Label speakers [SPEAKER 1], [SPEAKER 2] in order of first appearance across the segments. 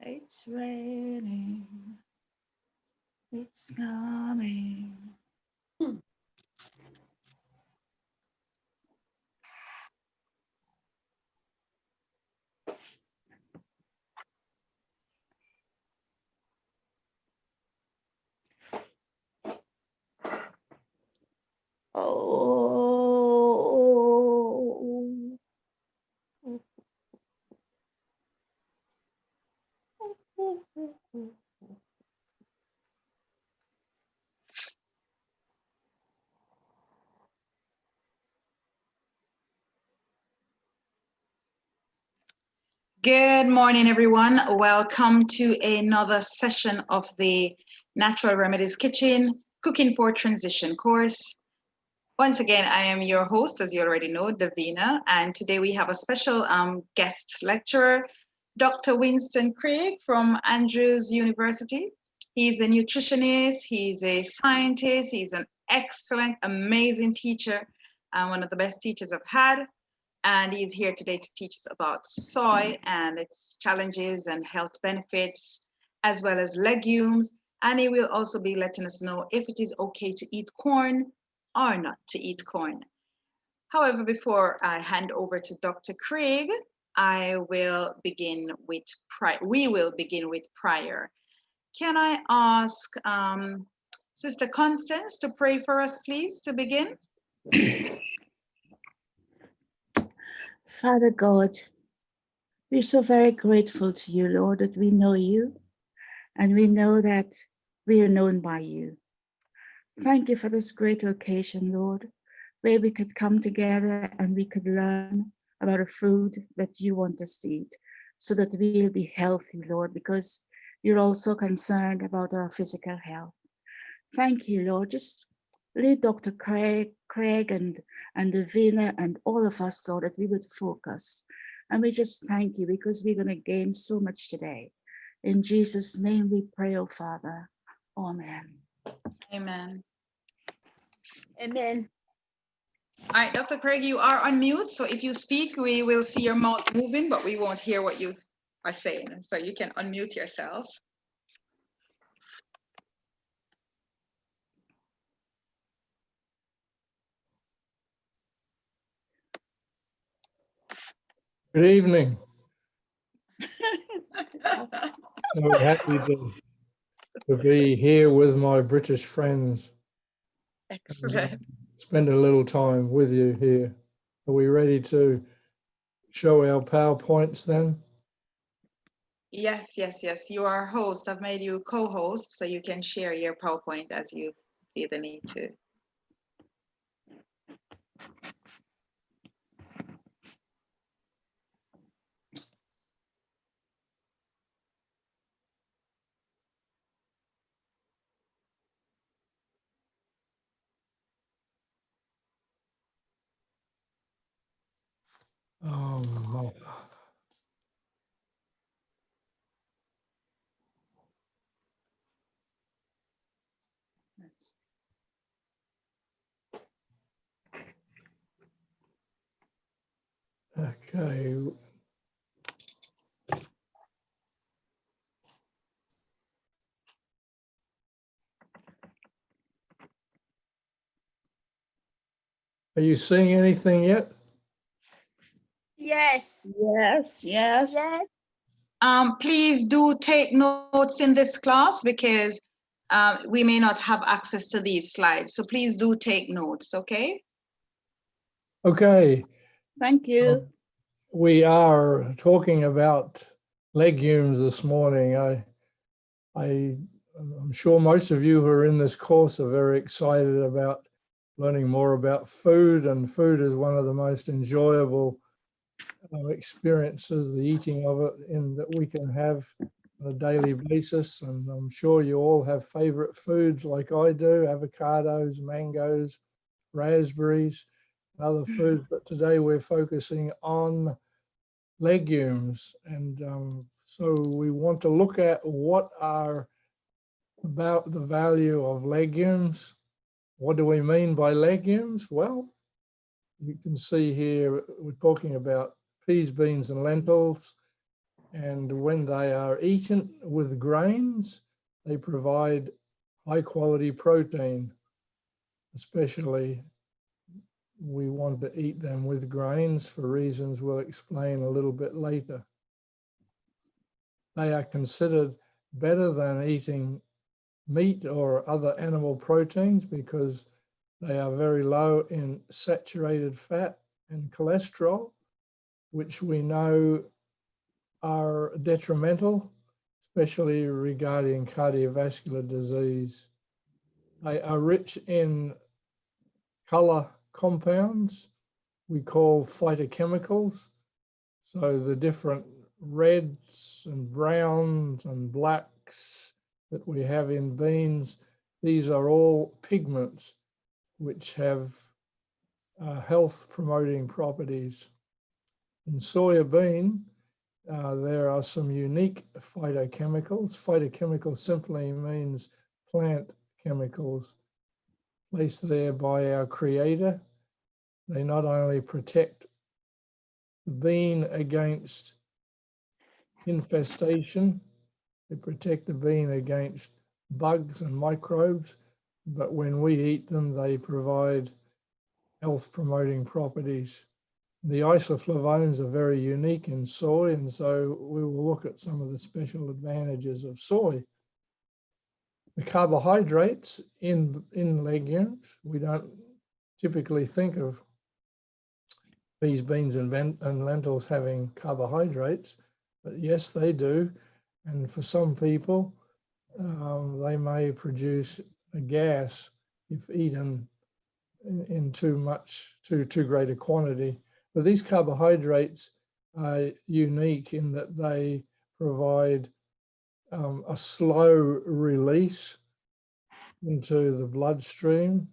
[SPEAKER 1] It's raining, it's coming. Oh. Good morning, everyone. Welcome to another session of the Natural Remedies Kitchen Cooking for Transition course. Once again, I am your host, as you already know, Davina, and today we have a special guest lecturer, Dr. Winston Craig from Andrews University. He's a nutritionist, he's a scientist, he's an excellent, amazing teacher, and one of the best teachers I've had. And he's here today to teach us about soy and its challenges and health benefits, as well as legumes. And he will also be letting us know if it is okay to eat corn or not to eat corn. However, before I hand over to Dr. Craig, we will begin with prayer. Can I ask Sister Constance to pray for us, please, to begin? Father God, we're so very grateful to you, Lord, that we know you and we know that we are known by you. Thank you for this great occasion, Lord, where we could come together and we could learn about a food that you want us to eat so that we'll be healthy, Lord, because you're also concerned about our physical health. Thank you, Lord. Just lead Dr. Craig and Davina and all of us, Lord, that we would focus. And we just thank you because we're going to gain so much today. In Jesus' name we pray, oh Father. Amen. Amen.
[SPEAKER 2] Amen.
[SPEAKER 1] All right, Dr. Craig, you are on mute. So if you speak, we will see your mouth moving, but we won't hear what you are saying. So you can unmute yourself.
[SPEAKER 3] Good evening. So happy to be here with my British friends.
[SPEAKER 1] Excellent.
[SPEAKER 3] Spend a little time with you here. Are we ready to show our PowerPoints then?
[SPEAKER 1] Yes, yes, yes. You are host. I've made you co-host so you can share your PowerPoint as you feel the need to.
[SPEAKER 3] My. Okay. Are you seeing anything yet?
[SPEAKER 2] Yes.
[SPEAKER 1] Yes, yes.
[SPEAKER 2] Yes.
[SPEAKER 1] Please do take notes in this class because we may not have access to these slides. So please do take notes, okay?
[SPEAKER 3] Okay.
[SPEAKER 1] Thank you.
[SPEAKER 3] We are talking about legumes this morning. I'm sure most of you who are in this course are very excited about learning more about food, and food is one of the most enjoyable experiences, the eating of it that we can have on a daily basis. And I'm sure you all have favorite foods like I do: avocados, mangoes, raspberries, other foods. But today we're focusing on legumes, and so we want to look at what are about the value of legumes. What do we mean by legumes? Well, you can see here we're talking about peas, beans, and lentils. And when they are eaten with grains, they provide high quality protein. Especially, we want to eat them with grains for reasons we'll explain a little bit later. They are considered better than eating meat or other animal proteins because they are very low in saturated fat and cholesterol, which we know are detrimental, especially regarding cardiovascular disease. They are rich in color compounds we call phytochemicals. So the different reds and browns and blacks that we have in beans, these are all pigments which have health promoting properties. In soya bean, there are some unique phytochemicals. Phytochemical simply means plant chemicals placed there by our creator. They not only protect the bean against infestation, they protect the bean against bugs and microbes, but when we eat them, they provide health promoting properties. The isoflavones are very unique in soy, and so we will look at some of the special advantages of soy. The carbohydrates in legumes, we don't typically think of peas, beans, and lentils having carbohydrates, but yes, they do. And for some people, they may produce a gas if eaten in too great a quantity. But these carbohydrates are unique in that they provide a slow release into the bloodstream.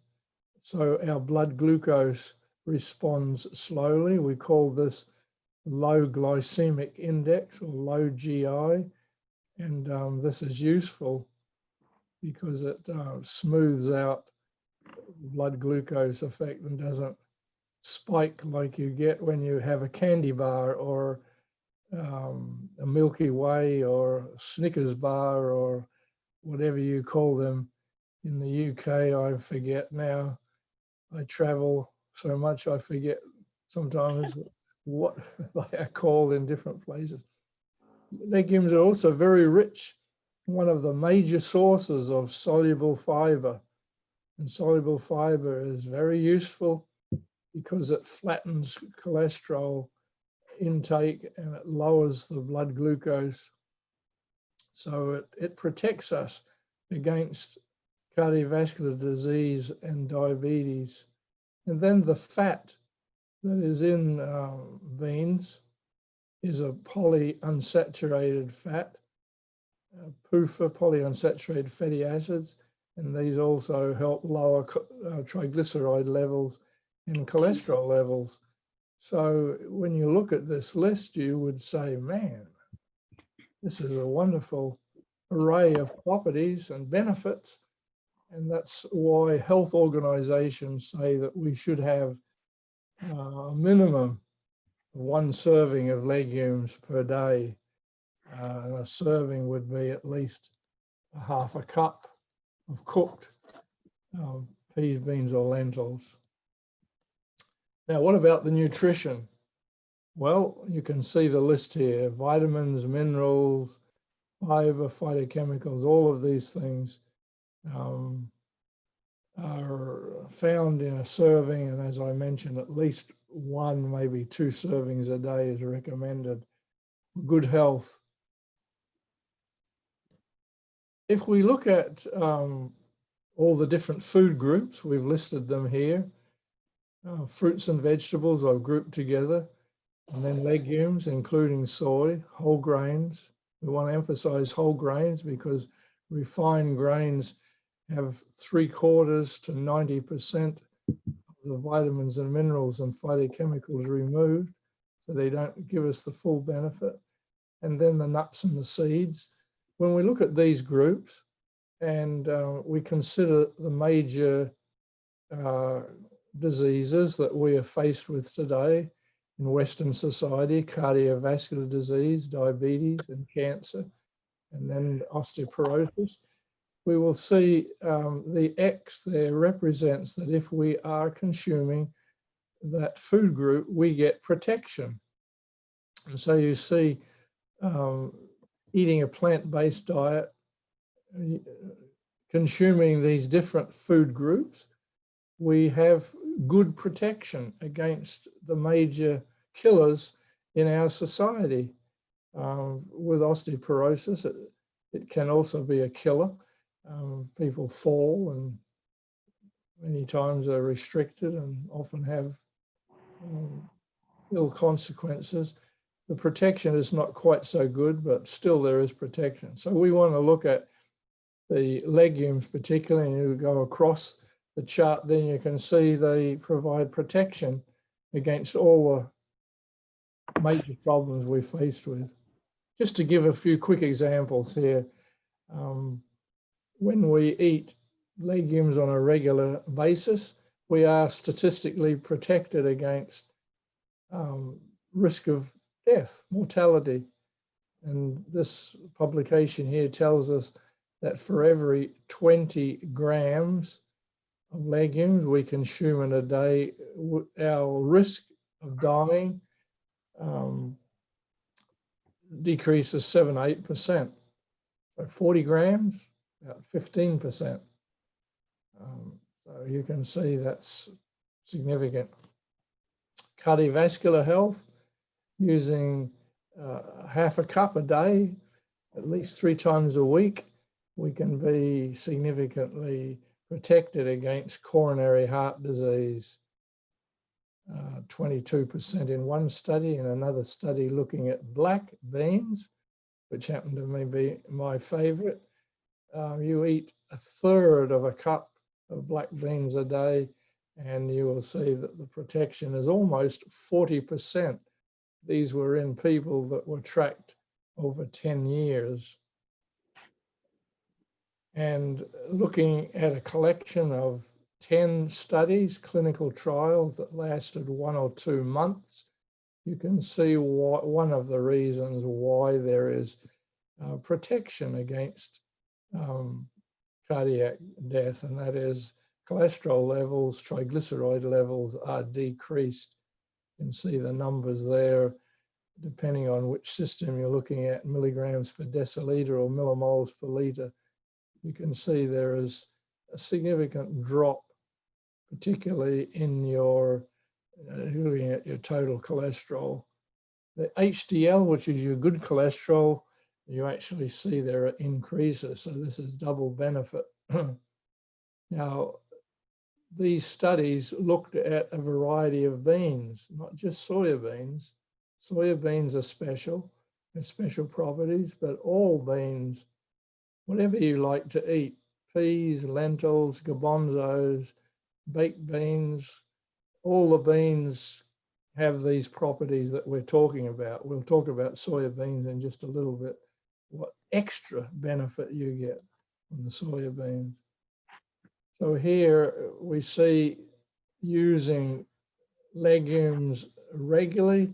[SPEAKER 3] So our blood glucose responds slowly. We call this low glycemic index or low GI. And this is useful because it smooths out blood glucose effect and doesn't spike like you get when you have a candy bar or a Milky Way or Snickers bar or whatever you call them. In the UK, I forget now. I travel so much, I forget sometimes what they are called in different places. Legumes are also very rich, one of the major sources of soluble fiber. And soluble fiber is very useful because it flattens cholesterol intake and it lowers the blood glucose. So it protects us against cardiovascular disease and diabetes. And then the fat that is in beans is a polyunsaturated fat, PUFA, polyunsaturated fatty acids, and these also help lower triglyceride levels and cholesterol levels. So when you look at this list, you would say, man, this is a wonderful array of properties and benefits. And that's why health organizations say that we should have a minimum of 1 serving of legumes per day. And a serving would be at least a half a cup of cooked peas, beans, or lentils. Now, what about the nutrition? Well, you can see the list here: vitamins, minerals, fiber, phytochemicals, all of these things are found in a serving. And as I mentioned, at least 1, maybe 2 servings a day is recommended for good health. If we look at all the different food groups, we've listed them here. Fruits and vegetables are grouped together, and then legumes, including soy, whole grains. We want to emphasize whole grains because refined grains have 3/4 to 90% of the vitamins and minerals and phytochemicals removed, so they don't give us the full benefit. And then the nuts and the seeds. When we look at these groups and we consider the major diseases that we are faced with today, in Western society: cardiovascular disease, diabetes, and cancer, and then osteoporosis. We will see the X there represents that if we are consuming that food group, we get protection. And so you see, eating a plant-based diet, consuming these different food groups, we have good protection against the major killers in our society. With osteoporosis, it can also be a killer. People fall and many times are restricted and often have ill consequences. The protection is not quite so good, but still there is protection. So we want to look at the legumes particularly, and you go across the chart, then you can see they provide protection against all the major problems we're faced with. Just to give a few quick examples here, when we eat legumes on a regular basis, we are statistically protected against risk of death, mortality. And this publication here tells us that for every 20 grams of legumes we consume in a day, our risk of dying decreases 7-8%. So 40 grams, about 15%. So you can see that's significant. Cardiovascular health, using half a cup a day, at least 3 times a week, we can be significantly protected against coronary heart disease. 22% in one study, and another study looking at black beans, which happened to be my favorite. You eat 1/3 of a cup of black beans a day, and you will see that the protection is almost 40%. These were in people that were tracked over 10 years. And looking at a collection of 10 studies, clinical trials that lasted 1 or 2 months, you can see one of the reasons why there is protection against cardiac death, and that is cholesterol levels, triglyceride levels are decreased. You can see the numbers there, depending on which system you're looking at, milligrams per deciliter or millimoles per liter. You can see there is a significant drop, particularly in your, looking at your total cholesterol. The HDL, which is your good cholesterol, you actually see there are increases. So this is double benefit. Now, these studies looked at a variety of beans, not just soybeans. Soybeans are special, have special properties, but all beans, whatever you like to eat, peas, lentils, garbanzos, baked beans, all the beans have these properties that we're talking about. We'll talk about soybeans in just a little bit, what extra benefit you get from the soybeans. So here we see using legumes regularly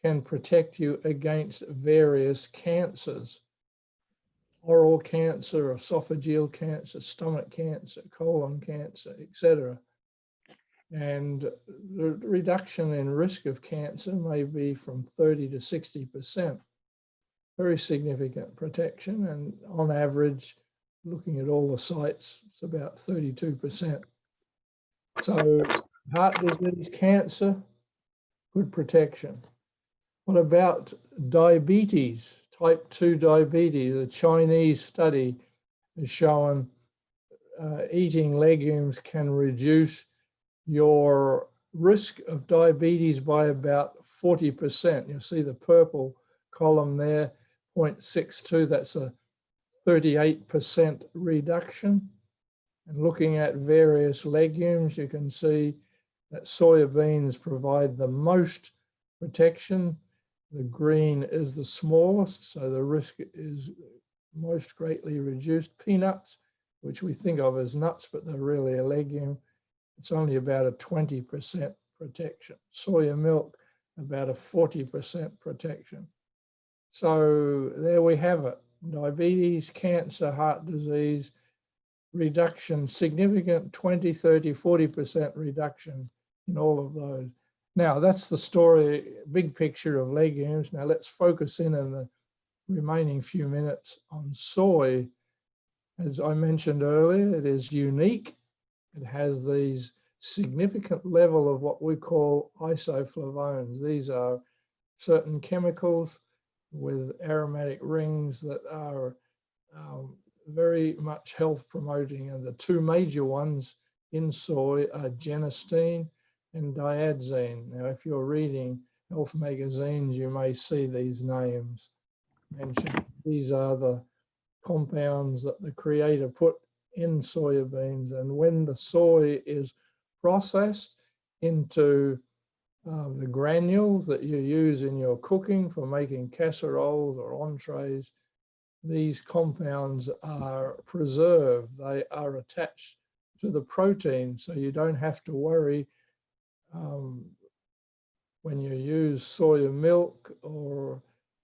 [SPEAKER 3] can protect you against various cancers: oral cancer, esophageal cancer, stomach cancer, colon cancer, etc. And the reduction in risk of cancer may be from 30 to 60%. Very significant protection, and on average, looking at all the sites, it's about 32%. So heart disease, cancer, good protection. What about diabetes, type 2 diabetes? A Chinese study has shown eating legumes can reduce your risk of diabetes by about 40%. You'll see the purple column there, 0.62, that's a 38% reduction. And looking at various legumes, you can see that soybeans provide the most protection. The green is the smallest, so the risk is most greatly reduced. Peanuts, which we think of as nuts, but they're really a legume, it's only about a 20% protection. Soya milk, about a 40% protection. So there we have it. Diabetes, cancer, heart disease, reduction, significant 20, 30, 40% reduction in all of those. Now that's the story, big picture of legumes. Now let's focus in the remaining few minutes on soy. As I mentioned earlier, it is unique. It has these significant level of what we call isoflavones. These are certain chemicals with aromatic rings that are very much health promoting. And the two major ones in soy are genistein and diadzine. Now, if you're reading health magazines, you may see these names mentioned. These are the compounds that the creator put in soybeans. And when the soy is processed into the granules that you use in your cooking for making casseroles or entrees, these compounds are preserved. They are attached to the protein, so you don't have to worry when you use soy milk or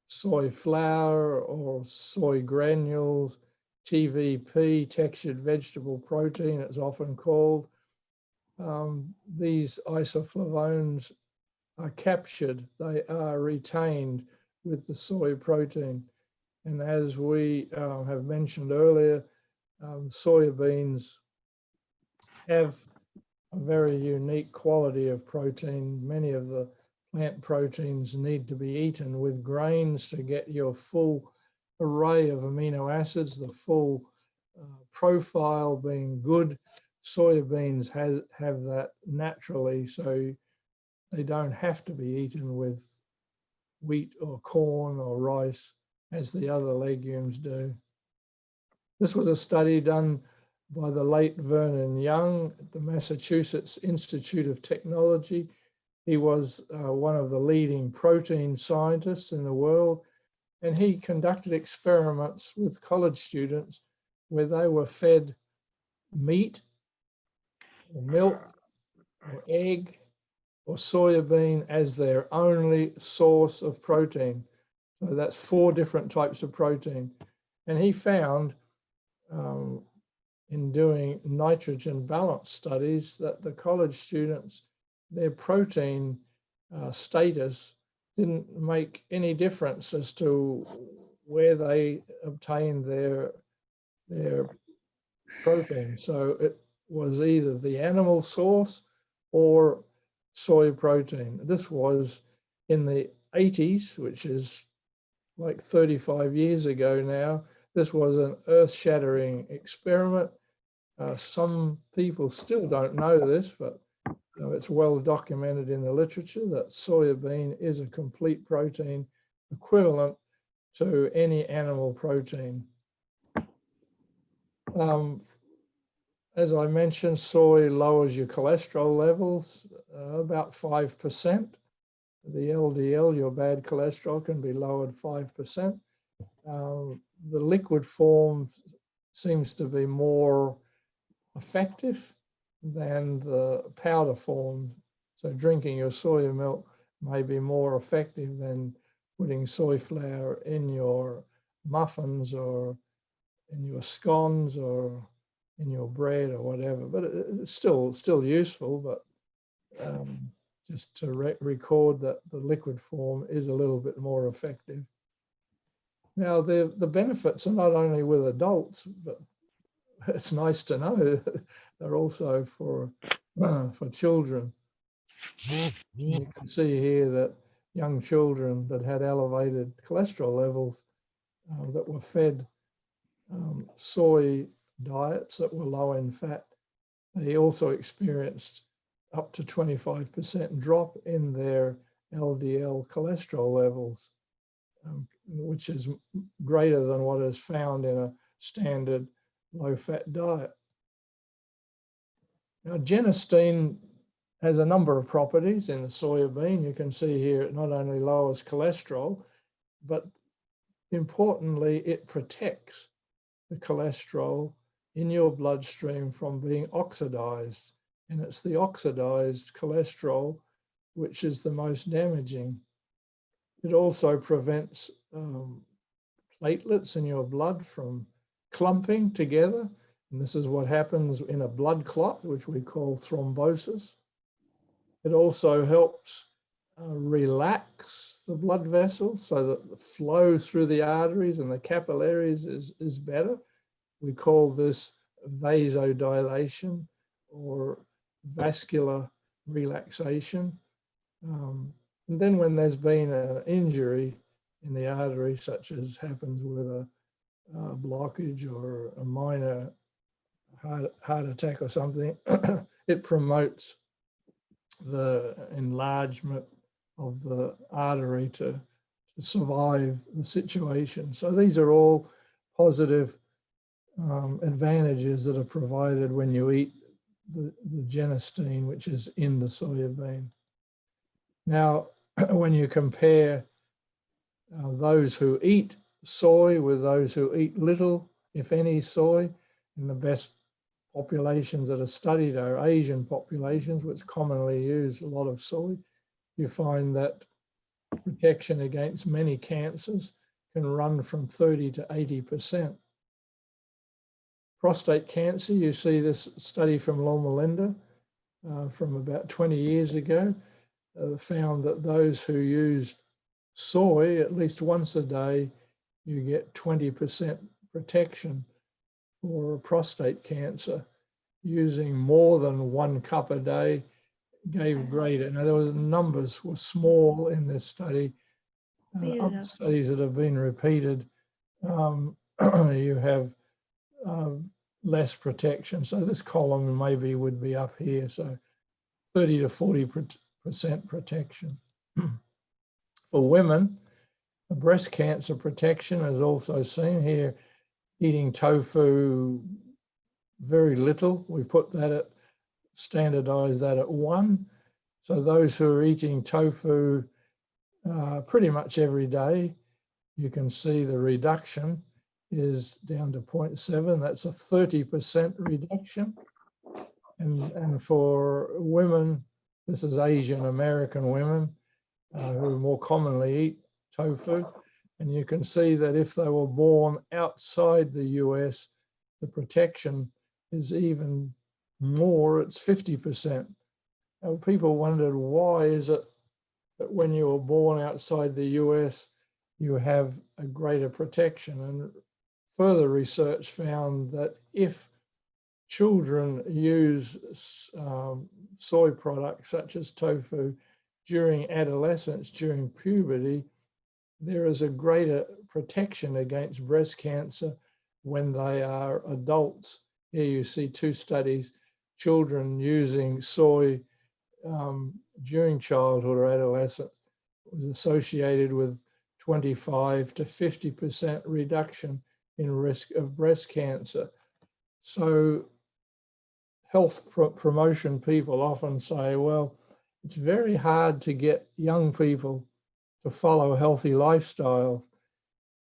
[SPEAKER 3] soy flour or soy granules, TVP, textured vegetable protein, it's often called. These isoflavones are captured, they are retained with the soy protein. And as we have mentioned earlier, soybeans have a very unique quality of protein. Many of the plant proteins need to be eaten with grains to get your full array of amino acids, the full profile being good. Soybeans have that naturally, so they don't have to be eaten with wheat or corn or rice as the other legumes do. This was a study done by the late Vernon Young at the Massachusetts Institute of Technology. He was one of the leading protein scientists in the world, and he conducted experiments with college students where they were fed meat or milk or egg or soybean as their only source of protein. So that's 4 different types of protein. And he found in doing nitrogen balance studies that the college students, their protein status didn't make any difference as to where they obtained their protein. So it was either the animal source or soy protein. This was in the 80s, which is like 35 years ago now. This was an earth-shattering experiment. Some people still don't know this, but it's well documented in the literature that soybean is a complete protein equivalent to any animal protein. As I mentioned, soy lowers your cholesterol levels about 5%. The LDL, your bad cholesterol, can be lowered 5%. The liquid form seems to be more effective than the powder form. So drinking your soy milk may be more effective than putting soy flour in your muffins or in your scones or in your bread or whatever. But it's still useful, but just to record that the liquid form is a little bit more effective. Now, the benefits are not only with adults, but it's nice to know they're also for children. You can see here that young children that had elevated cholesterol levels that were fed soy diets that were low in fat, they also experienced up to 25% drop in their LDL cholesterol levels, which is greater than what is found in a standard low-fat diet. Now, genistein has a number of properties in the soybean. You can see here it not only lowers cholesterol, but importantly, it protects the cholesterol in your bloodstream from being oxidized. And it's the oxidized cholesterol which is the most damaging. It also prevents platelets in your blood from clumping together. And this is what happens in a blood clot, which we call thrombosis. It also helps relax the blood vessels so that the flow through the arteries and the capillaries is better. We call this vasodilation or vascular relaxation. And then when there's been an injury in the artery, such as happens with a blockage or a minor heart attack or something, it promotes the enlargement of the artery to survive the situation. So these are all positive advantages that are provided when you eat the genistein, which is in the soya bean. Now, when you compare those who eat soy with those who eat little, if any, soy, and the best populations that are studied are Asian populations, which commonly use a lot of soy, you find that protection against many cancers can run from 30 to 80%. Prostate cancer, you see this study from Loma Linda from about 20 years ago, found that those who used soy at least once a day, you get 20% protection for prostate cancer. Using more than 1 cup a day gave greater. Now, the numbers were small in this study. Other studies that have been repeated, you have less protection. So this column maybe would be up here. So 30 to 40% protection. For women, the breast cancer protection is also seen here. Eating tofu very little, we put that at, standardize that at 1. So those who are eating tofu pretty much every day, you can see the reduction is down to 0.7. That's a 30% reduction. And for women, this is Asian American women who more commonly eat tofu. And you can see that if they were born outside the US, the protection is even more, it's 50%. And people wondered, why is it that when you were born outside the US, you have a greater protection? And further research found that if children use soy products such as tofu during adolescence, during puberty, there is a greater protection against breast cancer when they are adults. Here you see 2 studies, children using soy during childhood or adolescence was associated with 25 to 50% reduction in risk of breast cancer. So health promotion people often say, well, it's very hard to get young people to follow healthy lifestyles.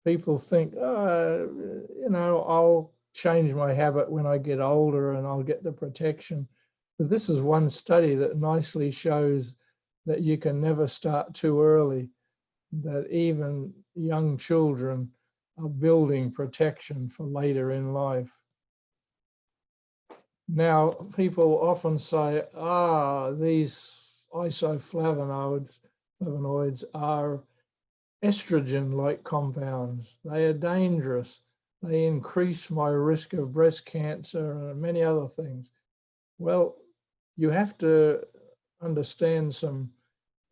[SPEAKER 3] People think, you know, I'll change my habit when I get older and I'll get the protection. But this is one study that nicely shows that you can never start too early, that even young children are building protection for later in life. Now, people often say, these isoflavonoids are estrogen-like compounds. They are dangerous. They increase my risk of breast cancer and many other things. Well, you have to understand some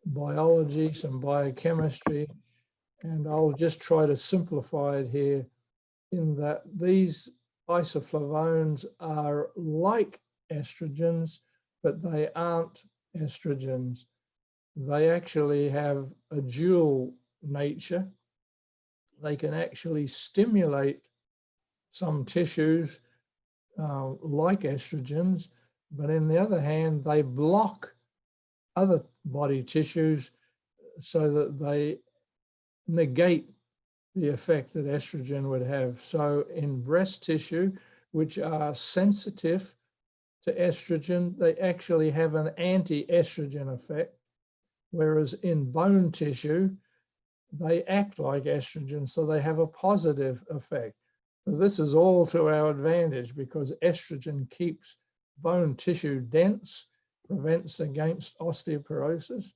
[SPEAKER 3] biology, some biochemistry, and I'll just try to simplify it here in that these isoflavones are like estrogens, but they aren't estrogens. They actually have a dual nature. They can actually stimulate some tissues like estrogens, but on the other hand, they block other body tissues so that they negate the effect that estrogen would have. So in breast tissue, which are sensitive to estrogen, they actually have an anti-estrogen effect. whereas in bone tissue, they act like estrogen, so they have a positive effect. So this is all to our advantage because estrogen keeps bone tissue dense, prevents against osteoporosis,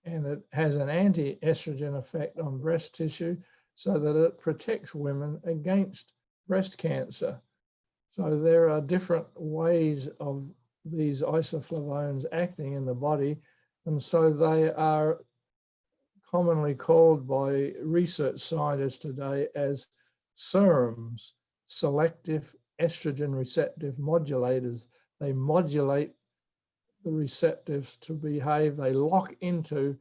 [SPEAKER 3] and it has an anti-estrogen effect on breast tissue so that it protects women against breast cancer. So there are different ways of these isoflavones acting in the body, and so they are commonly called by research scientists today as SERMs, selective estrogen receptive modulators. They modulate the receptors to behave, they lock into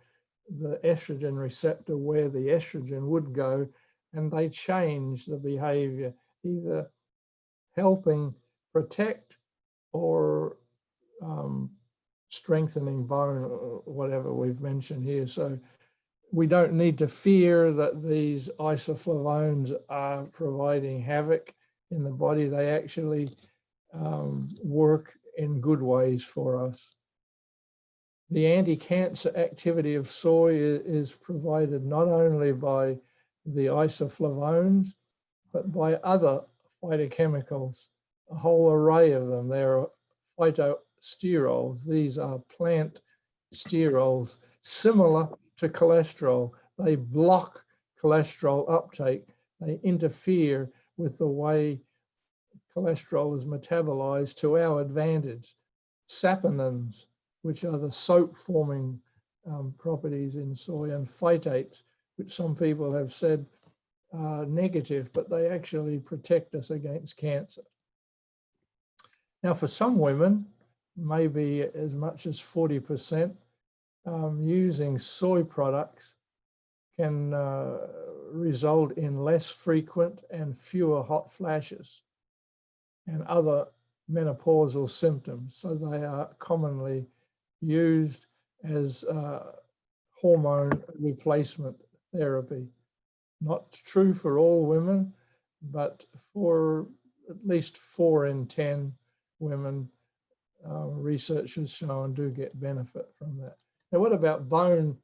[SPEAKER 3] the estrogen receptor where the estrogen would go, and they change the behavior, either helping protect or strengthening bone, or whatever we've mentioned here. So we don't need to fear that these isoflavones are providing havoc in the body. They actually work in good ways for us. The anti-cancer activity of soy is provided not only by the isoflavones, but by other phytochemicals, a whole array of them. There are phytosterols. These are plant sterols similar to cholesterol. They block cholesterol uptake. They interfere with the way cholesterol is metabolized to our advantage. Saponins, which are the soap-forming properties in soy, and phytates, which some people have said are negative, but they actually protect us against cancer. Now, for some women, maybe as much as 40%, using soy products can result in less frequent and fewer hot flashes and other menopausal symptoms. So they are commonly used as hormone replacement therapy. Not true for all women, but for at least 4 in 10 women, research has shown do get benefit from that. Now, what about bone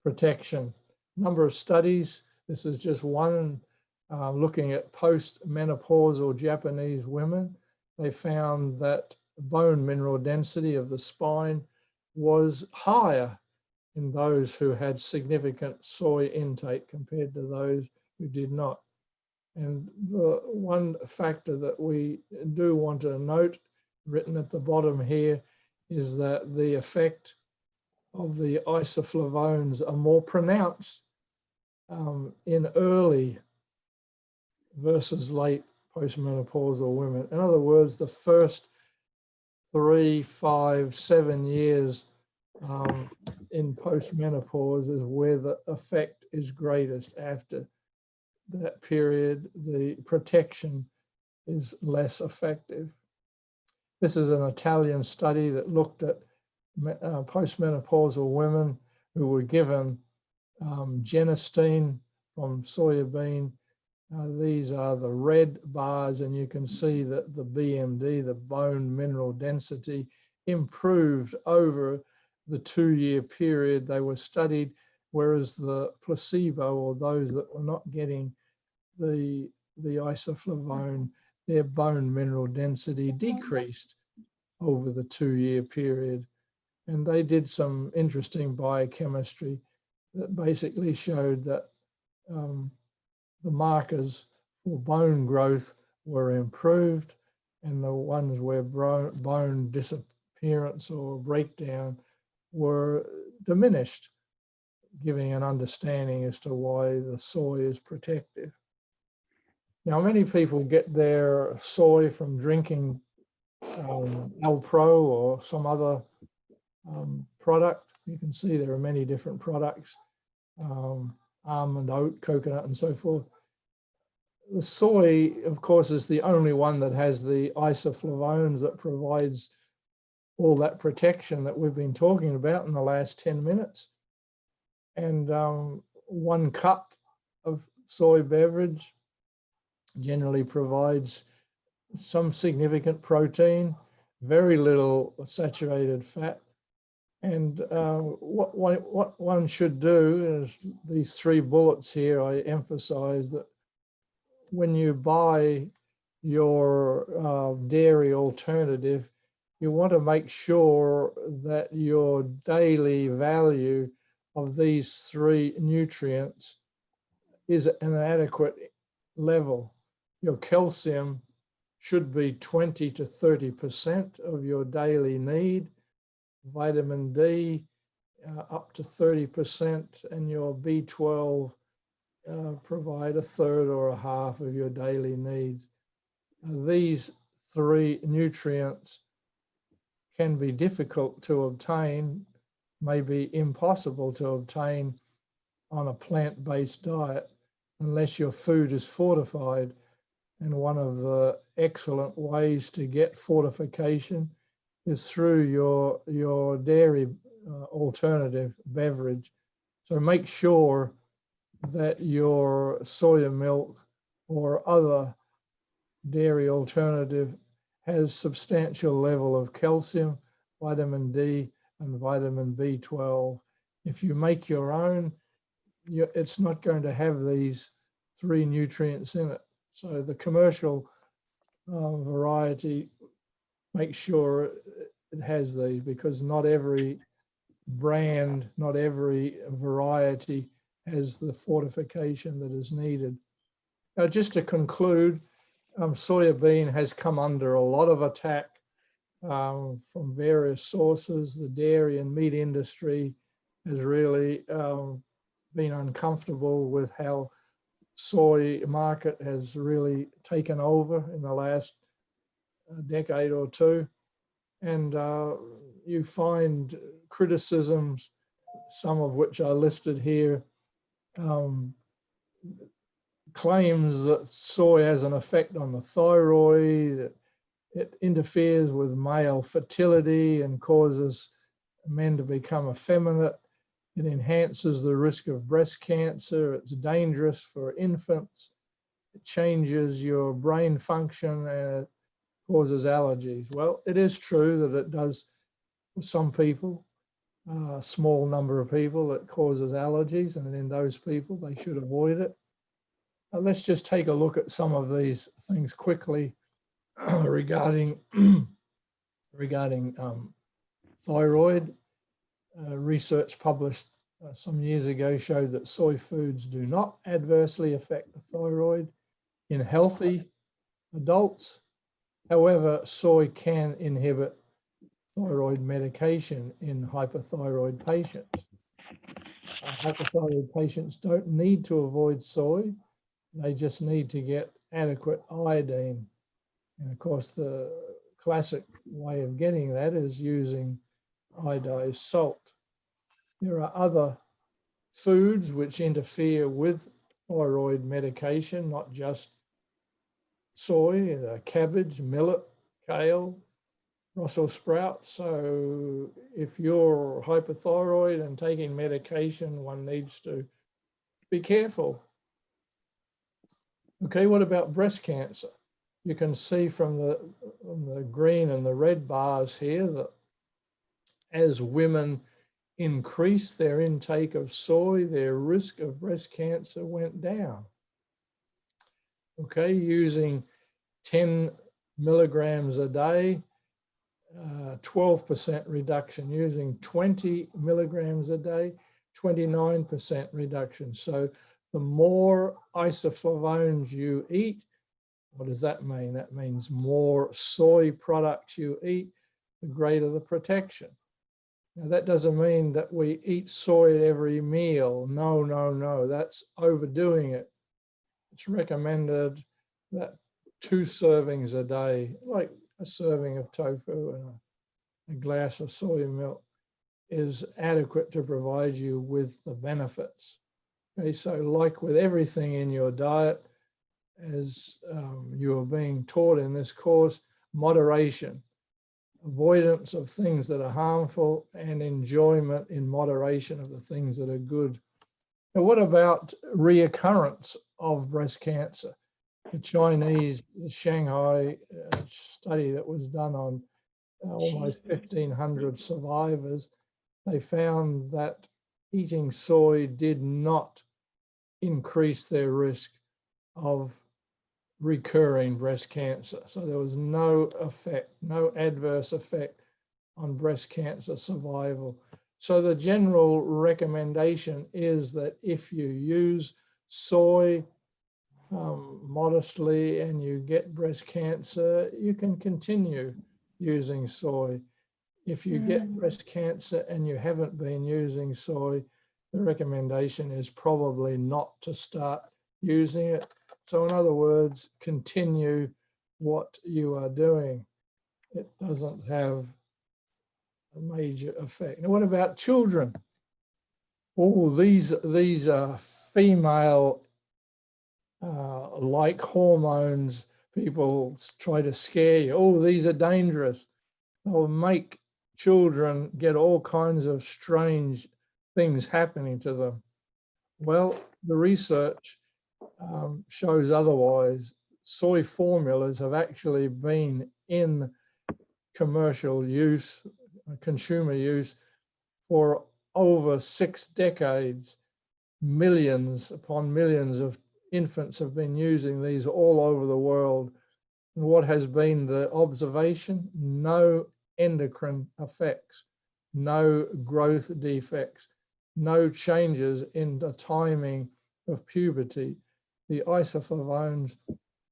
[SPEAKER 3] protection? Number of studies. This is just one looking at post-menopausal Japanese women. They found that bone mineral density of the spine was higher in those who had significant soy intake compared to those who did not. And the one factor that we do want to note, written at the bottom here, is that the effect of the isoflavones are more pronounced in early versus late postmenopausal women. In other words, the first 3, 5, 7 years in postmenopause is where the effect is greatest. After that period, the protection is less effective. This is an Italian study that looked at postmenopausal women who were given genistein from soybean. These are the red bars, and you can see that the BMD, the bone mineral density, improved over the 2-year period they were studied, whereas the placebo, or those that were not getting the isoflavone, their bone mineral density decreased over the 2-year period. And they did some interesting biochemistry that basically showed that the markers for bone growth were improved, and the ones where bone disappearance or breakdown were diminished, giving an understanding as to why the soy is protective. Now, many people get their soy from drinking Alpro or some other product. You can see there are many different products, almond, oat, coconut, and so forth. The soy, of course, is the only one that has the isoflavones that provides all that protection that we've been talking about in the last 10 minutes. And 1 cup of soy beverage generally provides some significant protein, very little saturated fat, And what one should do is these 3 bullets here. I emphasize that when you buy your dairy alternative, you want to make sure that your daily value of these 3 nutrients is an adequate level. Your calcium should be 20 to 30% of your daily need, vitamin D up to 30%, and your B12 provide a third or a half of your daily needs. These 3 nutrients can be difficult to obtain, maybe impossible to obtain on a plant-based diet unless your food is fortified. And one of the excellent ways to get fortification is through your dairy alternative beverage. So make sure that your soya milk or other dairy alternative has substantial level of calcium, vitamin D, and vitamin B12. If you make your own, it's not going to have these 3 nutrients in it. So the commercial variety, make sure it has these, because not every brand, not every variety has the fortification that is needed. Now, just to conclude, soya bean has come under a lot of attack from various sources. The dairy and meat industry has really been uncomfortable with how soy market has really taken over in the last decade or 2. And you find criticisms, some of which are listed here, claims that soy has an effect on the thyroid. It interferes with male fertility and causes men to become effeminate. It enhances the risk of breast cancer. It's dangerous for infants. It changes your brain function and it causes allergies. Well, it is true that it does for some people, a small number of people, it causes allergies, and in those people, they should avoid it. Let's just take a look at some of these things quickly regarding thyroid. Research published some years ago showed that soy foods do not adversely affect the thyroid in healthy adults. However, soy can inhibit thyroid medication in hypothyroid patients. Hypothyroid patients don't need to avoid soy. They just need to get adequate iodine. And of course, the classic way of getting that is using iodized salt. There are other foods which interfere with thyroid medication, not just soy, cabbage, millet, kale, Brussels sprouts. So if you're hypothyroid and taking medication, one needs to be careful. Okay, what about breast cancer? You can see from the green and the red bars here that as women increase their intake of soy, their risk of breast cancer went down. Okay, using 10 milligrams a day, 12% reduction. Using 20 milligrams a day, 29% reduction. So the more isoflavones you eat, what does that mean? That means more soy products you eat, the greater the protection. Now, that doesn't mean that we eat soy at every meal. No, no, no, that's overdoing it. It's recommended that 2 servings a day, like a serving of tofu and a glass of soy milk, is adequate to provide you with the benefits. Okay, so like with everything in your diet, as you are being taught in this course, moderation, avoidance of things that are harmful, and enjoyment in moderation of the things that are good. Now, what about reoccurrence of breast cancer? The Shanghai study that was done on almost 1,500 survivors they found that eating soy did not increase their risk of recurring breast cancer. So there was no effect, no adverse effect on breast cancer survival. So the general recommendation is that if you use soy modestly and you get breast cancer, you can continue using soy. If you get breast cancer and you haven't been using soy, the recommendation is probably not to start using it. So in other words, continue what you are doing. It doesn't have a major effect. Now, what about children? Oh, these are female like hormones. People try to scare you. Oh, these are dangerous. They'll make children get all kinds of strange things happening to them. Well, the research shows otherwise. Soy formulas have actually been in commercial use, consumer use, for over 6 decades. Millions upon millions of infants have been using these all over the world. And what has been the observation? No endocrine effects, no growth defects, no changes in the timing of puberty. The isoflavones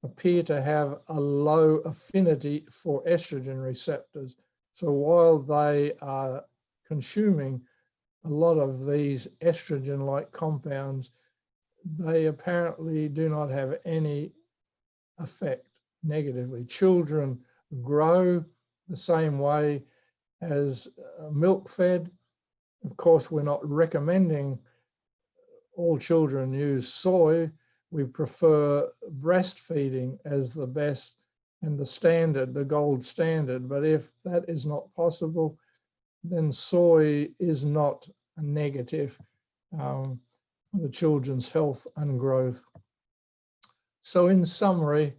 [SPEAKER 3] appear to have a low affinity for estrogen receptors. So while they are consuming a lot of these estrogen-like compounds, they apparently do not have any effect negatively. Children grow the same way as milk fed. Of course, we're not recommending all children use soy. We prefer breastfeeding as the best and the standard, the gold standard. But if that is not possible, then soy is not a negative for the children's health and growth. So in summary,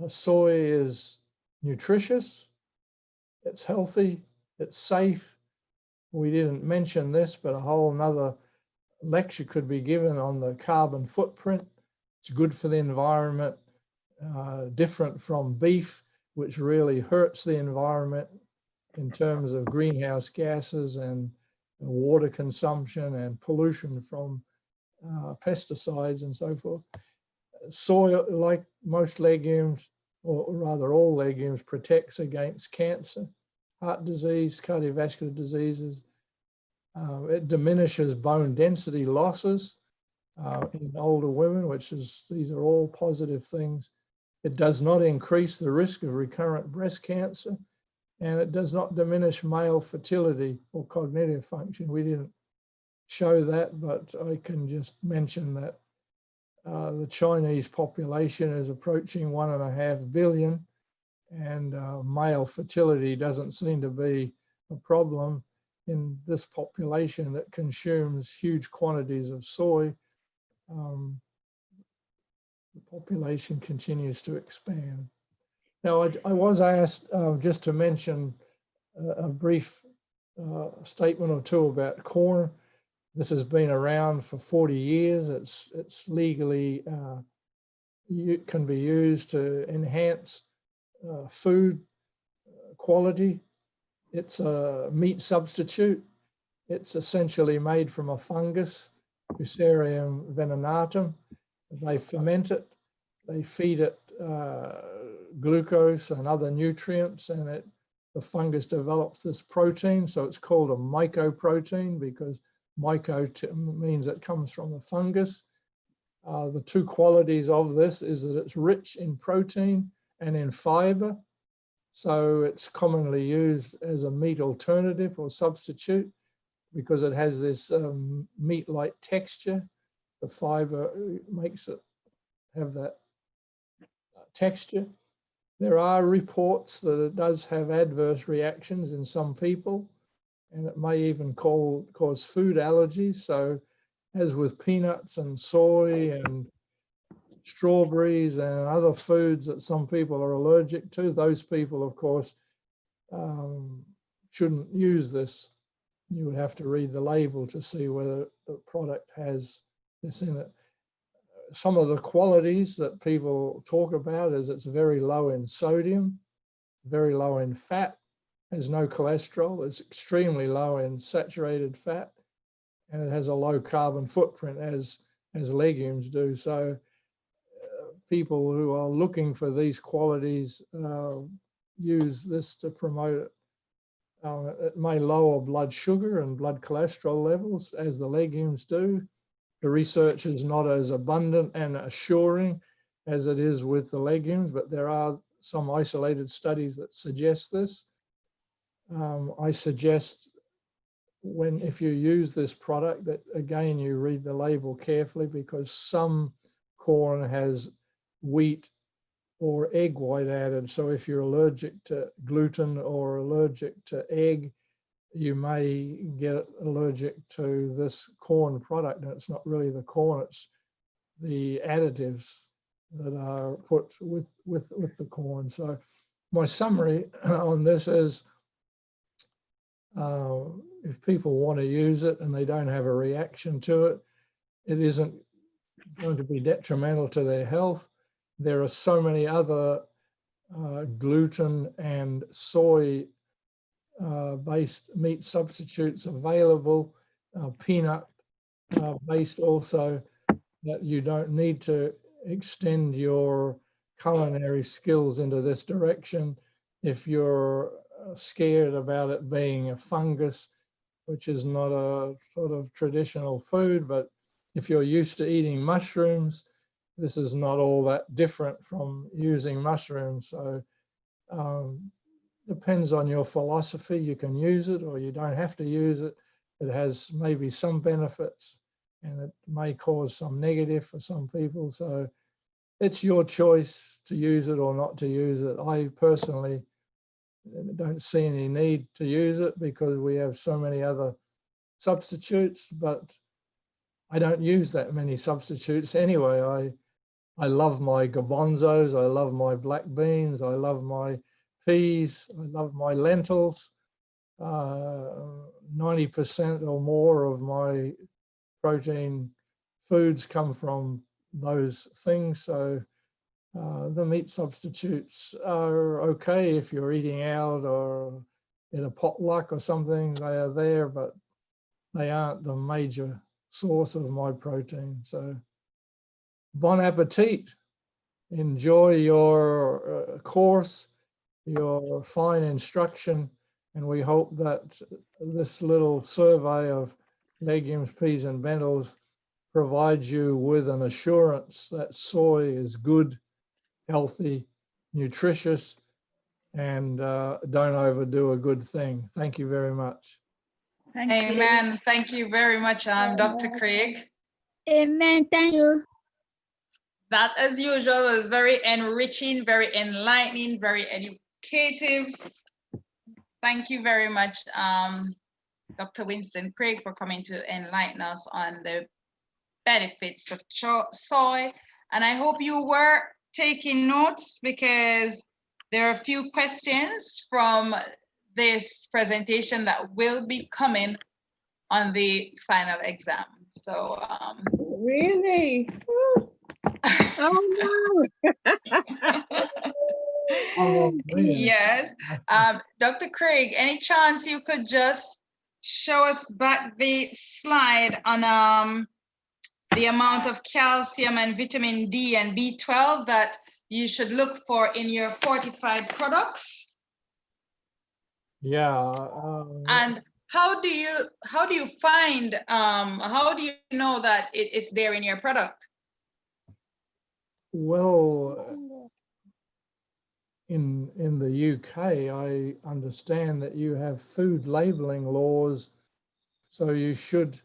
[SPEAKER 3] soy is nutritious, it's healthy, it's safe. We didn't mention this, but a whole nother lecture could be given on the carbon footprint. It's good for the environment, different from beef, which really hurts the environment in terms of greenhouse gases and water consumption and pollution from pesticides and so forth. Soy, like most legumes, or rather all legumes, protects against cancer, heart disease, cardiovascular diseases. It diminishes bone density losses in older women, these are all positive things. It does not increase the risk of recurrent breast cancer, and it does not diminish male fertility or cognitive function. We didn't show that, but I can just mention that the Chinese population is approaching 1.5 billion, and male fertility doesn't seem to be a problem in this population that consumes huge quantities of soy. The population continues to expand. Now, I was asked just to mention a brief statement or two about corn. This has been around for 40 years. It's legally, it can be used to enhance food quality. It's a meat substitute. It's essentially made from a fungus, Fusarium venenatum. They ferment it, they feed it glucose and other nutrients, and the fungus develops this protein. So it's called a mycoprotein because myco means it comes from a fungus. The two qualities of this is that it's rich in protein and in fiber. So it's commonly used as a meat alternative or substitute because it has this meat-like texture. The fiber makes it have that texture. There are reports that it does have adverse reactions in some people, and it may even cause food allergies. So as with peanuts and soy and strawberries and other foods that some people are allergic to, those people, of course, shouldn't use this you would have to read the label to see whether the product has this in it. Some of the qualities that people talk about is it's very low in sodium, very low in fat, has no cholesterol, it's extremely low in saturated fat, and it has a low carbon footprint as legumes do. So people who are looking for these qualities use this to promote it. It may lower blood sugar and blood cholesterol levels as the legumes do. The research is not as abundant and assuring as it is with the legumes, but there are some isolated studies that suggest this. I suggest if you use this product that again you read the label carefully, because some corn has wheat or egg white added. So if you're allergic to gluten or allergic to egg, you may get allergic to this corn product. And it's not really the corn, it's the additives that are put with the corn. So my summary on this is, if people want to use it and they don't have a reaction to it, it isn't going to be detrimental to their health. There are so many other gluten and soy based meat substitutes available, peanut based also, that you don't need to extend your culinary skills into this direction. If you're scared about it being a fungus, which is not a sort of traditional food, but if you're used to eating mushrooms, this is not all that different from using mushrooms. So depends on your philosophy. You can use it or you don't have to use it. It has maybe some benefits and it may cause some negative for some people. So it's your choice to use it or not to use it. I personally don't see any need to use it because we have so many other substitutes, but I don't use that many substitutes anyway. I love my garbanzos, I love my black beans, I love my peas, I love my lentils. 90% or more of my protein foods come from those things. So the meat substitutes are okay if you're eating out or in a potluck or something, they are there, but they aren't the major source of my protein. So bon appetit. Enjoy your course, your fine instruction, and we hope that this little survey of legumes, peas, and lentils provides you with an assurance that soy is good, healthy, nutritious, and don't overdo a good thing. Thank you very much.
[SPEAKER 2] Thank you.
[SPEAKER 1] Amen. Thank you very much, Dr. Craig.
[SPEAKER 2] Amen. Thank you.
[SPEAKER 1] That, as usual, was very enriching, very enlightening, very educative. Thank you very much, Dr. Winston Craig, for coming to enlighten us on the benefits of soy. And I hope you were taking notes because there are a few questions from this presentation that will be coming on the final exam. So
[SPEAKER 2] Really? Oh no.
[SPEAKER 1] yes. Dr. Craig, any chance you could just show us back the slide on the amount of calcium and vitamin D and B12 that you should look for in your fortified products?
[SPEAKER 3] Yeah.
[SPEAKER 1] And how do you find how do you know that it's there in your product?
[SPEAKER 3] Well, in the UK, I understand that you have food labeling laws, so it should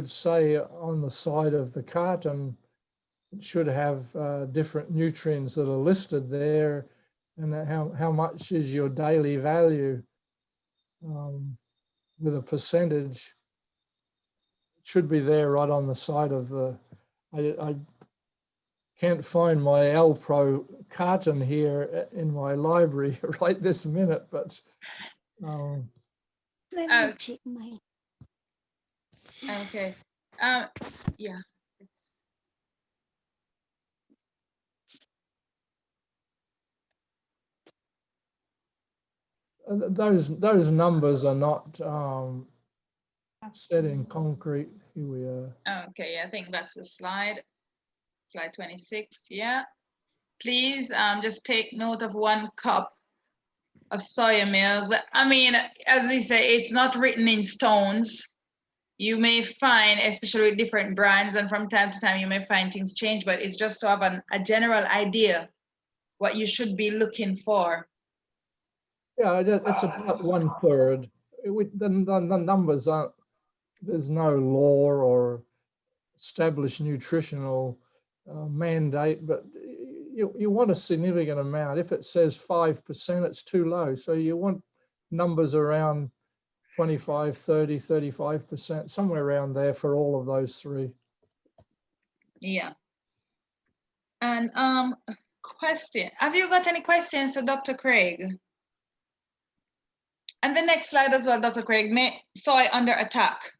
[SPEAKER 3] say on the side of the carton, it should have different nutrients that are listed there, and how much is your daily value with a percentage. It should be there right on the side of the. I can't find my Alpro carton here in my library right this minute, but
[SPEAKER 2] Let
[SPEAKER 1] Oh.
[SPEAKER 2] me check my.
[SPEAKER 1] Okay. Yeah.
[SPEAKER 3] Those numbers are not set in concrete. Here we are.
[SPEAKER 1] Okay, I think that's the slide. Slide 26. Yeah. Please just take note of 1 cup of soya milk. I mean, as they say, it's not written in stones. You may find, especially with different brands, and from time to time you may find things change, but it's just to have a general idea what you should be looking for.
[SPEAKER 3] Yeah, it's about 1/3. The numbers aren't, there's no law or established nutritional mandate, but you want a significant amount. If it says 5%, it's too low. So you want numbers around 25, 30, 35%, somewhere around there for all of those 3.
[SPEAKER 1] Yeah. And question, have you got any questions for Dr. Craig? And the next slide as well, Dr. Craig, soy under attack.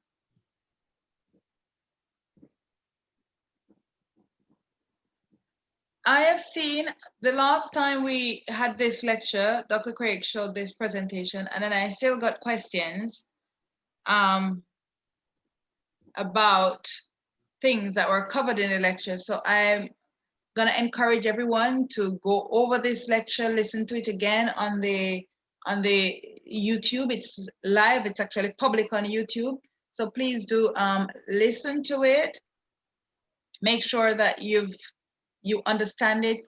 [SPEAKER 1] I have seen the last time we had this lecture, Dr. Craig showed this presentation, and then I still got questions about things that were covered in the lecture. So I'm gonna encourage everyone to go over this lecture, listen to it again on the YouTube. It's live, it's actually public on YouTube. So please do listen to it. Make sure that you understand it.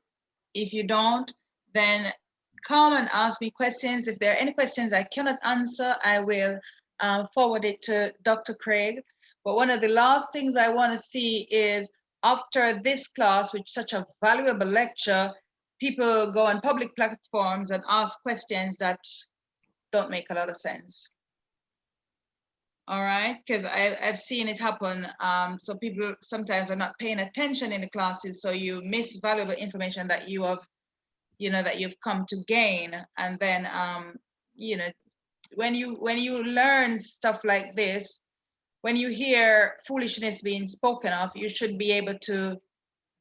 [SPEAKER 1] If you don't, then come and ask me questions. If there are any questions I cannot answer, I will forward it to Dr. Craig. But one of the last things I want to see is after this class, which is such a valuable lecture, people go on public platforms and ask questions that don't make a lot of sense. All right, because I've seen it happen. So people sometimes are not paying attention in the classes, so you miss valuable information that you have, that you've come to gain. And then, when you learn stuff like this, when you hear foolishness being spoken of, you should be able to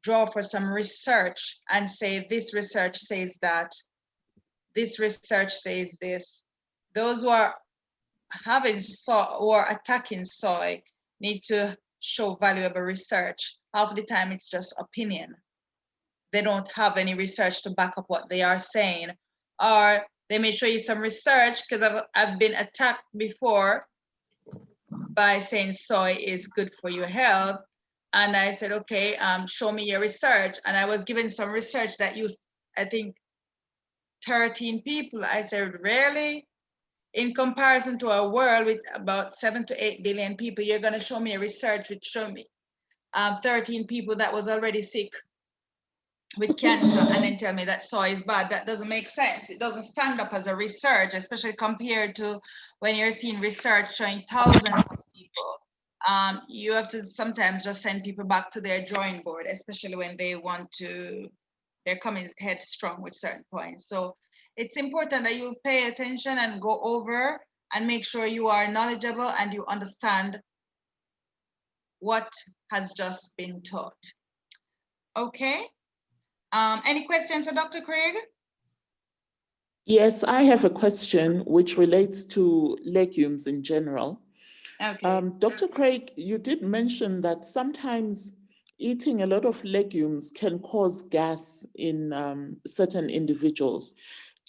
[SPEAKER 1] draw for some research and say, this research says that, this research says this. Those who are having soy or attacking soy need to show valuable research. Half the time it's just opinion. They don't have any research to back up what they are saying, or they may show you some research, because I've been attacked before by saying soy is good for your health. And I said, okay, show me your research. And I was given some research that used, I think, 13 people. I said, really? In comparison to a world with about 7 to 8 billion people, you're going to show me a research which showed me 13 people that was already sick with cancer, and then tell me that soy is bad? That doesn't make sense. It doesn't stand up as a research, especially compared to when you're seeing research showing thousands of people. You have to sometimes just send people back to their drawing board, especially when they're coming headstrong with certain points. So it's important that you pay attention and go over and make sure you are knowledgeable and you understand what has just been taught. Okay. Any questions for Dr. Craig?
[SPEAKER 4] Yes, I have a question which relates to legumes in general.
[SPEAKER 1] Okay.
[SPEAKER 4] Dr. Craig, you did mention that sometimes eating a lot of legumes can cause gas in certain individuals.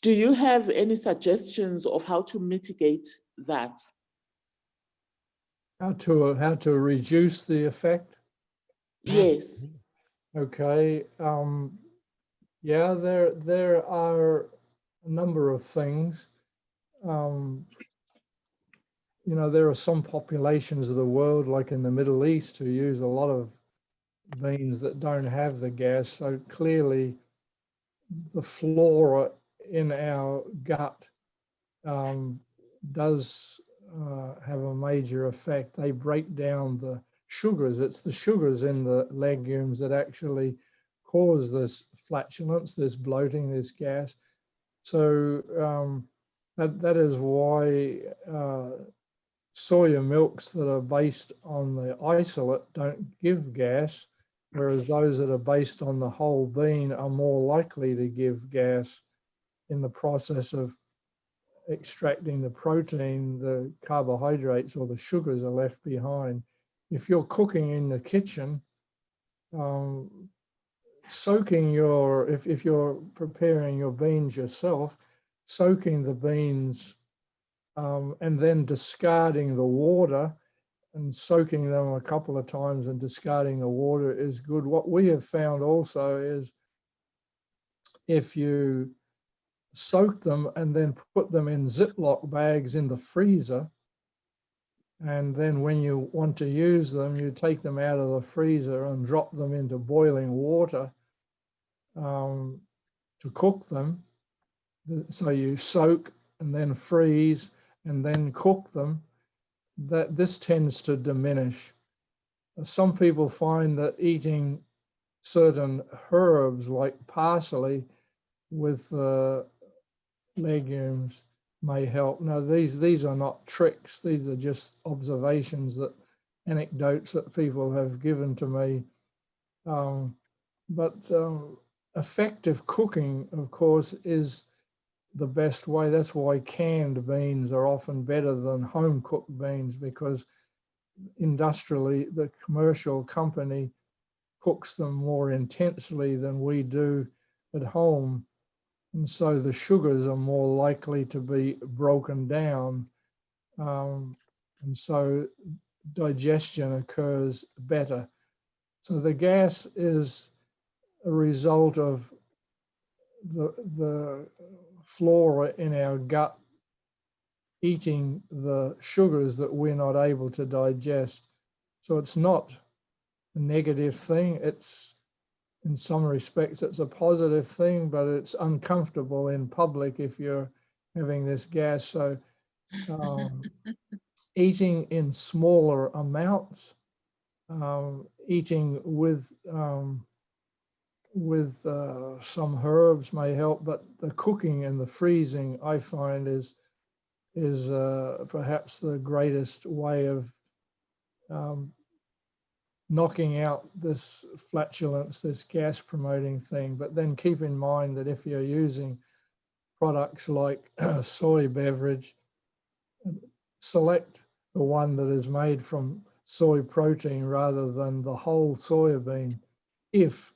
[SPEAKER 4] Do you have any suggestions of how to mitigate that?
[SPEAKER 3] How to reduce the effect?
[SPEAKER 4] Yes.
[SPEAKER 3] Okay. Yeah, there are a number of things. There are some populations of the world, like in the Middle East, who use a lot of beans that don't have the gas. So clearly the flora in our gut does have a major effect. They break down the sugars. It's the sugars in the legumes that actually cause this flatulence, this bloating, this gas. So That is why soya milks that are based on the isolate don't give gas, whereas those that are based on the whole bean are more likely to give gas in the process of extracting the protein. The carbohydrates or the sugars are left behind. If you're cooking in the kitchen, soaking your, if you're preparing your beans yourself, soaking the beans and then discarding the water and soaking them a couple of times and discarding the water is good. What we have found also is if you soak them and then put them in Ziploc bags in the freezer, and then when you want to use them, you take them out of the freezer and drop them into boiling water to cook them. So you soak and then freeze and then cook them. That this tends to diminish. Some people find that eating certain herbs like parsley with legumes may help. Now, these are not tricks. These are just observations, anecdotes that people have given to me. But effective cooking, of course, is the best way. That's why canned beans are often better than home cooked beans, because industrially, the commercial company cooks them more intensely than we do at home. And so the sugars are more likely to be broken down. And so digestion occurs better. So the gas is a result of the flora in our gut eating the sugars that we're not able to digest. So it's not a negative thing. It's, in some respects, it's a positive thing, but it's uncomfortable in public if you're having this gas. So eating in smaller amounts, eating with some herbs may help, but the cooking and the freezing, I find, is perhaps the greatest way of knocking out this flatulence, this gas promoting thing. But then keep in mind that if you're using products like soy beverage, select the one that is made from soy protein rather than the whole soybean if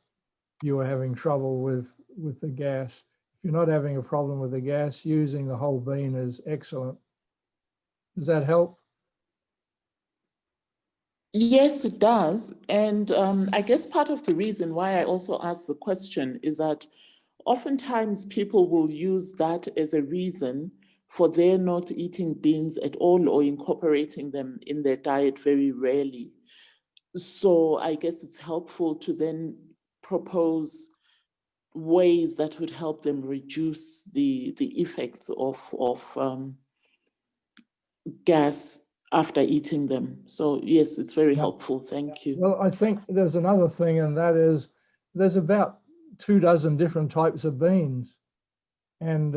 [SPEAKER 3] you are having trouble with the gas. If you're not having a problem with the gas, using the whole bean is excellent. Does that help?
[SPEAKER 4] Yes, it does. And I guess part of the reason why I also asked the question is that oftentimes people will use that as a reason for their not eating beans at all or incorporating them in their diet very rarely. So I guess it's helpful to then propose ways that would help them reduce the effects of gas after eating them. So yes, it's very helpful. Thank you.
[SPEAKER 3] Well, I think there's another thing, and that is there's about 24 different types of beans, and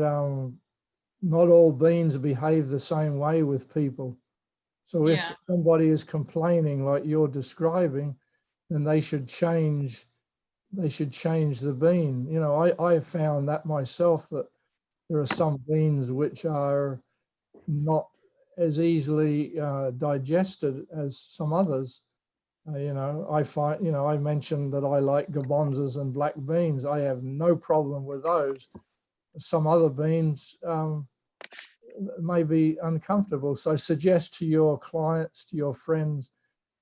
[SPEAKER 3] not all beans behave the same way with people. So if somebody is complaining like you're describing, then they should change the bean. You know, I found that myself, that there are some beans which are not as easily digested as some others. You know, I find, you know, I mentioned that I like garbanzos and black beans. I have no problem with those. Some other beans may be uncomfortable. So suggest to your clients, to your friends,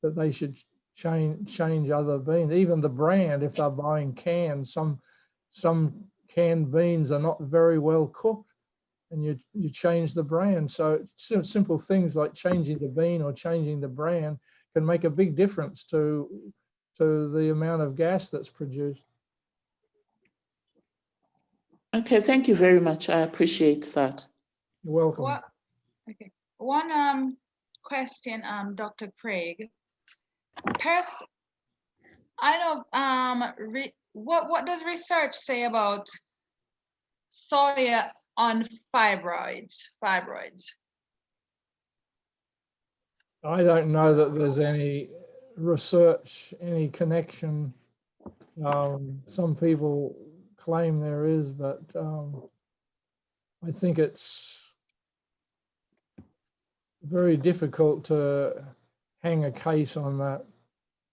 [SPEAKER 3] that they should change other beans. Even the brand, if they're buying canned, some canned beans are not very well cooked, and you change the brand. So simple things like changing the bean or changing the brand can make a big difference to the amount of gas that's produced.
[SPEAKER 4] Okay, thank you very much. I appreciate that.
[SPEAKER 3] You're welcome.
[SPEAKER 1] Okay. One question, Dr. Craig. I know, what does research say about soya on fibroids?
[SPEAKER 3] I don't know that there's any research, any connection. Some people claim there is, but I think it's very difficult to hang a case on that.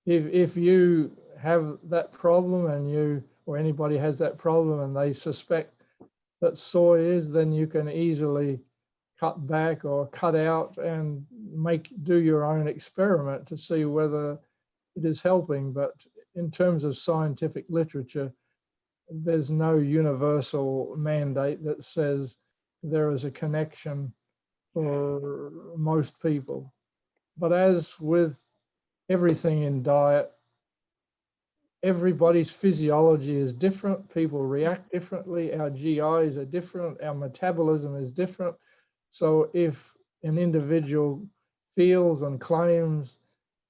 [SPEAKER 3] If you have that problem and you or anybody has that problem and they suspect that soy is, then you can easily cut back or cut out and do your own experiment to see whether it is helping. But in terms of scientific literature, there's no universal mandate that says there is a connection for most people. But as with everything in diet, everybody's physiology is different. People react differently. Our GIs are different. Our metabolism is different. So if an individual feels and claims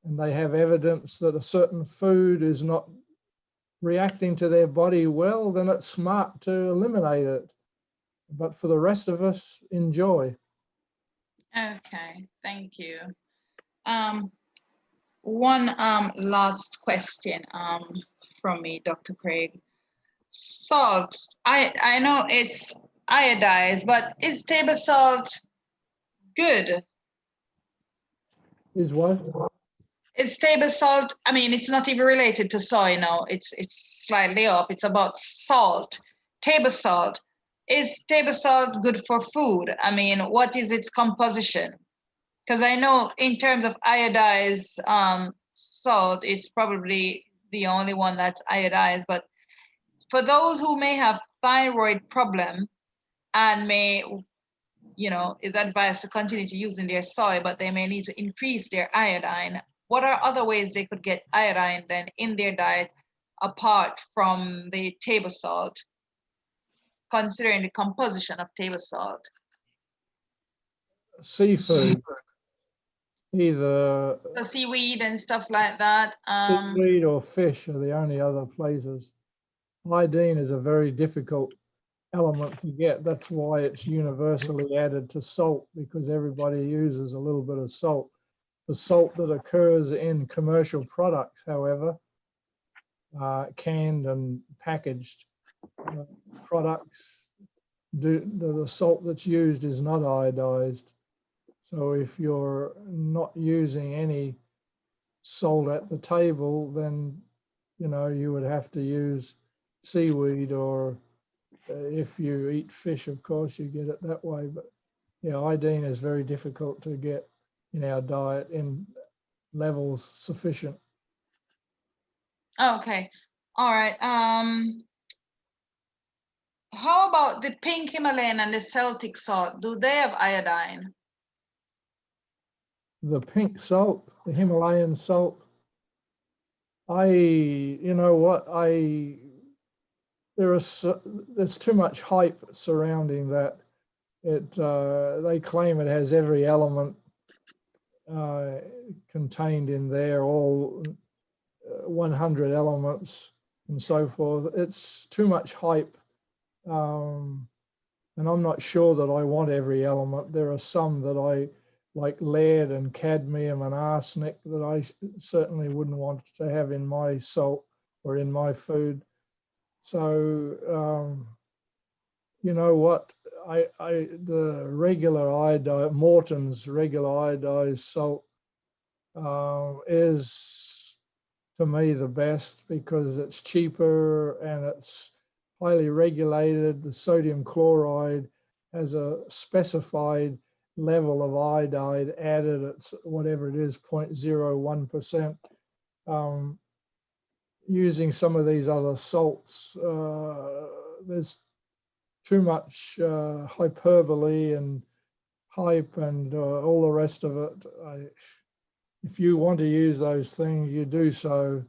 [SPEAKER 3] and they have evidence that a certain food is not reacting to their body well, then it's smart to eliminate it. But for the rest of us, enjoy.
[SPEAKER 1] Okay, thank you. One last question from me, Dr. Craig. Salt, I know it's iodized, but is table salt good?
[SPEAKER 3] Is what?
[SPEAKER 1] Is table salt, I mean, it's not even related to soy now, it's slightly off, it's about salt, table salt. Is table salt good for food? I mean, what is its composition? Because I know in terms of iodized salt, it's probably the only one that's iodized, but for those who may have thyroid problem and may, is advised to continue to using their soy, but they may need to increase their iodine. What are other ways they could get iodine then in their diet apart from the table salt, considering the composition of table salt?
[SPEAKER 3] Seafood, either
[SPEAKER 1] So seaweed and stuff like that.
[SPEAKER 3] seaweed or fish are the only other places. Iodine is a very difficult element to get. That's why it's universally added to salt, because everybody uses a little bit of salt. The salt that occurs in commercial products, however, canned and packaged products, the salt that's used is not iodized. So if you're not using any salt at the table, then you would have to use seaweed, or if you eat fish, of course, you get it that way. But yeah, iodine is very difficult to get in our diet in levels sufficient.
[SPEAKER 1] Okay, all right. How about the pink Himalayan and the Celtic salt? Do they have iodine?
[SPEAKER 3] The pink salt, the Himalayan salt, there's too much hype surrounding that. They claim it has every element contained in there, all 100 elements and so forth. It's too much hype. And I'm not sure that I want every element. There are some that I like, lead and cadmium and arsenic, that I certainly wouldn't want to have in my salt or in my food. So, you know what? The regular iodized, Morton's regular iodized salt is, to me, the best, because it's cheaper and it's highly regulated. The sodium chloride has a specified level of iodide added. It's whatever it is, 0.01%. Using some of these other salts, there's too much hyperbole and hype and all the rest of it. If you want to use those things, you do so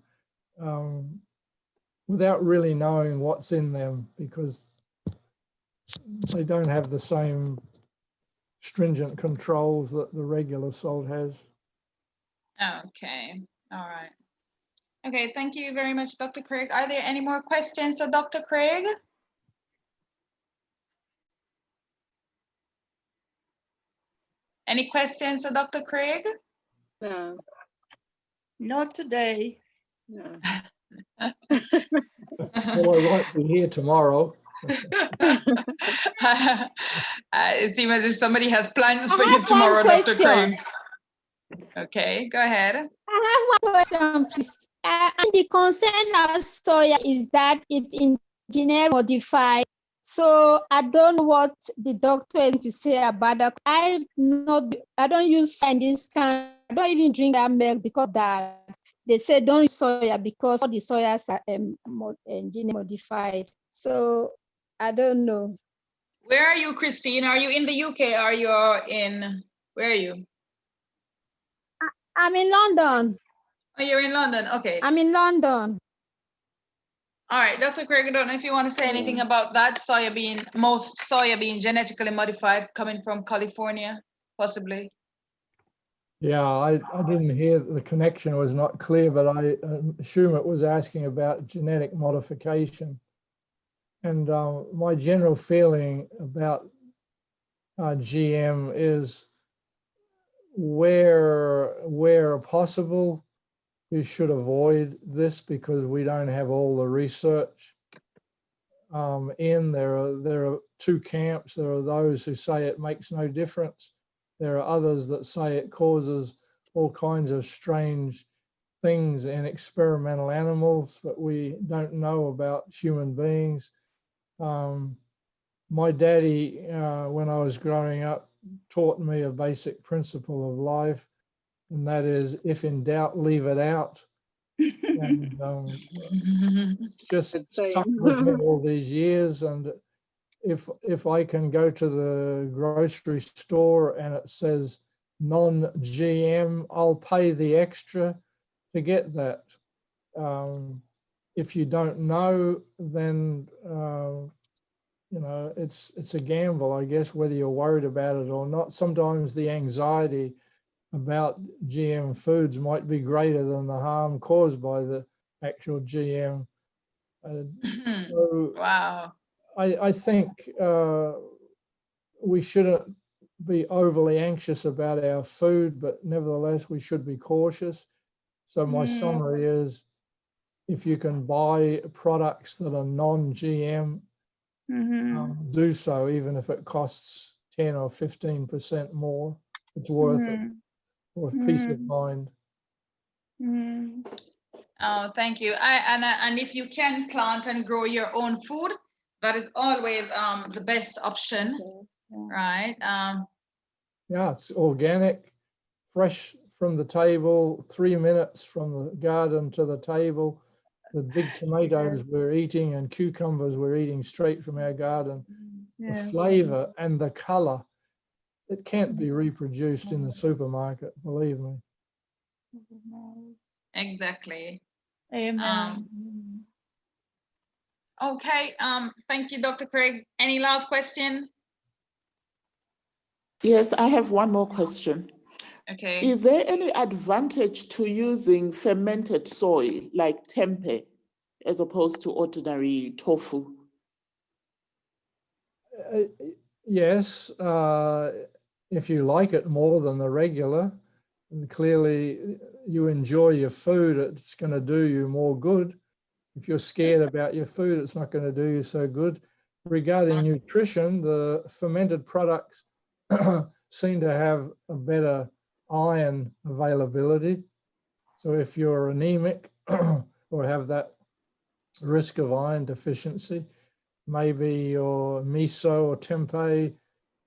[SPEAKER 3] without really knowing what's in them, because they don't have the same stringent controls that the regular salt has.
[SPEAKER 1] Okay, all right. Okay, thank you very much, Dr. Craig. Are there any more questions for Dr. Craig? Any questions to Dr. Craig?
[SPEAKER 2] No.
[SPEAKER 5] Not today.
[SPEAKER 2] No.
[SPEAKER 3] Well, I won't be here tomorrow.
[SPEAKER 1] It seems as if somebody has plans
[SPEAKER 2] I
[SPEAKER 1] for you
[SPEAKER 2] have one
[SPEAKER 1] tomorrow, Dr.
[SPEAKER 2] question.
[SPEAKER 1] Craig. Okay, go ahead.
[SPEAKER 2] I have one question, please. And the concern of soya is that it's engineer modified. So I don't know what the doctor is to say about that. I don't use soya in this kind. I don't even drink that milk because that they say don't use soya because all the soyas are engineer modified. So I don't know.
[SPEAKER 1] Where are you, Christine? Are you in the UK? Are you in, where are you?
[SPEAKER 2] I'm in London.
[SPEAKER 1] Oh, you're in London, okay.
[SPEAKER 2] I'm in London.
[SPEAKER 1] All right, Dr. Craig, I don't know if you want to say anything about that most soya being genetically modified coming from California, possibly.
[SPEAKER 3] Yeah, I didn't hear, the connection was not clear, but I assume it was asking about genetic modification. And my general feeling about GM is where possible, you should avoid this because we don't have all the research there are two camps. There are those who say it makes no difference. There are others that say it causes all kinds of strange things in experimental animals that we don't know about human beings. My daddy, when I was growing up, taught me a basic principle of life, and that is, if in doubt, leave it out. And just stuck with me all these years. And if I can go to the grocery store and it says non-GM, I'll pay the extra to get that. If you don't know, then you know, it's a gamble, I guess, whether you're worried about it or not. Sometimes the anxiety about GM foods might be greater than the harm caused by the actual GM. So
[SPEAKER 1] wow.
[SPEAKER 3] I think we shouldn't be overly anxious about our food, but nevertheless, we should be cautious. So my summary is, if you can buy products that are non-GM, do so, even if it costs 10 or 15% more. It's worth it for peace of mind.
[SPEAKER 1] Oh, thank you. And if you can plant and grow your own food, that is always the best option, right?
[SPEAKER 3] Yeah, it's organic, fresh from the table, 3 minutes from the garden to the table. The big tomatoes we're eating and cucumbers we're eating straight from our garden. The flavor and the color, it can't be reproduced in the supermarket, believe me.
[SPEAKER 1] Exactly.
[SPEAKER 5] Amen.
[SPEAKER 1] Okay, thank you, Dr. Craig. Any last question?
[SPEAKER 4] Yes, I have one more question.
[SPEAKER 1] Okay.
[SPEAKER 4] Is there any advantage to using fermented soy like tempeh as opposed to ordinary tofu?
[SPEAKER 3] Yes, if you like it more than the regular, and clearly you enjoy your food, it's going to do you more good. If you're scared about your food, it's not going to do you so good. Regarding nutrition, the fermented products seem to have a better iron availability. So if you're anemic or have that risk of iron deficiency, maybe your miso or tempeh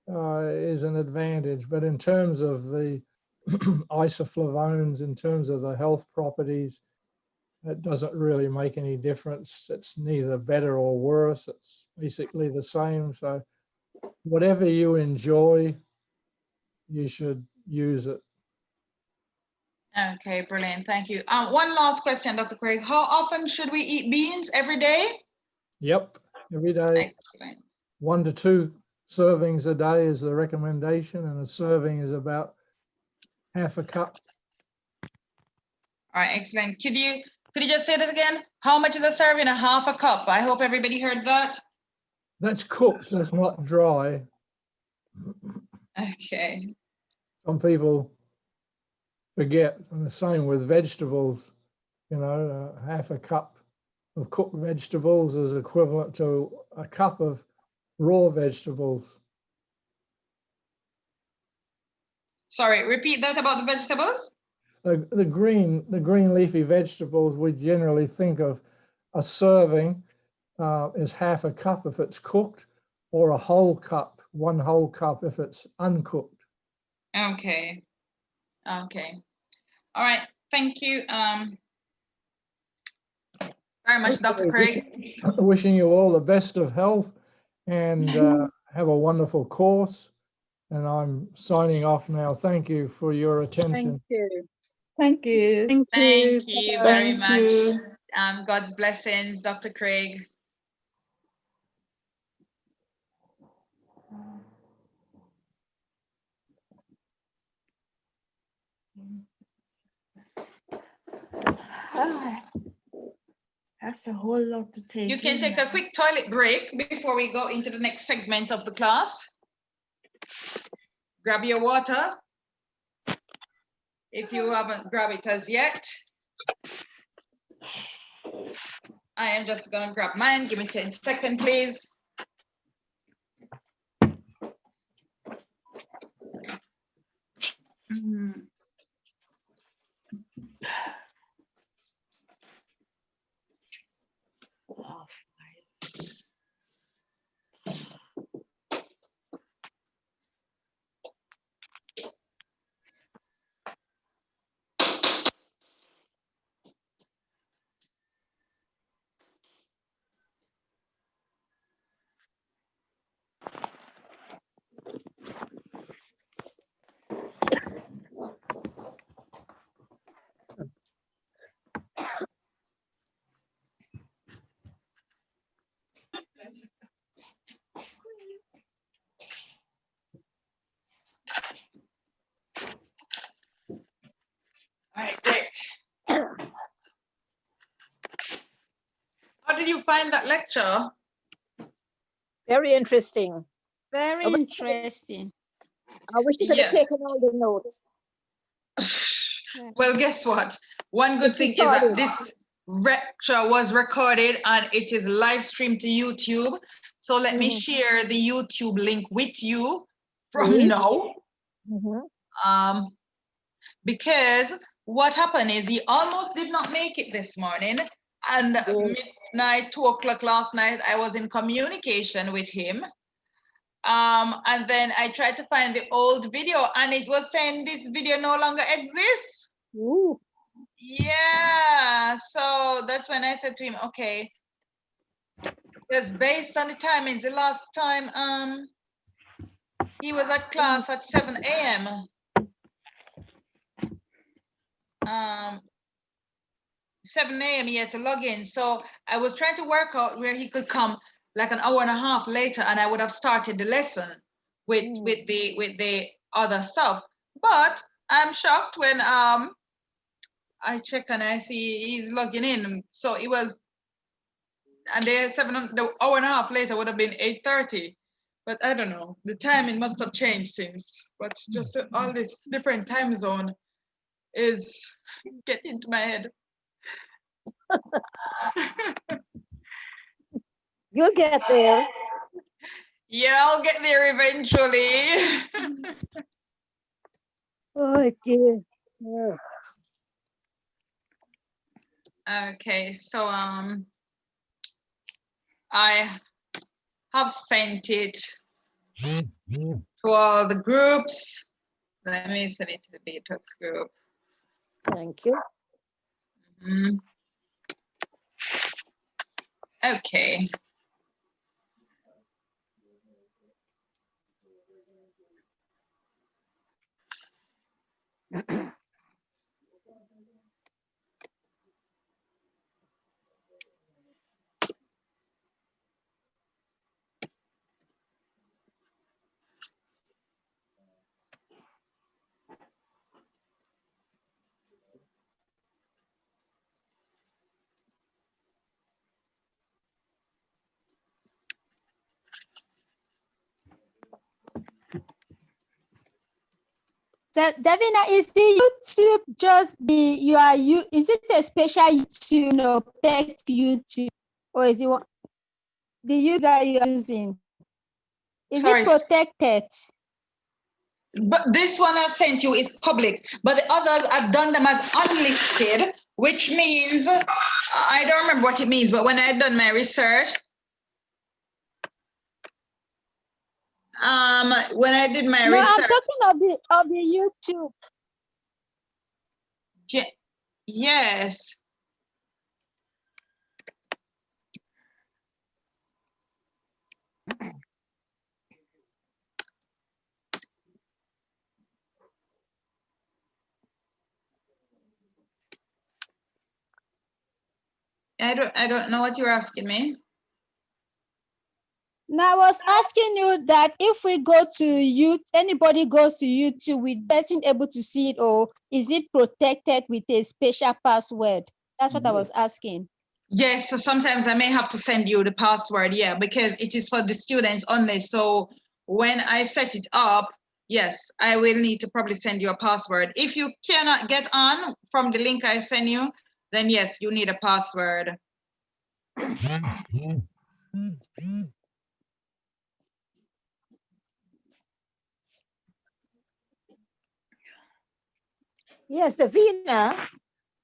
[SPEAKER 3] is an advantage. But in terms of the isoflavones, in terms of the health properties, it doesn't really make any difference. It's neither better or worse. It's basically the same. So whatever you enjoy, you should use it.
[SPEAKER 1] Okay, brilliant. Thank you. One last question, Dr. Craig. How often should we eat beans? Every day?
[SPEAKER 3] Yep, every day.
[SPEAKER 1] Excellent.
[SPEAKER 3] 1 to 2 servings a day is the recommendation, and a serving is about half a cup.
[SPEAKER 1] All right, excellent. Could you just say that again? How much is a serving? A half a cup. I hope everybody heard that.
[SPEAKER 3] That's cooked, that's not dry.
[SPEAKER 1] Okay.
[SPEAKER 3] some people forget, and the same with vegetables, you know, half a cup of cooked vegetables is equivalent to a cup of raw vegetables.
[SPEAKER 1] Sorry, repeat that about the vegetables.
[SPEAKER 3] The green leafy vegetables, we generally think of a serving is half a cup if it's cooked, or a whole cup, 1 whole cup if it's uncooked.
[SPEAKER 1] Okay. Okay. All right. Thank you. Very much, Dr. Craig.
[SPEAKER 3] Wishing you all the best of health and have a wonderful course. And I'm signing off now. Thank you for your attention.
[SPEAKER 2] Thank you.
[SPEAKER 5] Thank you.
[SPEAKER 2] Thank you.
[SPEAKER 1] Thank you very
[SPEAKER 4] Thank
[SPEAKER 1] much.
[SPEAKER 4] you.
[SPEAKER 1] God's blessings, Dr. Craig.
[SPEAKER 5] That's a whole lot to take.
[SPEAKER 1] You can take a quick toilet break before we go into the next segment of the class. Grab your water if you haven't grabbed it as yet. I am just gonna grab mine. Give me 10 seconds, please. All right, great. How did you find that lecture?
[SPEAKER 6] Very interesting.
[SPEAKER 2] Very interesting.
[SPEAKER 6] I wish you could have
[SPEAKER 1] Yeah.
[SPEAKER 6] taken all the notes.
[SPEAKER 1] Well, guess what? One good
[SPEAKER 6] It's
[SPEAKER 1] thing is that
[SPEAKER 6] recorded.
[SPEAKER 1] this lecture was recorded and it is live streamed to YouTube. So let me share the YouTube link with you from
[SPEAKER 6] Please.
[SPEAKER 1] now.
[SPEAKER 6] Mhm.
[SPEAKER 1] Because what happened is he almost did not make it this morning. And midnight, 2 o'clock last night, I was in communication with him. And then I tried to find the old video and it was saying this video no longer exists.
[SPEAKER 6] Ooh.
[SPEAKER 1] Yeah, so that's when I said to him, okay, because based on the timings, the last time he was at class at 7 a.m. 7 a.m. he had to log in. So I was trying to work out where he could come like an hour and a half later and I would have started the lesson with the other stuff. But I'm shocked when I check and I see he's logging in. So it was, and the hour and a half later would have been 8:30. But I don't know, the timing must have changed since. But just all this different time zone is getting into my head.
[SPEAKER 6] You'll get there.
[SPEAKER 1] Yeah, I'll get there eventually.
[SPEAKER 6] Okay. Yeah.
[SPEAKER 1] Okay, so I have sent it to all the groups. Let me send it to the detox group.
[SPEAKER 6] Thank you.
[SPEAKER 1] Mhm. Okay.
[SPEAKER 2] Davina, is the YouTube just is it a special YouTube, text YouTube, or is it the YouTube that you are using? Is
[SPEAKER 1] Sorry.
[SPEAKER 2] it protected?
[SPEAKER 1] But this one I've sent you is public, but the others I've done them as unlisted, which means, I don't remember what it means, but when I've done my research, when I did my
[SPEAKER 2] No,
[SPEAKER 1] research.
[SPEAKER 2] I'm talking of the YouTube.
[SPEAKER 1] Yes. I don't know what you're asking me.
[SPEAKER 2] Now I was asking you that if we go to YouTube, anybody goes to YouTube, we isn't able to see it, or is it protected with a special password? That's what I was asking.
[SPEAKER 1] Yes, so sometimes I may have to send you the password, yeah, because it is for the students only. So when I set it up, yes, I will need to probably send you a password. If you cannot get on from the link I send you, then yes, you need a password.
[SPEAKER 6] Yes, Davina,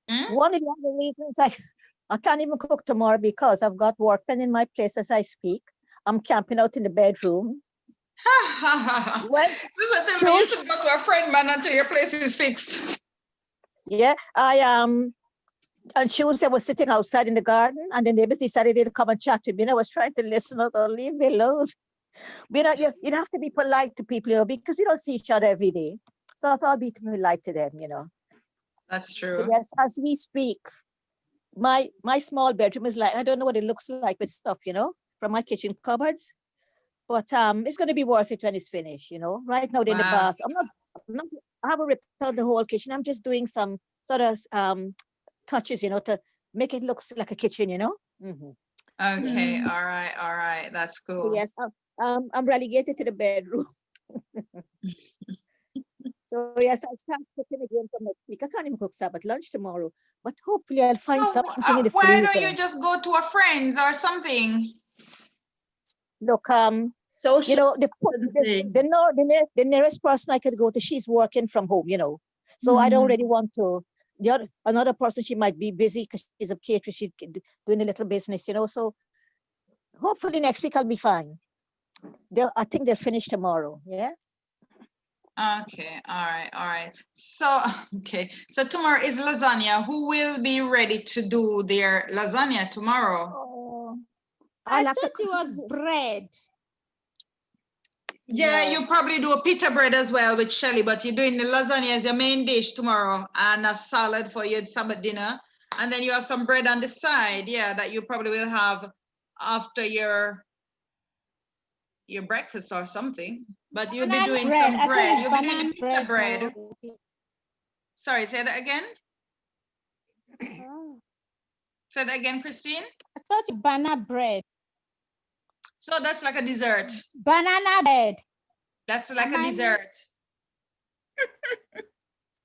[SPEAKER 1] Hmm?
[SPEAKER 6] one of the other reasons I can't even cook tomorrow because I've got workmen in my place as I speak. I'm camping out in the bedroom. Well,
[SPEAKER 1] You should go to a friend, man, until your place is fixed.
[SPEAKER 6] yeah, on Tuesday I was sitting outside in the garden and the neighbors decided to come and chat with me. And I was trying to listen, or leave me alone. You know, you have to be polite to people, you know, because we don't see each other every day. So I thought I'd be polite to them, you know.
[SPEAKER 1] That's true.
[SPEAKER 6] But yes, as we speak, my small bedroom is like, I don't know what it looks like with stuff, you know, from my kitchen cupboards. But it's going to be worth it when it's finished, you know. Right now, in the bath, I haven't ripped out the whole kitchen. I'm just doing some sort of touches, you know, to make it look like a kitchen, you know.
[SPEAKER 1] Okay, all right, that's cool.
[SPEAKER 6] So yes, I'm relegated to the bedroom. So yes, I'll start cooking again from next week. I can't even cook Sabbath lunch tomorrow, but hopefully I'll find something in the freezer.
[SPEAKER 1] Why don't you just go to a friend's or something?
[SPEAKER 6] Look, you know, the nearest person I could go to, she's working from home, you know. So I don't really want to. Another person, she might be busy because she's a caterer, she's doing a little business, you know. So hopefully next week I'll be fine. I think they'll finish tomorrow. Yeah.
[SPEAKER 1] Okay, all right. So, okay, so tomorrow is lasagna. Who will be ready to do their lasagna tomorrow?
[SPEAKER 6] Oh,
[SPEAKER 2] I thought it was bread.
[SPEAKER 1] Yeah, you probably do a pita bread as well with Shelly, but you're doing the lasagna as your main dish tomorrow and a salad for your Sabbath dinner. And then you have some bread on the side, yeah, that you probably will have after your breakfast or something. But you'll be doing some bread. You'll be doing the pita bread. Sorry, say that again. Say that again, Christine.
[SPEAKER 2] I thought it's banana bread.
[SPEAKER 1] So that's like a dessert.
[SPEAKER 2] Banana bread.
[SPEAKER 1] That's like a dessert.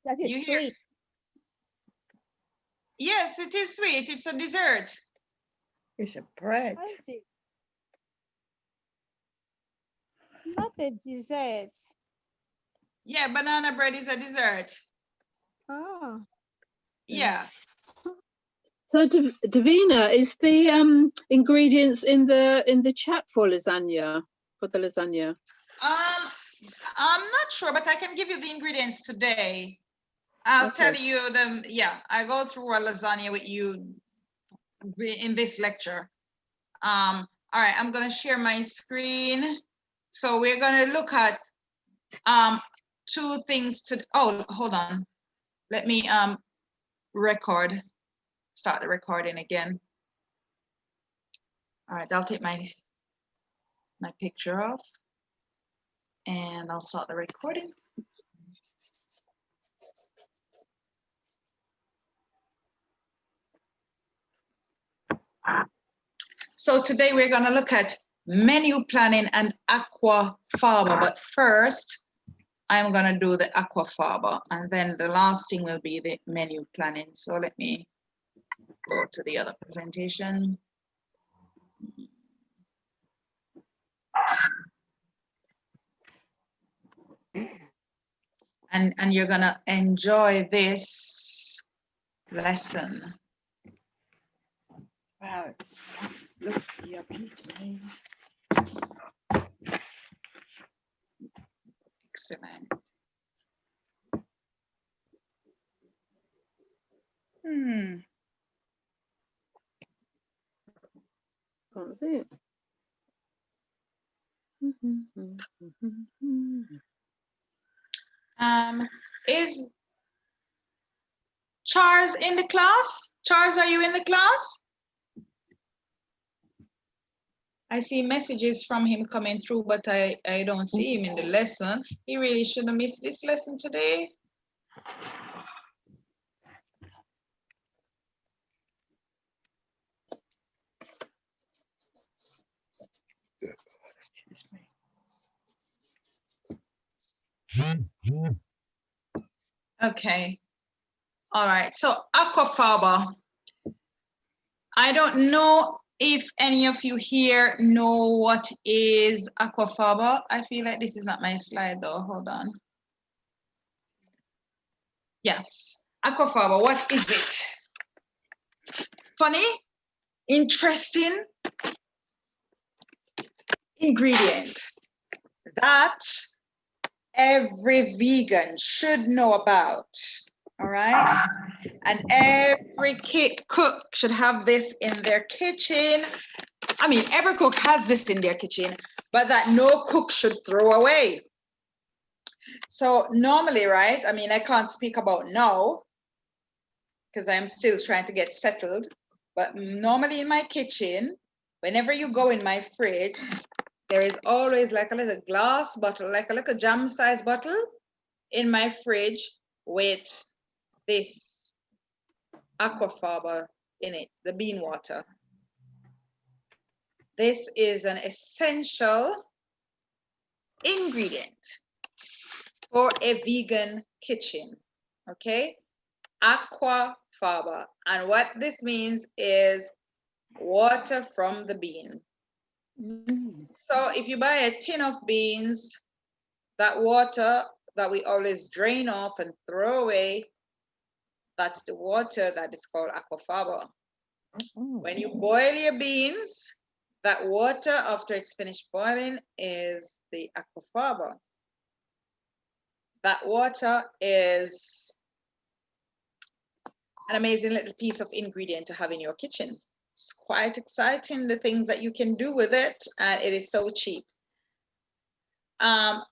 [SPEAKER 6] That is sweet.
[SPEAKER 1] Yes, it is sweet. It's a dessert.
[SPEAKER 5] It's a bread.
[SPEAKER 2] Not a dessert.
[SPEAKER 1] Yeah, banana bread is a dessert.
[SPEAKER 2] Oh.
[SPEAKER 1] Yeah.
[SPEAKER 7] So Davina, is the ingredients in the chat for lasagna, for the lasagna?
[SPEAKER 1] I'm not sure, but I can give you the ingredients today. I'll tell you them. Yeah, I go through a lasagna with you in this lecture. All right, I'm gonna share my screen. So we're gonna look at two things hold on. Let me start the recording again. All right, I'll take my picture off and I'll start the recording. So today we're going to look at menu planning and aquafaba, but first I'm gonna do the aquafaba, and then the last thing will be the menu planning. So let me go to the other presentation. And you're gonna enjoy this lesson.
[SPEAKER 5] Wow, it looks yummy to me.
[SPEAKER 1] Excellent.
[SPEAKER 7] Can't see it.
[SPEAKER 1] Is Charles in the class? Charles, are you in the class? I see messages from him coming through, but I don't see him in the lesson. He really should have missed this lesson today. Okay. All right. So aquafaba. I don't know if any of you here know what is aquafaba. I feel like this is not my slide though. Hold on. Yes. Aquafaba, what is it? Funny, interesting ingredient that every vegan should know about. All right. And every cook should have this in their kitchen. I mean, every cook has this in their kitchen, but that no cook should throw away. So normally, right? I mean, I can't speak about now because I'm still trying to get settled. But normally in my kitchen, whenever you go in my fridge, there is always like a little glass bottle, like a little jam-sized bottle in my fridge with this aquafaba in it, the bean water. This is an essential ingredient for a vegan kitchen, okay? Aquafaba, and what this means is water from the bean. So if you buy a tin of beans, that water that we always drain off and throw away, that's the water that is called aquafaba. When you boil your beans, that water after it's finished boiling is the aquafaba. That water is an amazing little piece of ingredient to have in your kitchen. It's quite exciting, the things that you can do with it, and it is so cheap.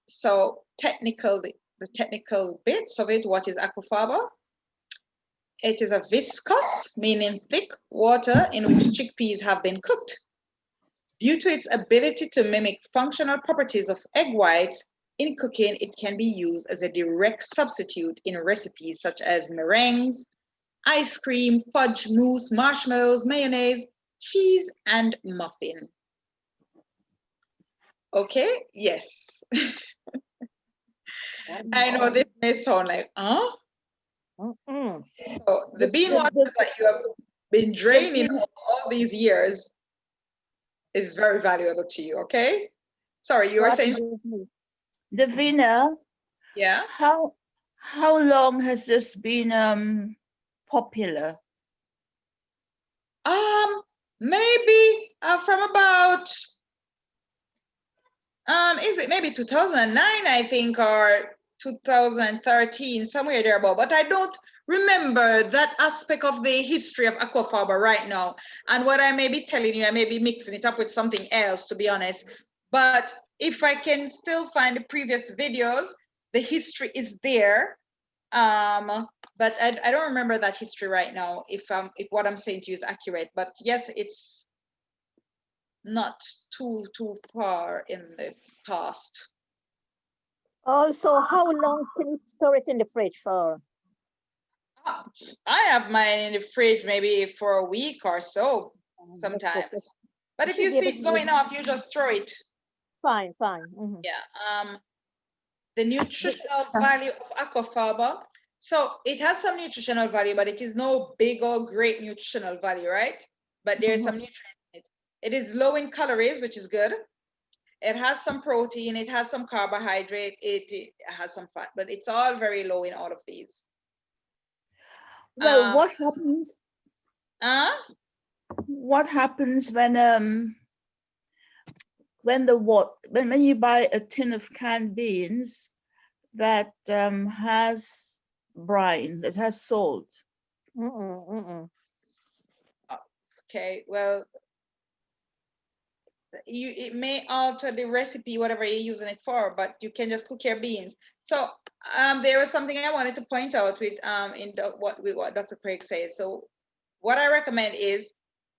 [SPEAKER 1] So the technical bits of it, what is aquafaba? It is a viscous, meaning thick water in which chickpeas have been cooked. Due to its ability to mimic functional properties of egg whites, in cooking, it can be used as a direct substitute in recipes such as meringues, ice cream, fudge, mousse, marshmallows, mayonnaise, cheese, and muffin. Okay, yes. I know this may sound like, huh? So the bean water that you have been draining all these years is very valuable to you, okay? Sorry, you were saying?
[SPEAKER 5] Davina,
[SPEAKER 1] Yeah.
[SPEAKER 5] how long has this been popular?
[SPEAKER 1] Maybe from about is it maybe 2009, I think, or 2013, somewhere there about, but I don't remember that aspect of the history of aquafaba right now. And what I may be telling you, I may be mixing it up with something else, to be honest. But if I can still find the previous videos, the history is there. But I don't remember that history right now, if what I'm saying to you is accurate. But yes, it's not too far in the past.
[SPEAKER 6] Also, how long can you store it in the fridge for?
[SPEAKER 1] I have mine in the fridge maybe for a week or so sometimes. But if you see it going off, you just throw it.
[SPEAKER 6] Fine.
[SPEAKER 1] Yeah. the nutritional value of aquafaba. So it has some nutritional value, but it is no big or great nutritional value, right? But there's some nutrients in it. It is low in calories, which is good. It has some protein, it has some carbohydrate, it has some fat, but it's all very low in all of these.
[SPEAKER 5] Well, what happens? What happens when you buy a tin of canned beans that has brine, that has salt?
[SPEAKER 1] Okay, well, it may alter the recipe, whatever you're using it for, but you can just cook your beans. So there was something I wanted to point out with what Dr. Craig says. So what I recommend is,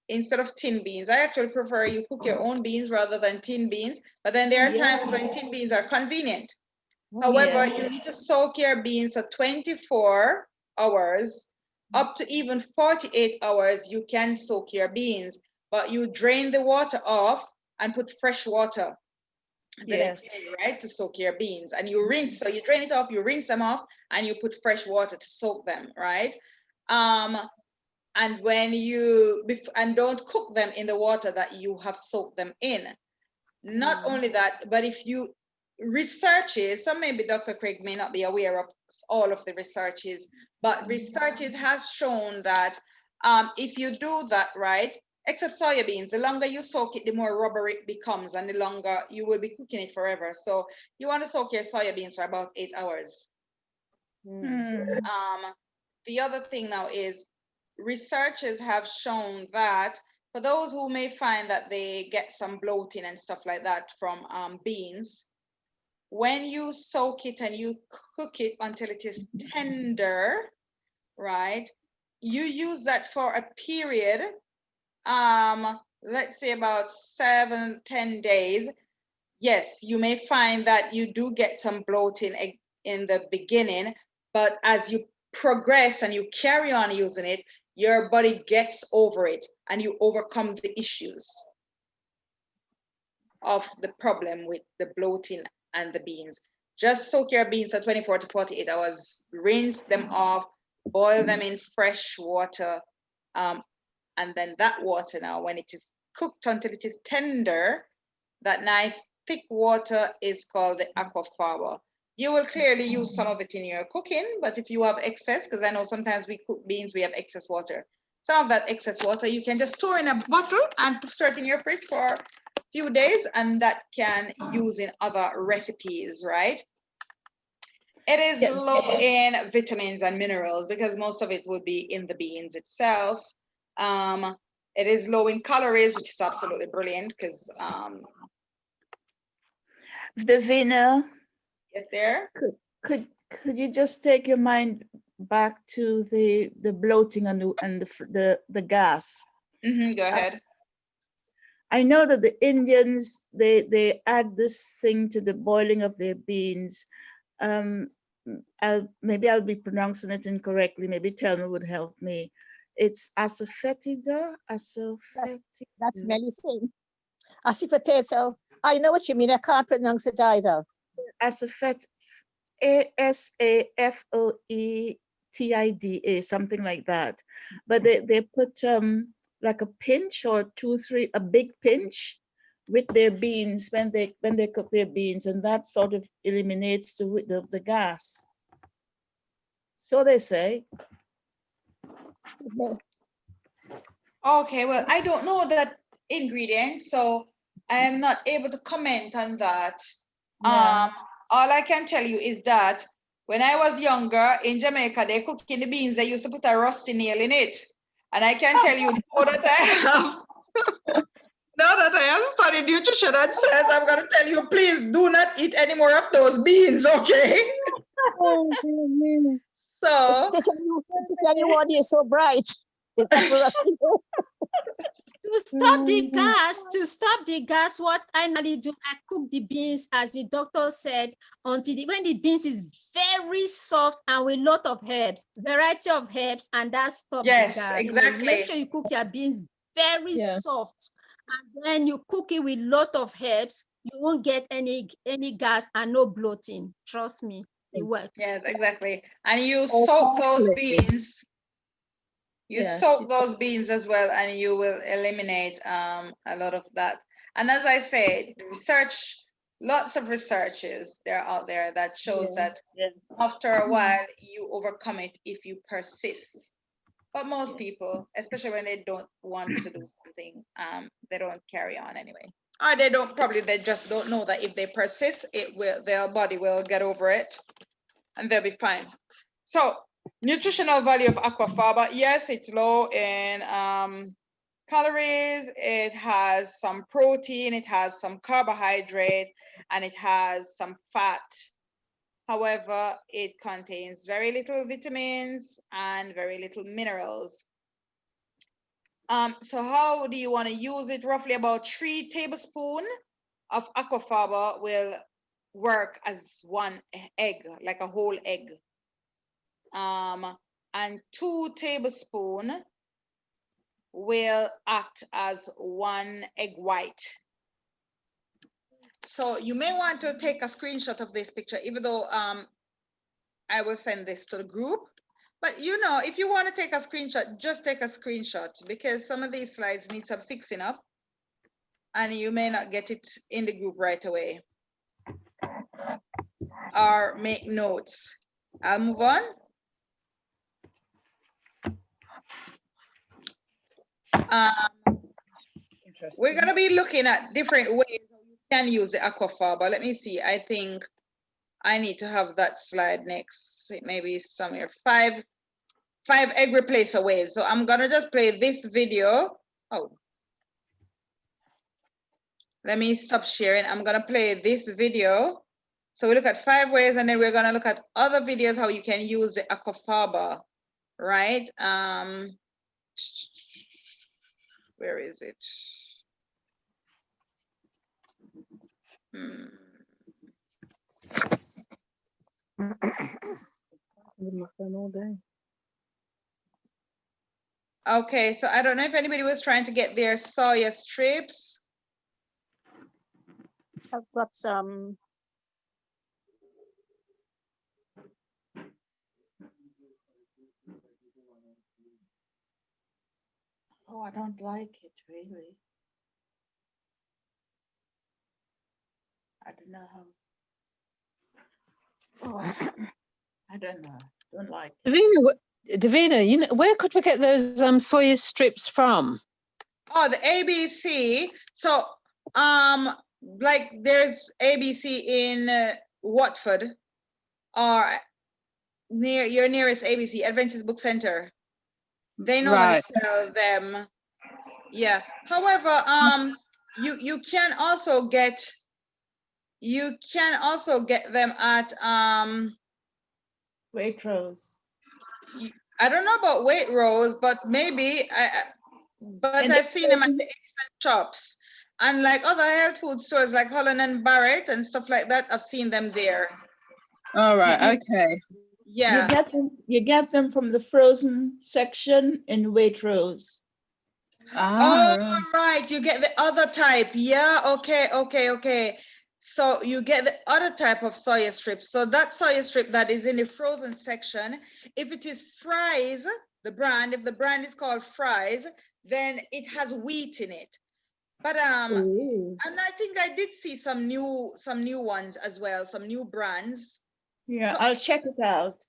[SPEAKER 1] instead of tin beans, I actually prefer you cook your own beans rather than tin beans. But then there are times when tin beans are convenient. However, you need to soak your beans for 24 hours, up to even 48 hours, you can soak your beans, but you drain the water off and put fresh water the next day, right, to soak your beans. And you rinse, so you drain it off, you rinse them off, and you put fresh water to soak them, right? And when and don't cook them in the water that you have soaked them in. Not only that, but if you researches, so maybe Dr. Craig may not be aware of all of the researches, but researches has shown that if you do that right, except soybeans, the longer you soak it, the more rubbery it becomes, and the longer you will be cooking it forever. So you want to soak your soybeans for about 8 hours. The other thing now is, researchers have shown that for those who may find that they get some bloating and stuff like that from beans, when you soak it and you cook it until it is tender, right, you use that for a period, let's say about 7-10 days. Yes, you may find that you do get some bloating in the beginning, but as you progress and you carry on using it, your body gets over it and you overcome the issues of the problem with the bloating and the beans. Just soak your beans for 24 to 48 hours, rinse them off, boil them in fresh water, and then that water now, when it is cooked until it is tender, that nice thick water is called the aquafaba. You will clearly use some of it in your cooking, but if you have excess, because I know sometimes we cook beans, we have excess water. Some of that excess water you can just store in a bottle and store it in your fridge for a few days, and that can use in other recipes, right? It is low in vitamins and minerals because most of it would be in the beans itself. It is low in calories, which is absolutely brilliant because
[SPEAKER 5] Davina,
[SPEAKER 1] yes, there.
[SPEAKER 5] Could you just take your mind back to the bloating and the gas?
[SPEAKER 1] Go ahead.
[SPEAKER 5] I know that the Indians they add this thing to the boiling of their beans. Maybe I'll be pronouncing it incorrectly. Maybe Thelma would help me. It's asafoetida.
[SPEAKER 6] That's many things. Asafoetida. I know what you mean. I can't pronounce it either.
[SPEAKER 5] Asafoetida, Asafoetida, something like that. But they put like a pinch or 2-3, a big pinch with their beans when they cook their beans, and that sort of eliminates the gas. So they say.
[SPEAKER 1] Okay, well, I don't know that ingredient, so I am not able to comment on that. Yeah. All I can tell you is that when I was younger in Jamaica, they cook in the beans, they used to put a rusty nail in it. And I can tell you now that I have studied nutrition and science, I'm going to tell you, please do not eat any more of those beans, okay? So
[SPEAKER 6] anyone is so bright. Is that rusty?
[SPEAKER 2] To stop the gas, what I normally do, I cook the beans as the doctor said until when the beans is very soft and with a lot of herbs, variety of herbs, and that stops the gas.
[SPEAKER 1] Exactly.
[SPEAKER 2] Make sure you cook your beans very soft and then you cook it with lot of herbs, you won't get any gas and no bloating. Trust me, it works.
[SPEAKER 1] Yes, exactly. And you soak those beans. You soak those beans as well, and you will eliminate a lot of that. And as I said, research, lots of researches there out there that shows that after a while you overcome it if you persist. But most people, especially when they don't want to do something, they don't carry on anyway. Or they just don't know that if they persist, their body will get over it and they'll be fine. So nutritional value of aquafaba, yes, it's low in calories, it has some protein, it has some carbohydrate, and it has some fat. However, it contains very little vitamins and very little minerals. So how do you want to use it? Roughly about 3 tablespoons of aquafaba will work as 1 egg, like a whole egg. And 2 tablespoons will act as 1 egg white. So you may want to take a screenshot of this picture, even though I will send this to the group. But you know, if you want to take a screenshot, just take a screenshot, because some of these slides need some fixing up and you may not get it in the group right away. Or make notes. I'll move on. We're going to be looking at different ways you can use the aquafaba. Let me see. I think I need to have that slide next. Maybe somewhere 5 egg replacer ways. So I'm going to just play this video. Oh, let me stop sharing. I'm going to play this video. So we look at 5 ways, and then we're going to look at other videos how you can use the aquafaba, right? Where is it? Okay, so I don't know if anybody was trying to get their soya strips.
[SPEAKER 6] I've got some.
[SPEAKER 5] Oh, I don't like it really. I don't know how. Oh, I don't know. Don't like it.
[SPEAKER 7] Davina, you know, where could we get those soya strips from?
[SPEAKER 1] Oh, the ABC. So, like there's ABC in Watford, or near your nearest ABC, Adventist Book Center. They normally sell them. Yeah. However, you can also get them at
[SPEAKER 5] Waitrose.
[SPEAKER 1] I don't know about Waitrose, but maybe I've seen them at the Asian shops, and like other health food stores like Holland and Barrett and stuff like that. I've seen them there.
[SPEAKER 7] All right. Okay.
[SPEAKER 1] Yeah.
[SPEAKER 5] You get them from the frozen section in Waitrose.
[SPEAKER 1] Oh, right. You get the other type. Yeah. Okay. So you get the other type of soya strip. So that soya strip that is in the frozen section, if it is Fry's, if the brand is called Fry's, then it has wheat in it. But and I think I did see some new ones as well, some new brands.
[SPEAKER 5] Yeah,
[SPEAKER 1] so
[SPEAKER 5] I'll check it out.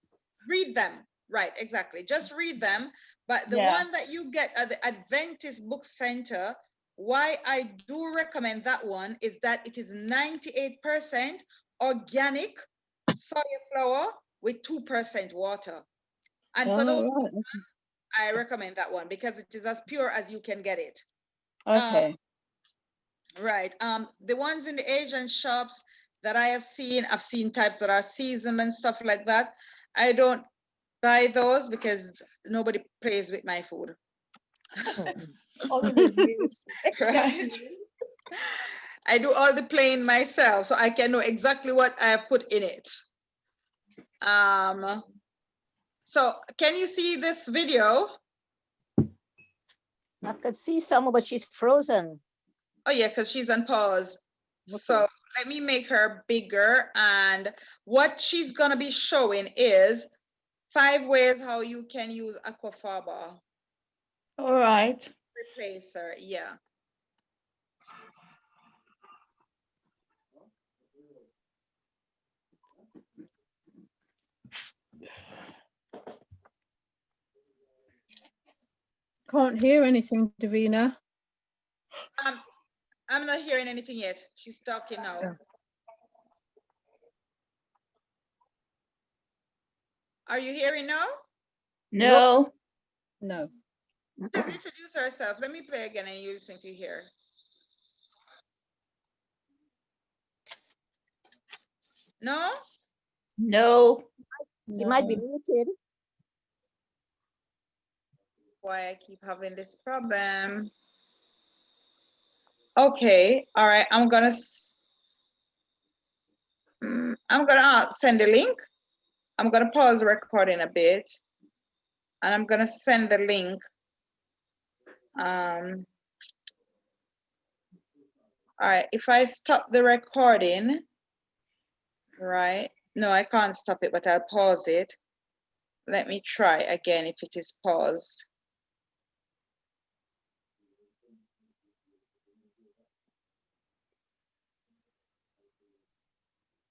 [SPEAKER 1] Read them. Right, exactly. Just read them. But the one that you get at the Adventist Book Center, why I do recommend that one is that it is 98% organic soya flour with 2% water. And for those, I recommend that one because it is as pure as you can get it.
[SPEAKER 7] Okay.
[SPEAKER 1] Right. The ones in the Asian shops that I have seen, I've seen types that are seasoned and stuff like that. I don't buy those because nobody plays with my food. Right. I do all the plain myself, so I can know exactly what I have put in it. So can you see this video?
[SPEAKER 6] I could see some, but she's frozen.
[SPEAKER 1] Oh yeah, because she's on pause.
[SPEAKER 6] Okay.
[SPEAKER 1] So let me make her bigger. And what she's gonna be showing is 5 ways how you can use Aquafaba
[SPEAKER 5] All right.
[SPEAKER 1] replacer. Yeah.
[SPEAKER 7] Can't hear anything, Davina.
[SPEAKER 1] I'm not hearing anything yet. She's talking now.
[SPEAKER 7] Oh.
[SPEAKER 1] Are you hearing now?
[SPEAKER 5] No.
[SPEAKER 7] No.
[SPEAKER 1] Introduce herself. Let me play again and you think you hear. No?
[SPEAKER 5] No.
[SPEAKER 6] She might be muted.
[SPEAKER 1] Why I keep having this problem. Okay, all right. I'm gonna send the link. I'm gonna pause the recording a bit, and I'm gonna send the link. All right. If I stop the recording, right? No, I can't stop it, but I'll pause it. Let me try again if it is paused.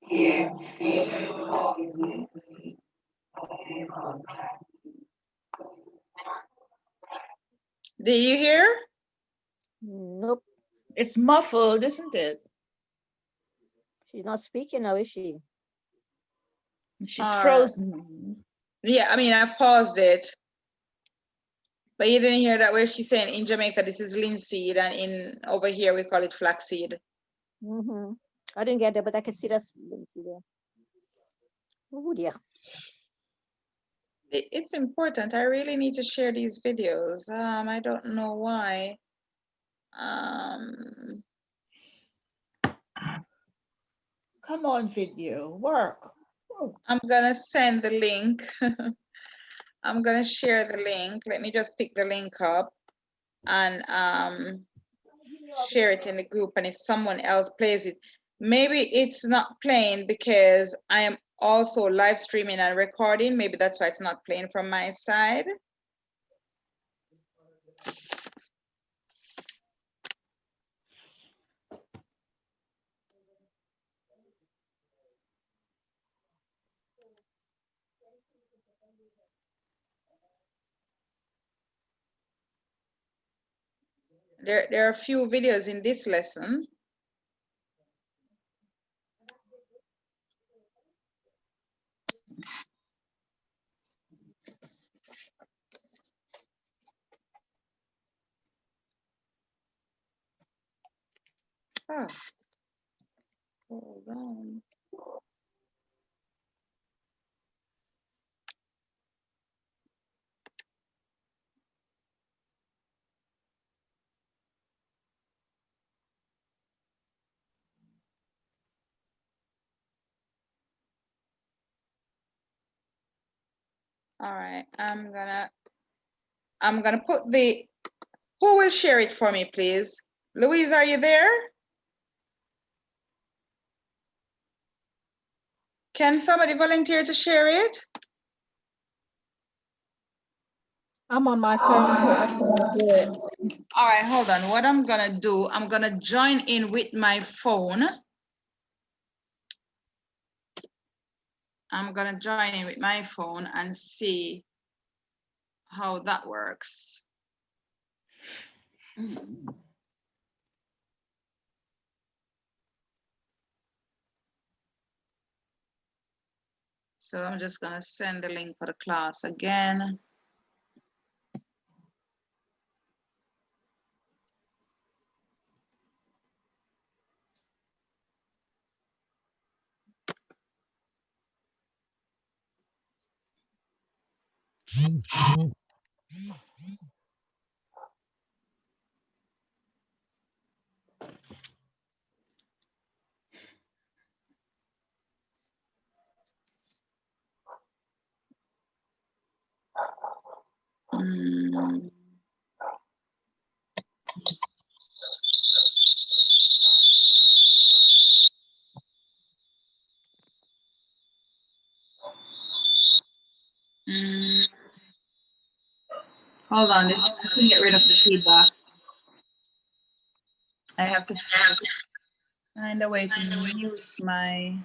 [SPEAKER 1] Do you hear?
[SPEAKER 6] Nope.
[SPEAKER 5] It's muffled, isn't it?
[SPEAKER 6] She's not speaking now, is she?
[SPEAKER 5] She's frozen.
[SPEAKER 1] Yeah, I mean, I've paused it. But you didn't hear that where she's saying in Jamaica, this is linseed, and in over here, we call it flaxseed.
[SPEAKER 6] Mm-hmm. I didn't get that, but I can see that's there. Oh dear.
[SPEAKER 1] It's important. I really need to share these videos. I don't know why.
[SPEAKER 5] Come on, video, work.
[SPEAKER 1] I'm gonna send the link. I'm gonna share the link. Let me just pick the link up and share it in the group. And if someone else plays it, maybe it's not playing because I am also live streaming and recording. Maybe that's why it's not playing from my side. There are a few videos in this lesson. Ah, hold on. All right, I'm gonna put the, who will share it for me, please? Louise, are you there? Can somebody volunteer to share it?
[SPEAKER 7] I'm on my phone, so I can't do it.
[SPEAKER 1] All right, hold on. What I'm gonna do, I'm gonna join in with my phone. I'm gonna join in with my phone and see how that works. So I'm just gonna send the link for the class again. Hold on, this can get rid of the feedback. I have to find a way to mute my.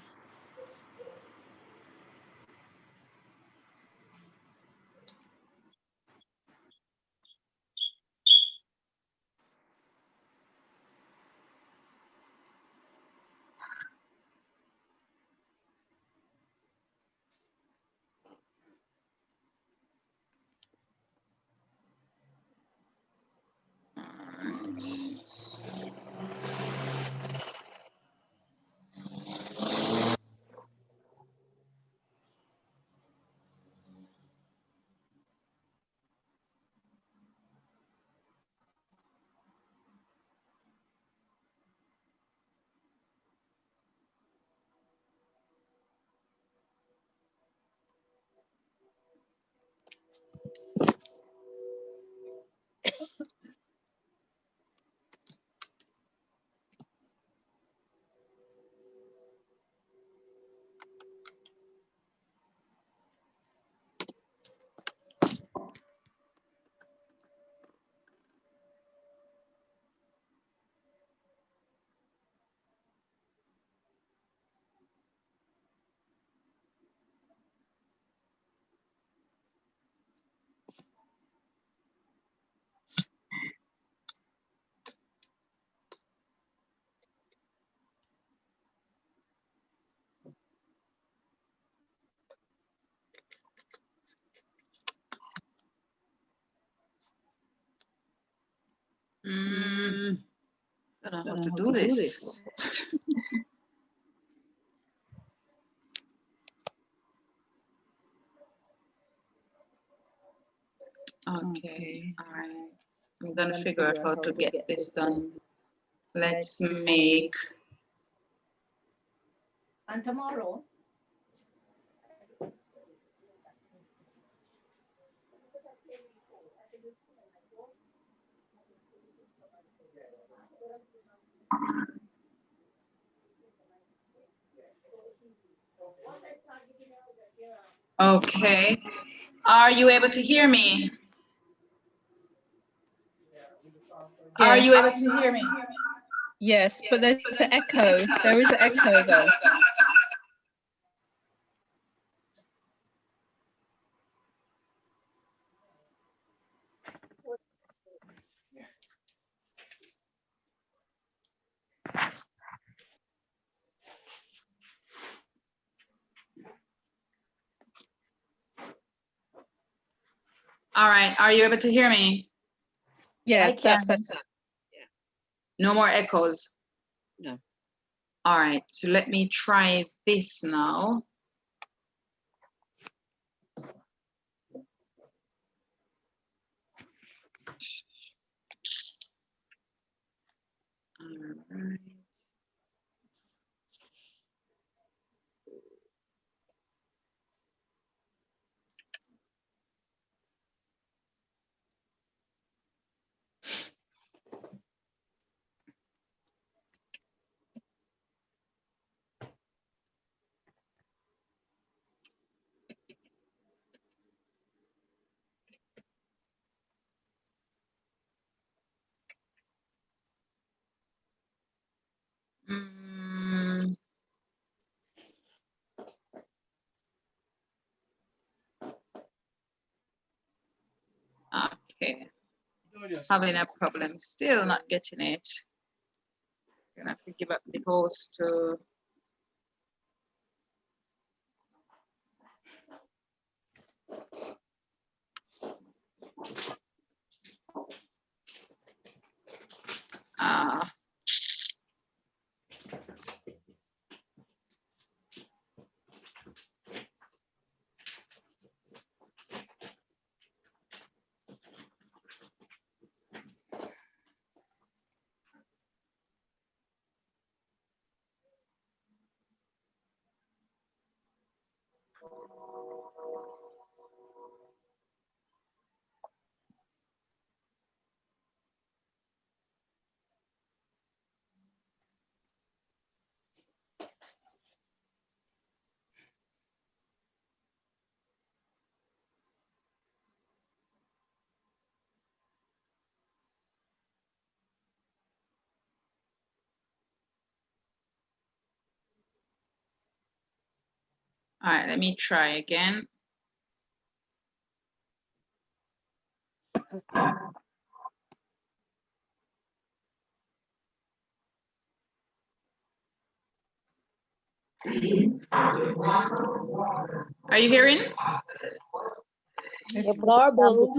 [SPEAKER 1] I don't know how to do this. Okay, all right. I'm gonna figure out how to get this done. Let's make.
[SPEAKER 6] And tomorrow,
[SPEAKER 1] Okay. Are you able to hear me? Are you able to hear me?
[SPEAKER 7] Yes, but there's an echo. There is an echo though.
[SPEAKER 1] All right. Are you able to hear me?
[SPEAKER 7] Yeah,
[SPEAKER 6] I
[SPEAKER 7] that's
[SPEAKER 6] can.
[SPEAKER 7] better.
[SPEAKER 1] No more echoes.
[SPEAKER 7] No.
[SPEAKER 1] All right. So let me try this now. All right. Mm, okay. Having a problem. Still not getting it. Gonna have to give up the host to. Ah. All right, let me try again. Are you hearing?
[SPEAKER 5] It's garbled.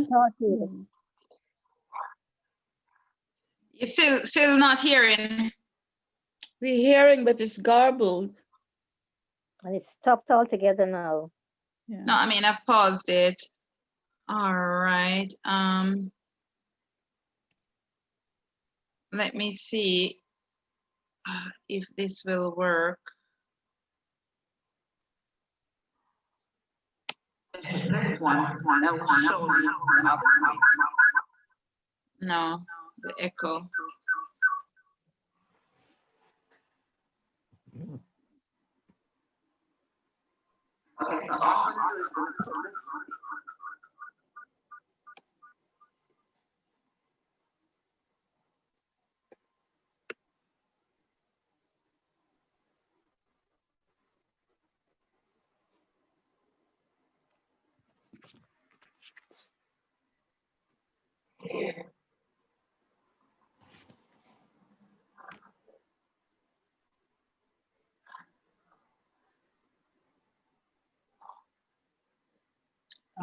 [SPEAKER 1] You're still not hearing?
[SPEAKER 5] We're hearing, but it's garbled.
[SPEAKER 6] And it's stopped altogether now.
[SPEAKER 5] Yeah.
[SPEAKER 1] No, I mean, I've paused it. All right. Let me see if this will work. No, the echo. Okay, so all I'm gonna do is go to this.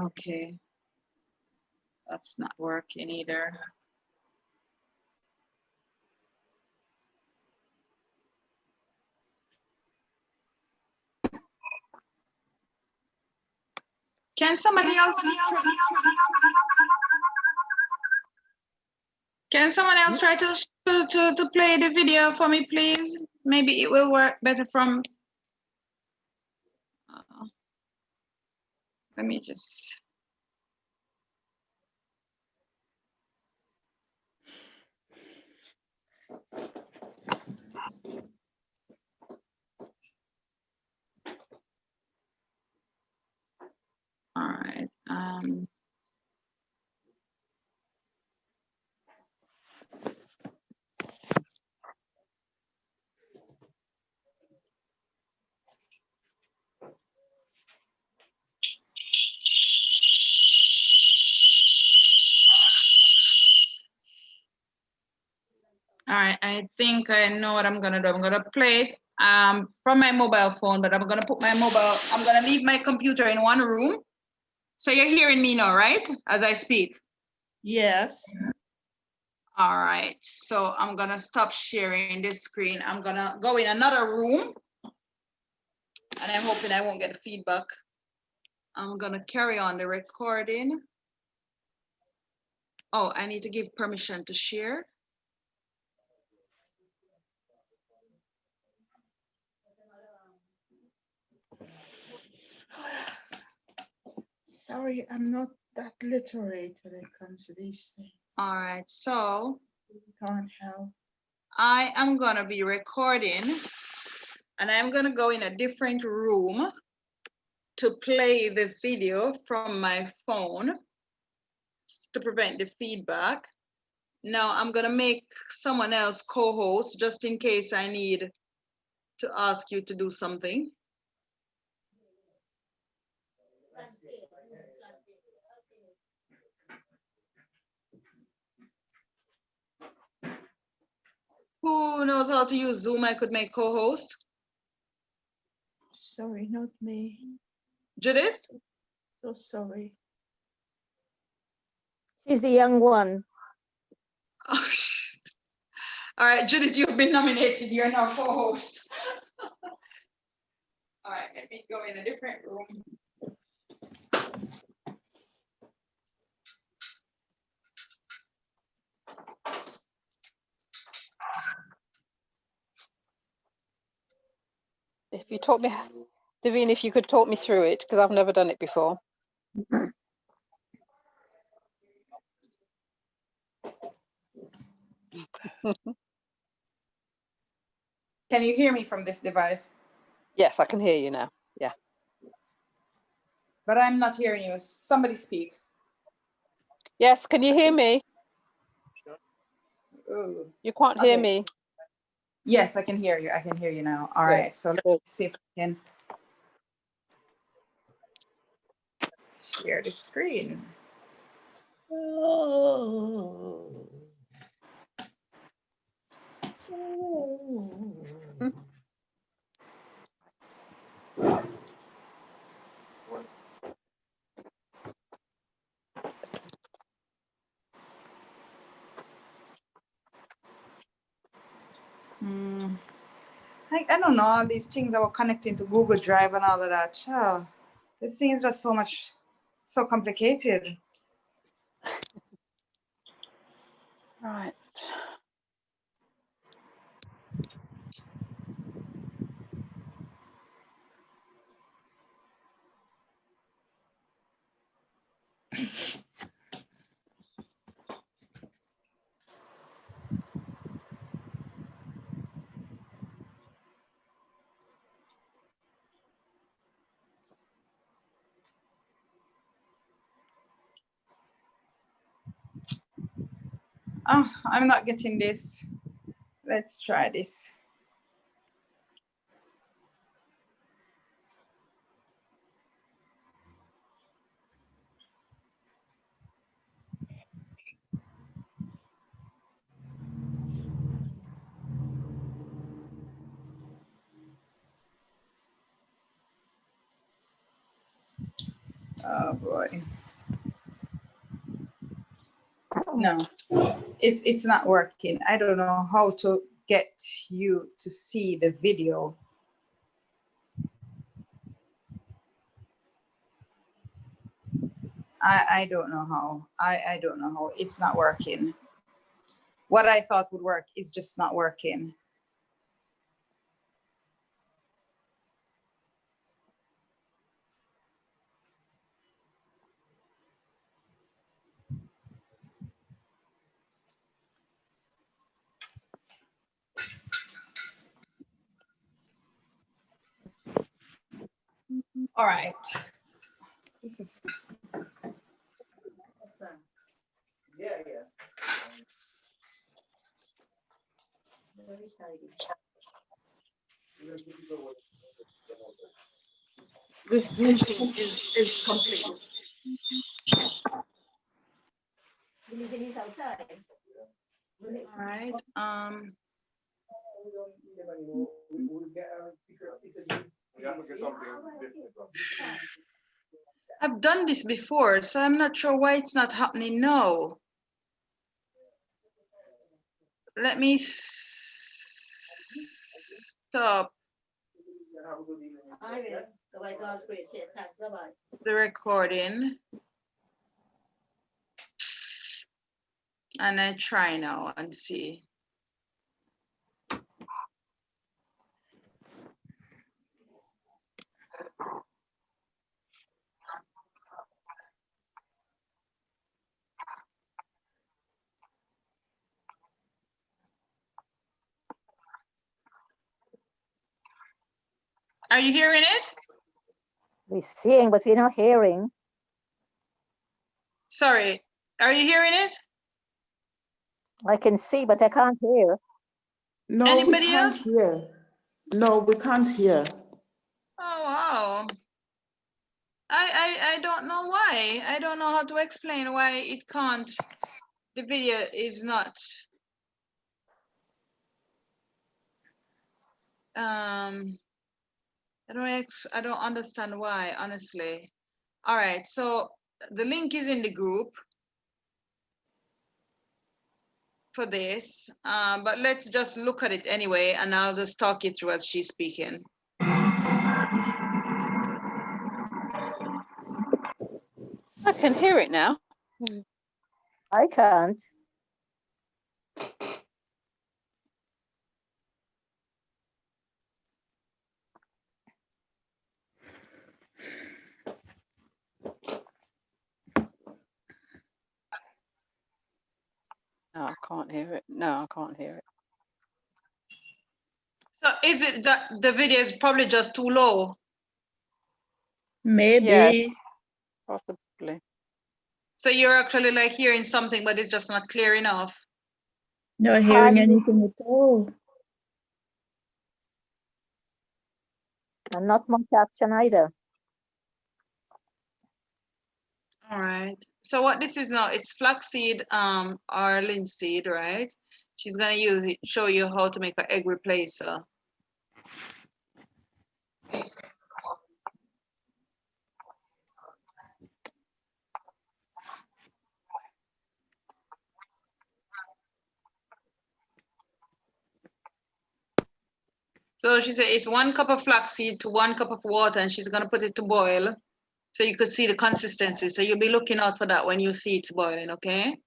[SPEAKER 1] Okay, that's not working either. Can somebody else? Can someone else try to play the video for me, please? Maybe it will work better from. Let me just. All right. All right, I think I know what I'm gonna do. I'm gonna play it from my mobile phone, but I'm gonna put my I'm gonna leave my computer in one room. So you're hearing me now, right? As I speak.
[SPEAKER 5] Yes.
[SPEAKER 1] All right, so I'm gonna stop sharing this screen. I'm gonna go in another room and I'm hoping I won't get feedback. I'm gonna carry on the recording. Oh, I need to give permission to share.
[SPEAKER 5] Sorry, I'm not that literate when it comes to these things.
[SPEAKER 1] All right, so
[SPEAKER 5] Can't help.
[SPEAKER 1] I am gonna be recording and I'm gonna go in a different room to play the video from my phone to prevent the feedback. Now I'm gonna make someone else co-host just in case I need to ask you to do something. Who knows how to use Zoom? I could make co-host.
[SPEAKER 5] Sorry, not me.
[SPEAKER 1] Judith?
[SPEAKER 5] So sorry.
[SPEAKER 6] She's the young one.
[SPEAKER 1] Oh, all right, Judith, you've been nominated. You're now co-host. All right, let me go in a different room.
[SPEAKER 8] If you taught me, Davina, if you could talk me through it, because I've never done it before.
[SPEAKER 1] Can you hear me from this device?
[SPEAKER 8] Yes, I can hear you now. Yeah.
[SPEAKER 1] But I'm not hearing you. Somebody speak.
[SPEAKER 8] Yes, can you hear me?
[SPEAKER 1] Ooh.
[SPEAKER 8] You can't hear me.
[SPEAKER 1] Yes, I can hear you. I can hear you now. All right. So let's see if I can. share the screen.
[SPEAKER 5] Oh.
[SPEAKER 1] I don't know, all these things that were connecting to Google Drive and all of that. Oh, this thing is just so complicated.
[SPEAKER 8] Right.
[SPEAKER 1] Oh, I'm not getting this. Let's try this. Oh boy. No, it's not working. I don't know how to get you to see the video. I don't know how. I don't know how. It's not working. What I thought would work is just not working. All right. This is.
[SPEAKER 6] Yeah.
[SPEAKER 1] This Zoom is complete. All right. I've done this before, so I'm not sure why it's not happening now. Let me stop the recording. And I try now and see. Are you hearing it?
[SPEAKER 6] We're seeing, but we're not hearing.
[SPEAKER 1] Sorry, are you hearing it?
[SPEAKER 6] I can see, but I can't hear.
[SPEAKER 4] No,
[SPEAKER 1] Anybody
[SPEAKER 4] we can't
[SPEAKER 1] else?
[SPEAKER 4] hear. No, we can't hear.
[SPEAKER 1] Oh, wow. I don't know why. I don't know how to explain why it can't. The video is not. I don't understand why, honestly. All right, so the link is in the group for this, but let's just look at it anyway, and I'll just talk it through as she's speaking.
[SPEAKER 8] I can hear it now.
[SPEAKER 6] I can't.
[SPEAKER 8] No, I can't hear it. No, I can't hear it.
[SPEAKER 1] So is it that the video is probably just too low?
[SPEAKER 5] Maybe.
[SPEAKER 8] Yeah, possibly.
[SPEAKER 1] So you're actually like hearing something, but it's just not clear enough.
[SPEAKER 5] Not hearing anything at all.
[SPEAKER 6] And not much action either.
[SPEAKER 1] All right. So what this is now, it's flaxseed or linseed, right? She's gonna use it, show you how to make an egg replacer. So she said it's 1 cup of flaxseed to 1 cup of water, and she's gonna put it to boil. So you could see the consistency. So you'll be looking out for that when you see it's boiling, okay?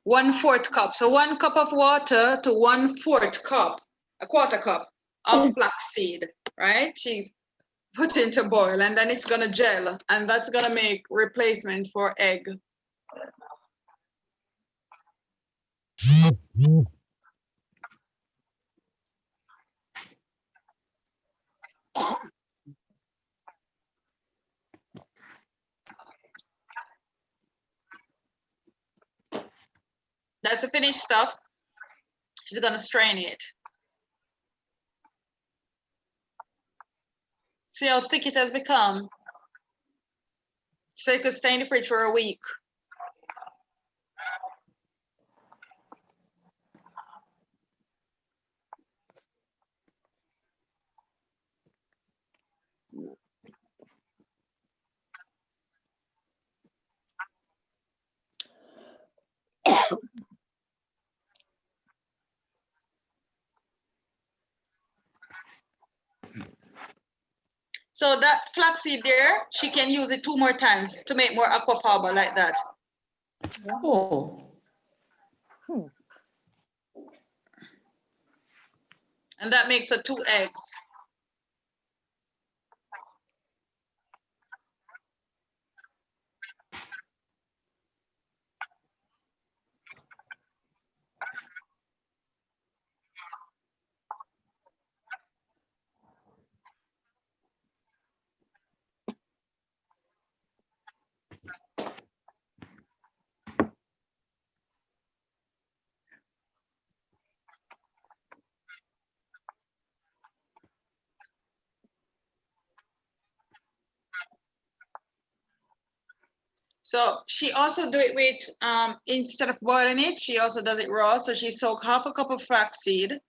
[SPEAKER 1] One-fourth cup. So 1 cup of water to 1/4 cup, a quarter cup of flaxseed, right? She's put into boil, and then it's gonna gel, and that's gonna make replacement for egg. That's the finished stuff. She's gonna strain it. See how thick it has become? So you could stay in the fridge for a week. So that flaxseed there, she can use it 2 more times to make more aquafaba like that.
[SPEAKER 4] Oh.
[SPEAKER 1] And that makes her 2 eggs. So she also do it with, instead of boiling it, she also does it raw. So she soak 1/2 cup of flaxseed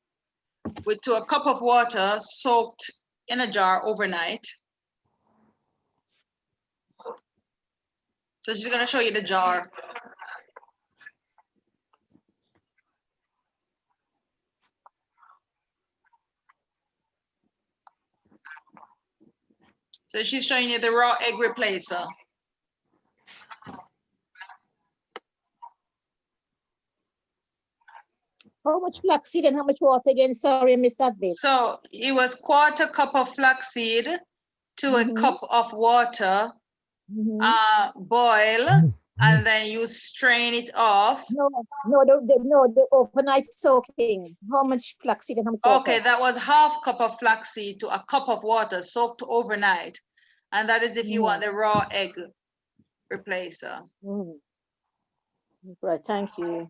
[SPEAKER 1] to a cup of water soaked in a jar overnight. So she's gonna show you the jar. So she's showing you the raw egg replacer.
[SPEAKER 6] How much flaxseed and how much water again? Sorry, I missed that bit.
[SPEAKER 1] So it was 1/4 cup of flaxseed to a cup of water, boil, and then you strain it off.
[SPEAKER 6] No, the overnight soaking. How much flaxseed and how much water?
[SPEAKER 1] Okay, that was 1/2 cup of flaxseed to a cup of water soaked overnight. And that is if you want the raw egg replacer.
[SPEAKER 6] Right, thank you.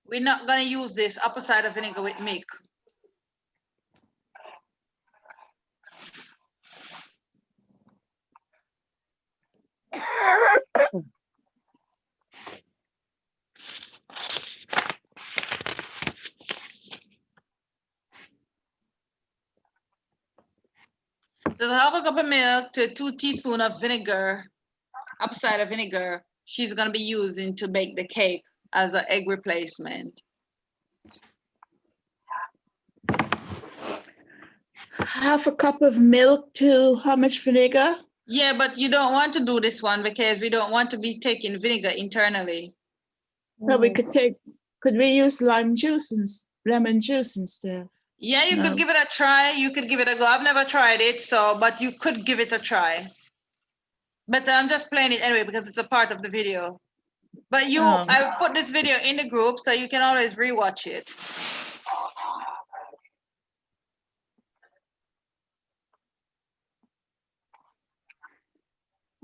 [SPEAKER 1] We're not gonna use this apple cider vinegar with milk. So 1/2 cup of milk to 2 teaspoons of vinegar, apple cider vinegar, she's gonna be using to bake the cake as an egg replacement.
[SPEAKER 5] 1/2 cup of milk to how much vinegar?
[SPEAKER 1] Yeah, but you don't want to do this one because we don't want to be taking vinegar internally.
[SPEAKER 5] No, could we use lemon juice instead?
[SPEAKER 1] Yeah, you could give it a try. You could give it a go. I've never tried it, but you could give it a try. But I'm just playing it anyway because it's a part of the video. But I put this video in the group so you can always rewatch it.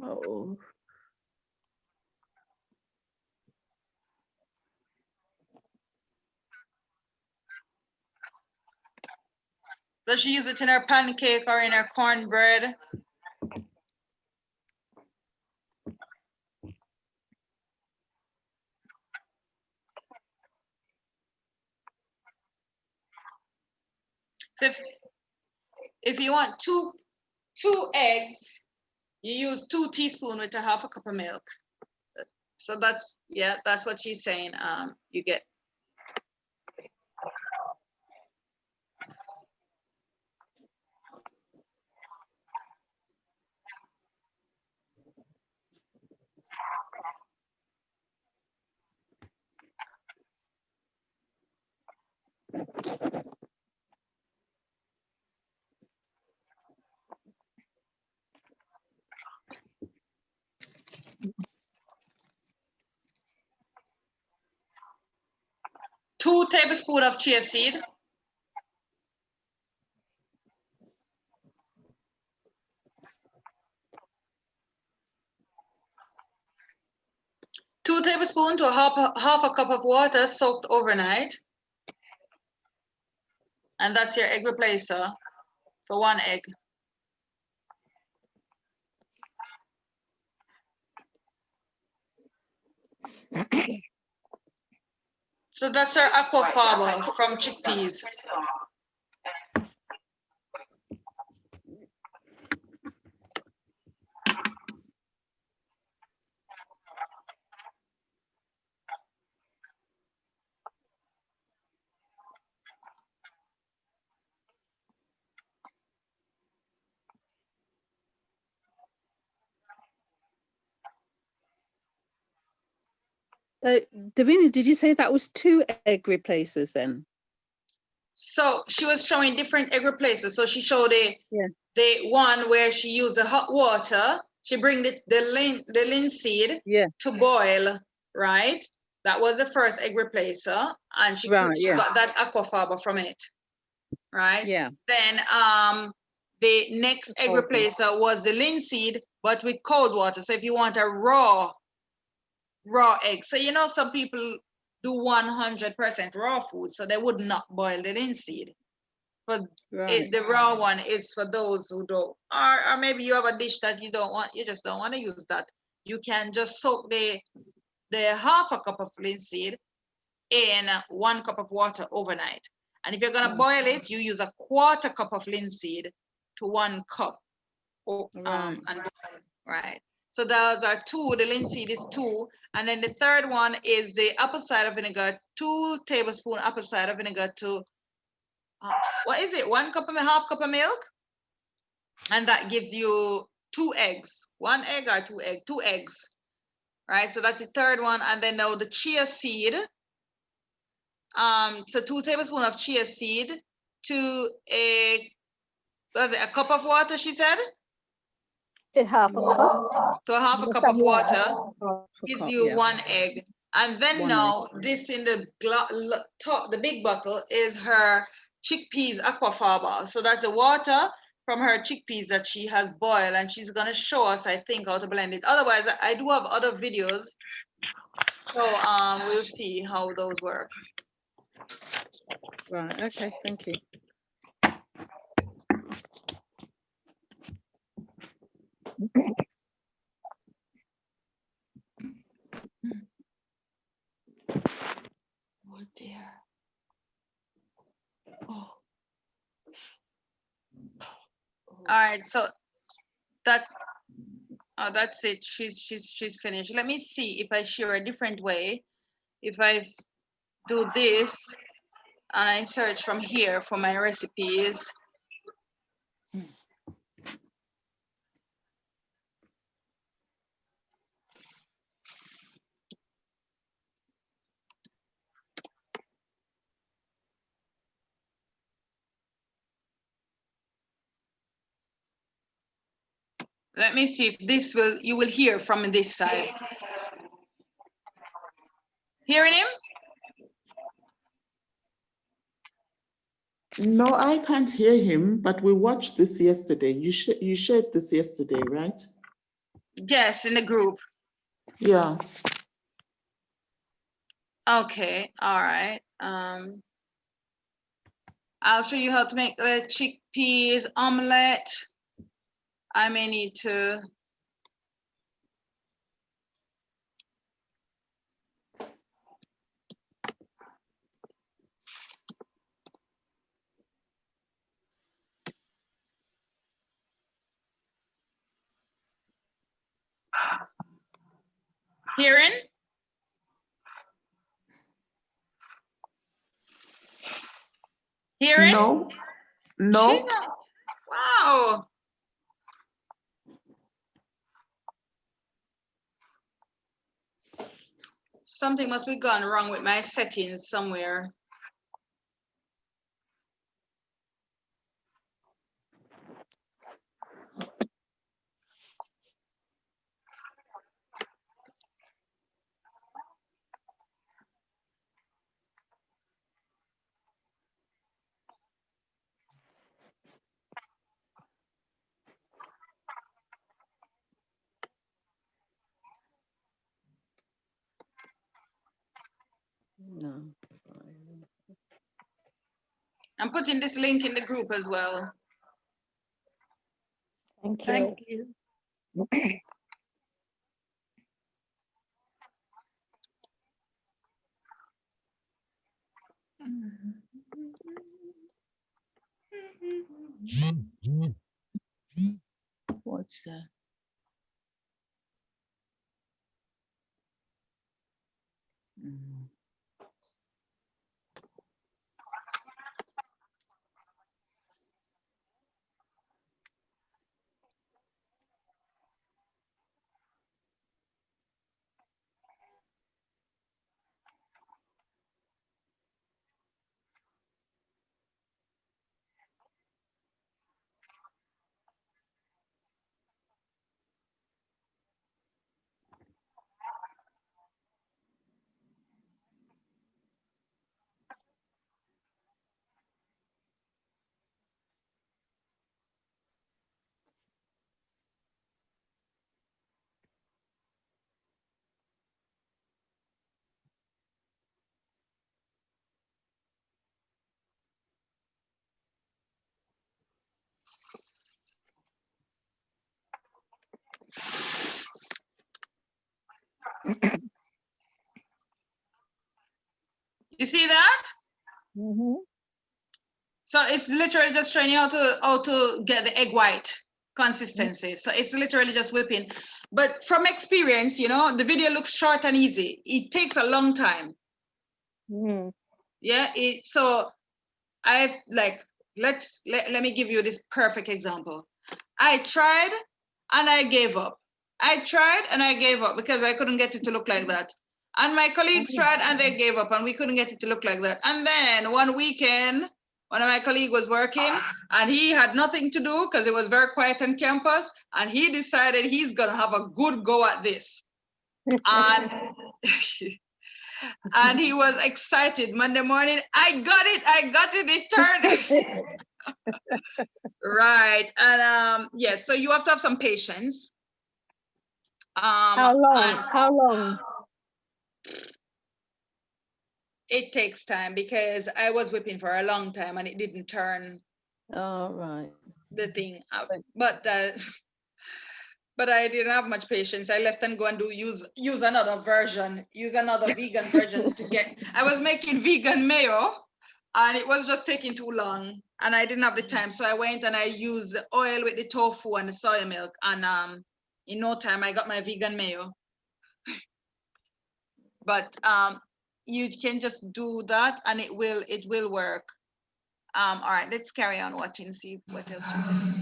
[SPEAKER 4] Oh.
[SPEAKER 1] Does she use it in her pancake or in her cornbread? So if you want two eggs, you use 2 teaspoons with a half a cup of milk. So that's, yeah, that's what she's saying. You get. Two tablespoons of chia seed. Two tablespoons to half a cup of water soaked overnight. And that's your egg replacer for 1 egg. So that's our aquafaba from chickpeas.
[SPEAKER 7] Davina, did you say that was 2 egg replacers then?
[SPEAKER 1] So she was showing different egg replacers. So she showed the one where she used the hot water. She bring the linseed to boil, right? That was the first egg replacer, and she got that aquafaba from it, right? Yeah. Then the next egg replacer was the linseed, but with cold water. So if you want a raw egg, so you know some people do 100% raw food, so they would not boil the linseed. But the raw one is for those who don't, or maybe you have a dish that you don't want, you just don't want to use that. You can just soak the half a cup of linseed in 1 cup of water overnight. And if you're gonna boil it, you use a 1/4 cup of linseed to 1 cup, and boil, right? So those are 2, the linseed is 2. And then the third one is the apple cider vinegar, 2 tablespoons apple cider vinegar to, what is it? 1 cup and a half cup of milk. And that gives you 2 eggs, 1 egg or 2 eggs, 2 eggs, right? So that's the third one. And then now the chia seed. So 2 tablespoons of chia seed to a cup of water, she said?
[SPEAKER 6] To half a cup.
[SPEAKER 1] To a half a cup of water gives you 1 egg. And then now this in the top, the big bottle is her chickpeas aquafaba. So that's the water from her chickpeas that she has boiled, and she's gonna show us, I think, how to blend it. Otherwise, I do have other videos. So we'll see how those work.
[SPEAKER 7] Right, okay, thank you.
[SPEAKER 1] Oh dear. Oh. All right, so that's it. She's finished. Let me see if I share a different way. If I do this and I search from here for my recipes. Let me see if this you will hear from this side. Hearing him?
[SPEAKER 4] No, I can't hear him, but we watched this yesterday. You shared this yesterday, right?
[SPEAKER 1] Yes, in the group.
[SPEAKER 4] Yeah.
[SPEAKER 1] Okay, all right. I'll show you how to make the chickpeas omelette. I may need to. Hearing? Hearing?
[SPEAKER 4] No. No.
[SPEAKER 1] Wow. Something must be gone wrong with my settings somewhere.
[SPEAKER 7] No.
[SPEAKER 1] I'm putting this link in the group as well.
[SPEAKER 6] Thank you.
[SPEAKER 5] Thank you. What's that? Mm.
[SPEAKER 1] You see that?
[SPEAKER 6] Mhm.
[SPEAKER 1] So it's literally just showing you how to get the egg white consistency. So it's literally just whipping. But from experience, you know, the video looks short and easy. It takes a long time.
[SPEAKER 6] Mm.
[SPEAKER 1] Yeah. So I like, let me give you this perfect example. I tried and I gave up. I tried and I gave up because I couldn't get it to look like that. And my colleagues tried and they gave up and we couldn't get it to look like that. And then one weekend, one of my colleagues was working and he had nothing to do because it was very quiet on campus. And he decided he's gonna have a good go at this. And and he was excited. Monday morning, I got it, it turned. Right. And yes, so you have to have some patience.
[SPEAKER 2] How long? How long?
[SPEAKER 1] It takes time because I was whipping for a long time and it didn't turn
[SPEAKER 7] All right.
[SPEAKER 1] the thing out. But I didn't have much patience. I left and go and use another version, use another vegan version to get. I was making vegan mayo, and it was just taking too long, and I didn't have the time. So I went and I used the oil with the tofu and the soy milk, and in no time I got my vegan mayo. But you can just do that, and it will work. All right, let's carry on watching. See what else she says.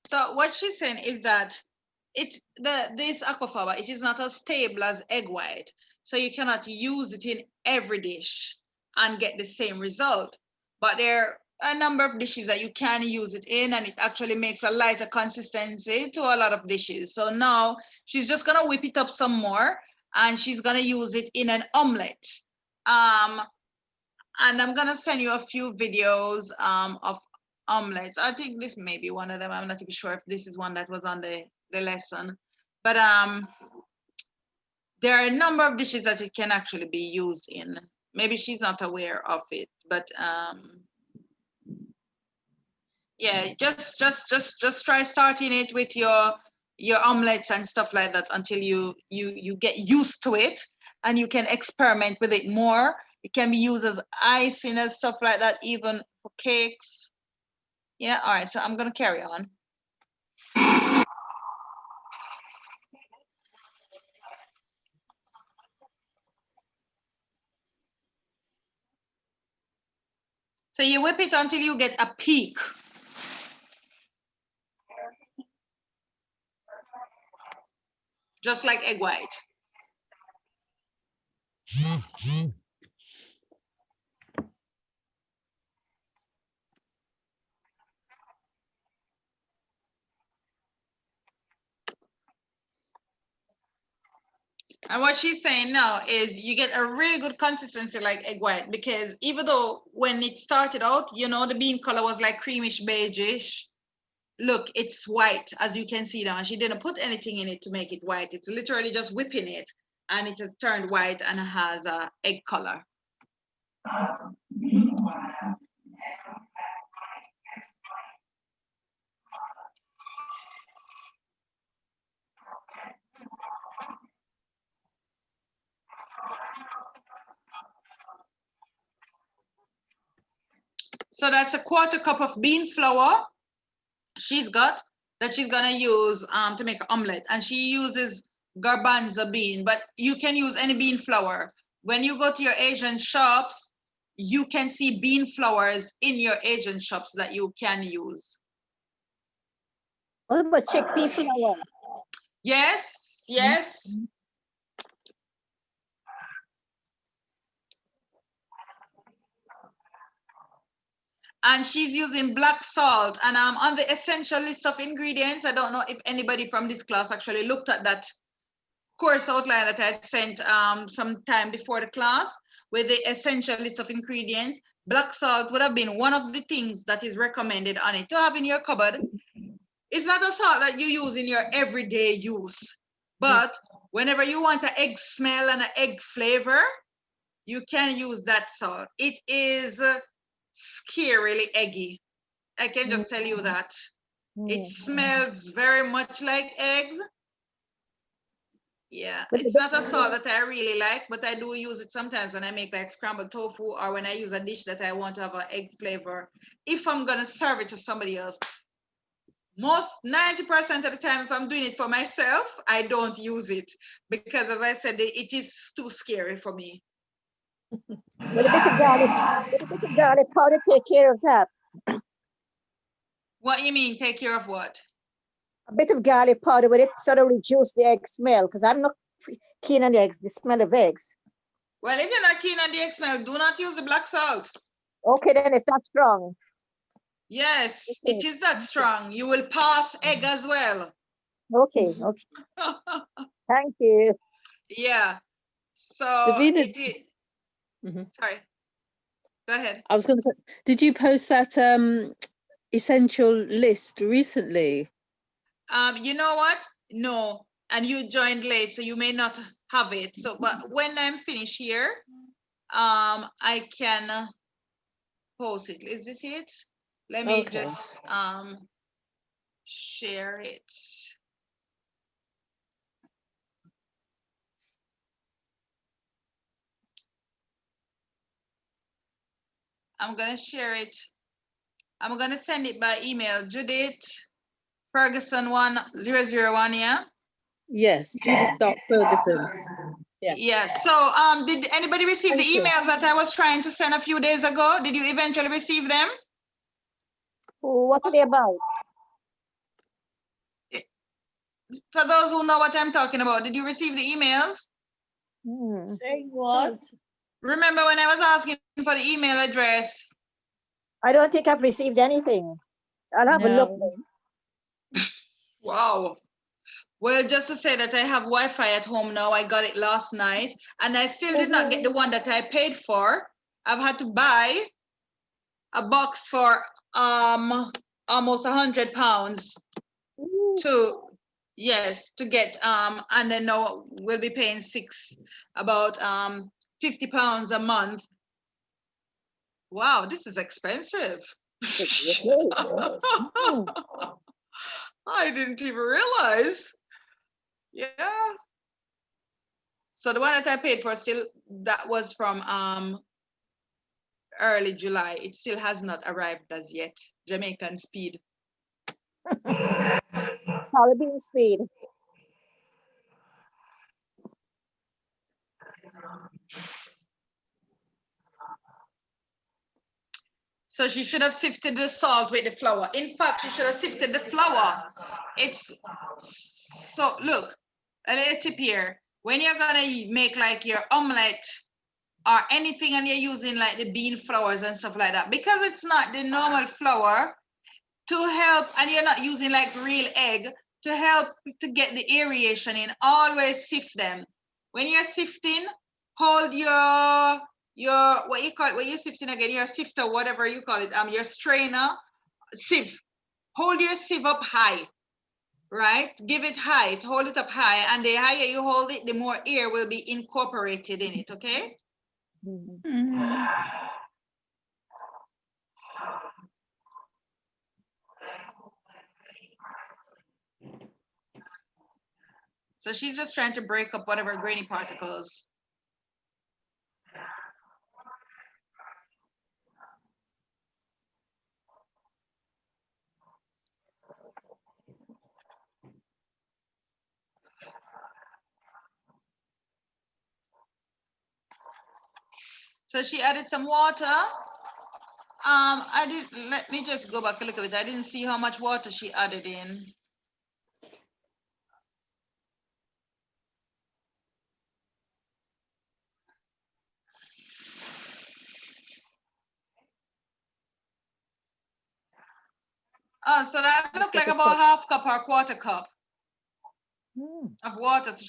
[SPEAKER 1] So what she's saying is that this aquafaba, it is not as stable as egg white. So you cannot use it in every dish and get the same result. But there are a number of dishes that you can use it in, and it actually makes a lighter consistency to a lot of dishes. So now she's just gonna whip it up some more, and she's gonna use it in an omelet. And I'm gonna send you a few videos of omelets. I think this may be one of them. I'm not even sure if this is one that was on the lesson, but there are a number of dishes that it can actually be used in. Maybe she's not aware of it, but yeah, just try starting it with your omelets and stuff like that until you get used to it, and you can experiment with it more. It can be used as icing and stuff like that, even for cakes. Yeah, all right, so I'm gonna carry on. So you whip it until you get a peak. Just like egg white. And what she's saying now is you get a really good consistency like egg white, because even though when it started out, you know, the bean color was like creamish beigeish, look, it's white, as you can see now. She didn't put anything in it to make it white. It's literally just whipping it, and it has turned white and has a egg color. So that's a 1/4 cup of bean flour she's got that she's gonna use to make an omelet, and she uses garbanzo bean, but you can use any bean flour. When you go to your Asian shops, you can see bean flours in your Asian shops that you can use.
[SPEAKER 6] What about chickpea flour?
[SPEAKER 1] Yes, yes. And she's using black salt, and on the essential list of ingredients, I don't know if anybody from this class actually looked at that course outline that I sent some time before the class with the essential list of ingredients. Black salt would have been one of the things that is recommended on it to have in your cupboard. It's not a salt that you use in your everyday use, but whenever you want an egg smell and an egg flavor, you can use that salt. It is scarily eggy. I can just tell you that. It smells very much like eggs. Yeah, it's not a salt that I really like, but I do use it sometimes when I make like scrambled tofu, or when I use a dish that I want to have an egg flavor. If I'm gonna serve it to somebody else, most 90% of the time, if I'm doing it for myself, I don't use it, because as I said, it is too scary for me.
[SPEAKER 6] With a bit of garlic powder, take care of that.
[SPEAKER 1] What you mean, take care of what?
[SPEAKER 6] A bit of garlic powder with it sort of reduce the egg smell, because I'm not keen on the smell of eggs.
[SPEAKER 1] Well, if you're not keen on the egg smell, do not use the black salt.
[SPEAKER 6] Okay, then it's not strong.
[SPEAKER 1] Yes, okay. It is that strong. You will pass egg as well.
[SPEAKER 6] Okay, okay. Thank you.
[SPEAKER 1] Yeah. So,
[SPEAKER 7] Davina,
[SPEAKER 1] sorry. Go ahead.
[SPEAKER 7] I was going to say, did you post that essential list recently?
[SPEAKER 1] You know what? No, and you joined late, so you may not have it. So, but when I'm finished here, I can post it. Is this it? Let me just share it. I'm gonna share it. I'm gonna send it by email. Judith Ferguson 1001, yeah?
[SPEAKER 7] Yes, Judith.Ferguson.
[SPEAKER 1] Yeah. Yes. So did anybody receive the emails that I was trying to send a few days ago? Did you eventually receive them?
[SPEAKER 6] What are they about?
[SPEAKER 1] for those who know what I'm talking about, did you receive the emails?
[SPEAKER 5] Saying what?
[SPEAKER 1] Remember when I was asking for the email address?
[SPEAKER 6] I don't think I've received anything. I'll have a look.
[SPEAKER 5] No.
[SPEAKER 1] Wow. Well, just to say that I have Wi-Fi at home now. I got it last night, and I still did not get the one that I paid for. I've had to buy a box for almost £100 to get and then now we'll be paying about £50 a month. Wow, this is expensive. I didn't even realize. Yeah. So the one that I paid for still, that was from early July. It still has not arrived as yet. Jamaican speed.
[SPEAKER 6] Caribbean speed.
[SPEAKER 1] So she should have sifted the salt with the flour. In fact, she should have sifted the flour. It's so, look, a little tip here. When you're gonna make like your omelette or anything and you're using like the bean flours and stuff like that, because it's not the normal flour, to help, and you're not using like real egg, to help to get the aeration in, always sift them. When you're sifting, hold your what you call it, what you're sifting again, your sifter, whatever you call it, your strainer, sieve. Hold your sieve up high, right? Give it height, hold it up high, and the higher you hold it, the more air will be incorporated in it, okay? So she's just trying to break up whatever grainy particles. So she added some water. Let me just go back a little bit. I didn't see how much water she added in. Oh, so that looked like about half cup or quarter cup of water. So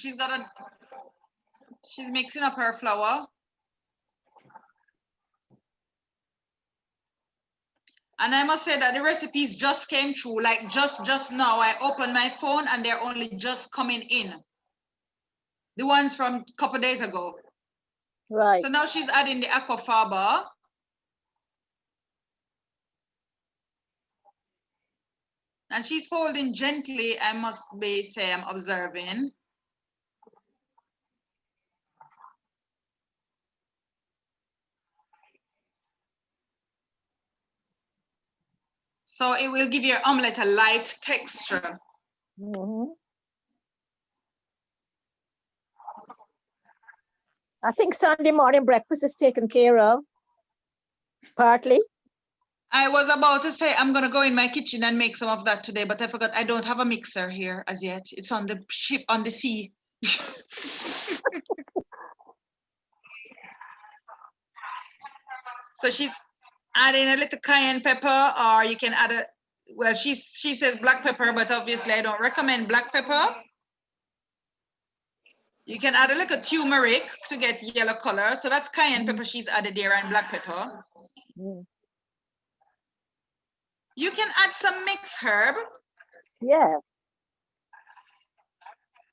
[SPEAKER 1] she's mixing up her flour. And I must say that the recipes just came through, like just now. I opened my phone and they're only just coming in. The ones from a couple days ago.
[SPEAKER 6] Right.
[SPEAKER 1] So now she's adding the aquafaba. And she's folding gently, I must say I'm observing. So it will give your omelette a light texture.
[SPEAKER 6] I think Sunday morning breakfast is taken care of, partly.
[SPEAKER 1] I was about to say I'm gonna go in my kitchen and make some of that today, but I forgot I don't have a mixer here as yet. It's on the ship, on the sea. So she's adding a little cayenne pepper, or you can add a, well, she says black pepper, but obviously I don't recommend black pepper. You can add a little turmeric to get yellow color. So that's cayenne pepper she's added there, and black pepper. You can add some mixed herb.
[SPEAKER 6] Yeah.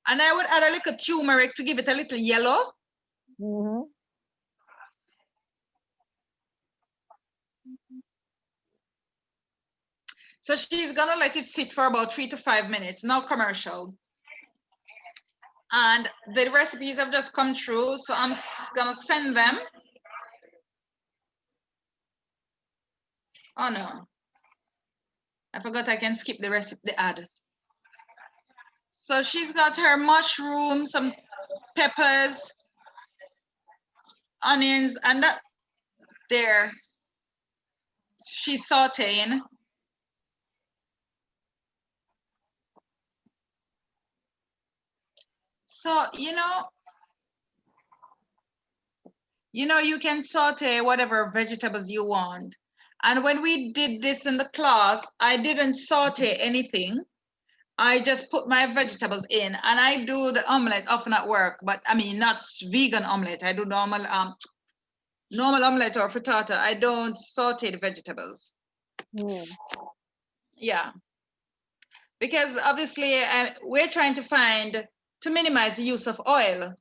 [SPEAKER 1] And I would add a little turmeric to give it a little yellow. So she's gonna let it sit for about 3 to 5 minutes, no commercial. And the recipes have just come through, so I'm gonna send them. Oh no, I forgot I can skip the recipe, the ad. So she's got her mushroom, some peppers, onions, and that there. She's sauteing. So, you know, you can saute whatever vegetables you want. And when we did this in the class, I didn't saute anything. I just put my vegetables in, and I do the omelette often at work, but I mean, not vegan omelette. I do normal omelette or frittata. I don't saute the vegetables. Yeah, because obviously we're trying to minimize the use of oil,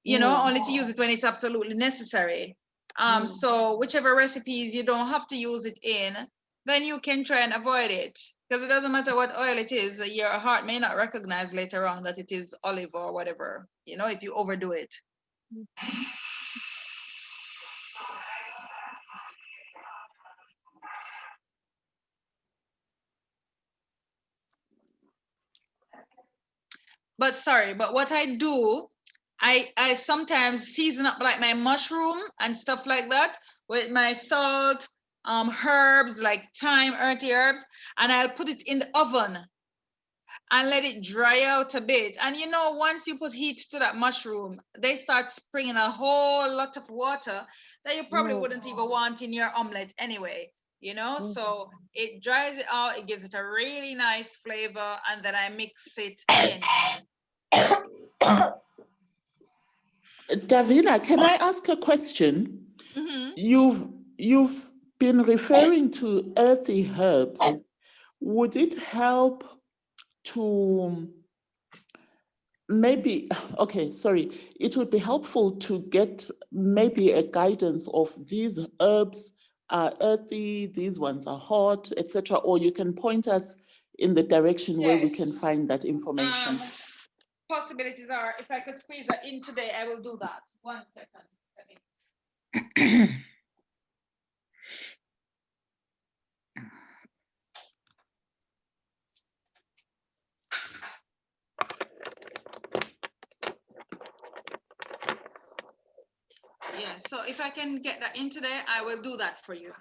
[SPEAKER 1] you know, only to use it when it's absolutely necessary. So whichever recipes you don't have to use it in, then you can try and avoid it. Because it doesn't matter what oil it is, your heart may not recognize later on that it is olive or whatever, you know, if you overdo it. But sorry, but what I do, I sometimes season up like my mushroom and stuff like that with my salt, herbs like thyme, earthy herbs, and I'll put it in the oven and let it dry out a bit. And you know, once you put heat to that mushroom, they start springing a whole lot of water that you probably wouldn't even want in your omelet anyway, you know? So it dries it out, it gives it a really nice flavor, and then I mix it in.
[SPEAKER 4] Davina, can I ask a question? You've been referring to earthy herbs. Would it help to maybe, okay, sorry, it would be helpful to get maybe a guidance of these herbs are earthy, these ones are hot, etc., or you can point us in the direction where we can find that information.
[SPEAKER 1] Possibilities are, if I could squeeze that in today, I will do that. 1 second. Yeah, so if I can get that in today, I will do that for you.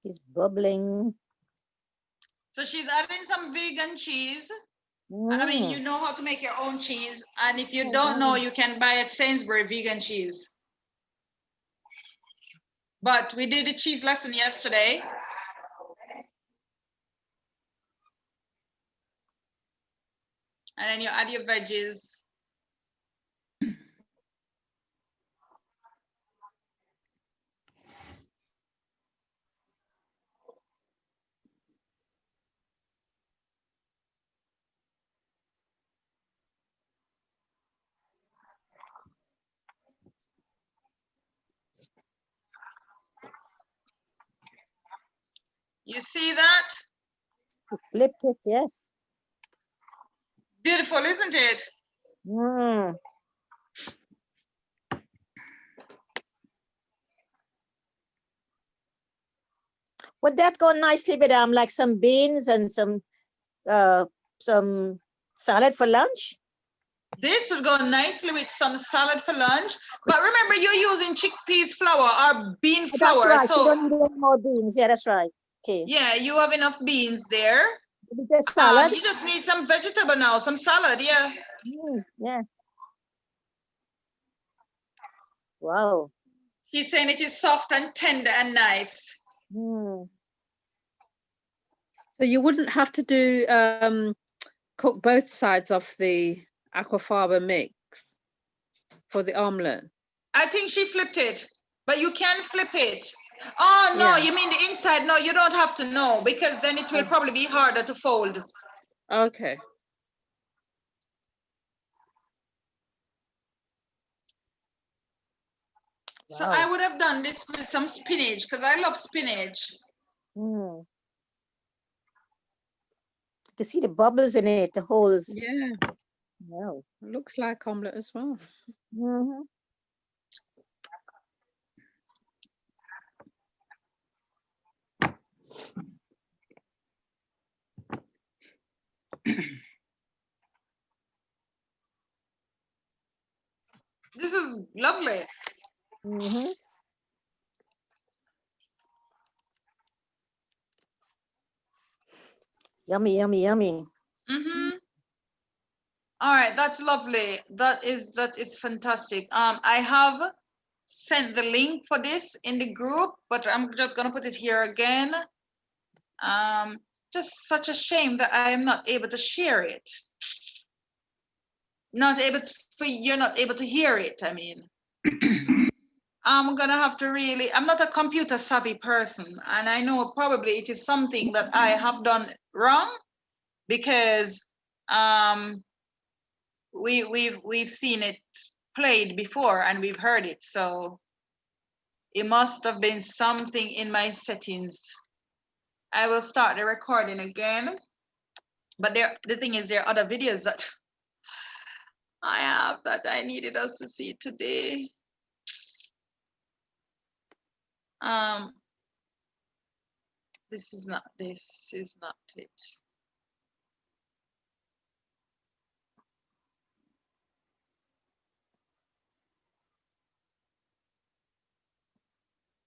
[SPEAKER 6] It's bubbling.
[SPEAKER 1] So she's adding some vegan cheese. I mean, you know how to make your own cheese. And if you don't know, you can buy at Sainsbury vegan cheese. But we did a cheese lesson yesterday. And then you add your veggies. You see that?
[SPEAKER 6] You flipped it, yes.
[SPEAKER 1] Beautiful, isn't it?
[SPEAKER 6] Would that go nicely with like some beans and some salad for lunch?
[SPEAKER 1] This would go nicely with some salad for lunch. But remember, you're using chickpeas flour or bean flour.
[SPEAKER 6] That's right.
[SPEAKER 1] So
[SPEAKER 6] you don't need any more beans. Yeah, that's right. Okay.
[SPEAKER 1] Yeah, you have enough beans there.
[SPEAKER 6] The salad.
[SPEAKER 1] You just need some vegetable now, some salad. Yeah.
[SPEAKER 6] Yeah. Wow.
[SPEAKER 1] He's saying it is soft and tender and nice.
[SPEAKER 7] So you wouldn't have to do cook both sides of the aquafaba mix for the omelette.
[SPEAKER 1] I think she flipped it, but you can flip it. Oh no, you mean the inside? No, you don't have to know, because then it will probably be harder to fold.
[SPEAKER 7] Okay.
[SPEAKER 1] So I would have done this with some spinach, because I love spinach.
[SPEAKER 6] To see the bubbles in it, the holes.
[SPEAKER 7] Yeah,
[SPEAKER 6] Wow.
[SPEAKER 7] looks like omelette as well.
[SPEAKER 6] Mhm.
[SPEAKER 1] This is lovely.
[SPEAKER 6] Mhm. Yummy, yummy, yummy.
[SPEAKER 1] Mm-hmm. All right, that's lovely. That is fantastic. I have sent the link for this in the group, but I'm just gonna put it here again. Just such a shame that I am not able to share it. Not able to, you're not able to hear it. I mean, I'm gonna have to really, I'm not a computer savvy person, and I know probably it is something that I have done wrong, because we've seen it played before and we've heard it, so it must have been something in my settings. I will start the recording again, but the thing is, there are other videos that I have that I needed us to see today. This is not it.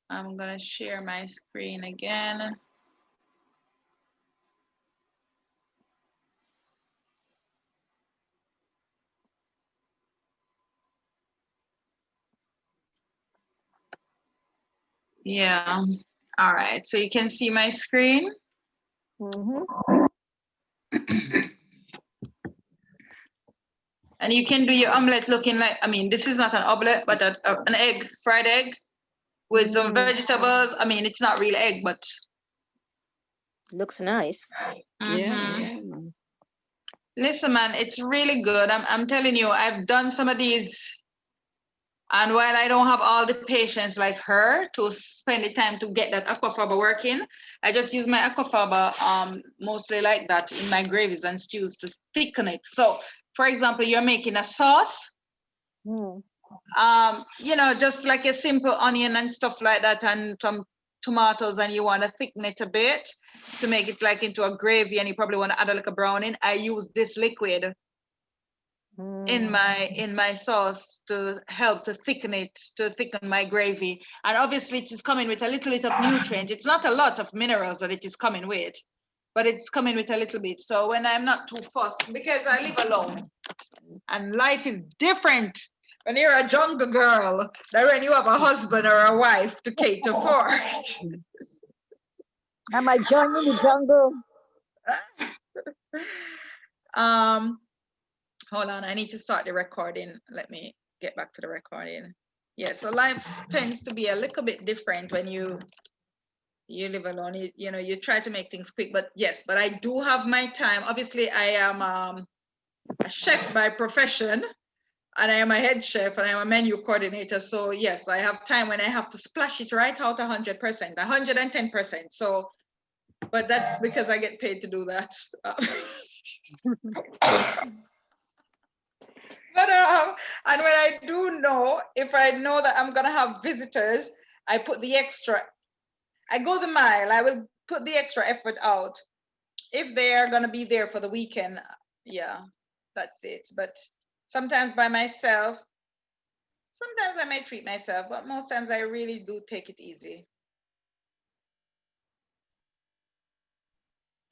[SPEAKER 1] I'm gonna share my screen again. Yeah, all right, so you can see my screen.
[SPEAKER 6] Mhm.
[SPEAKER 1] And you can do your omelette looking like, I mean, this is not an omelette, but an egg, fried egg with some vegetables. I mean, it's not real egg, but.
[SPEAKER 6] Looks nice.
[SPEAKER 7] Yeah, yeah. Nice.
[SPEAKER 1] Listen, man, it's really good. I'm telling you, I've done some of these. And while I don't have all the patience like her to spend the time to get that aquafaba working, I just use my aquafaba mostly like that in my gravies and stews to thicken it. So, for example, you're making a sauce, you know, just like a simple onion and stuff like that, and some tomatoes, and you want to thicken it a bit to make it like into a gravy, and you probably want to add a little browning. I use this liquid in my sauce to help to thicken it, to thicken my gravy. And obviously it is coming with a little bit of nutrient. It's not a lot of minerals that it is coming with, but it's coming with a little bit. So when I'm not too fussed, because I live alone and life is different when you're a jungle girl than when you have a husband or a wife to cater for.
[SPEAKER 6] I might join in the jungle.
[SPEAKER 1] Hold on, I need to start the recording. Let me get back to the recording. Yeah, so life tends to be a little bit different when you live alone. You know, you try to make things quick, but yes, but I do have my time. Obviously, I am a chef by profession, and I am a head chef, and I'm a menu coordinator. So yes, I have time when I have to splash it right out 100%, 110%. So, but that's because I get paid to do that. But and when I do know, if I know that I'm gonna have visitors, I put the extra. I go the mile. I will put the extra effort out. If they are gonna be there for the weekend, yeah, that's it. But sometimes by myself, sometimes I may treat myself, but most times I really do take it easy.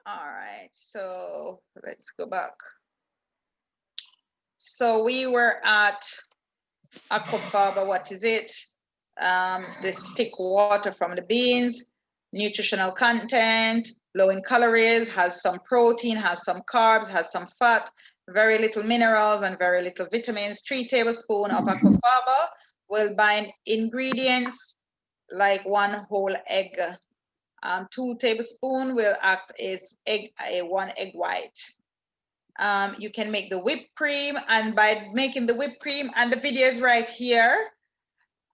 [SPEAKER 1] All right, so let's go back. So we were at aquafaba, what is it? This thick water from the beans, nutritional content, low in calories, has some protein, has some carbs, has some fat, very little minerals and very little vitamins. 3 tablespoons of aquafaba will bind ingredients like 1 whole egg. 2 tablespoons will act as 1 egg white. You can make the whipped cream, and by making the whipped cream, and the video is right here.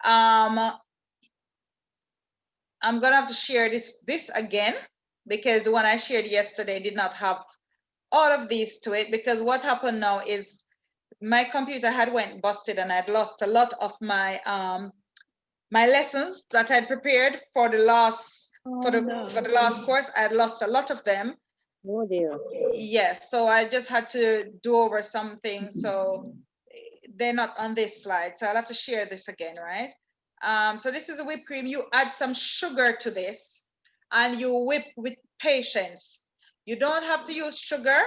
[SPEAKER 1] I'm gonna have to share this again, because the one I shared yesterday did not have all of these to it, because what happened now is my computer had went busted and I'd lost a lot of my my lessons that I'd prepared for the last for the last course. I had lost a lot of them.
[SPEAKER 6] Oh dear.
[SPEAKER 1] Yes, so I just had to do over something, so they're not on this slide, so I'll have to share this again, right? So this is a whipped cream. You add some sugar to this and you whip with patience. You don't have to use sugar.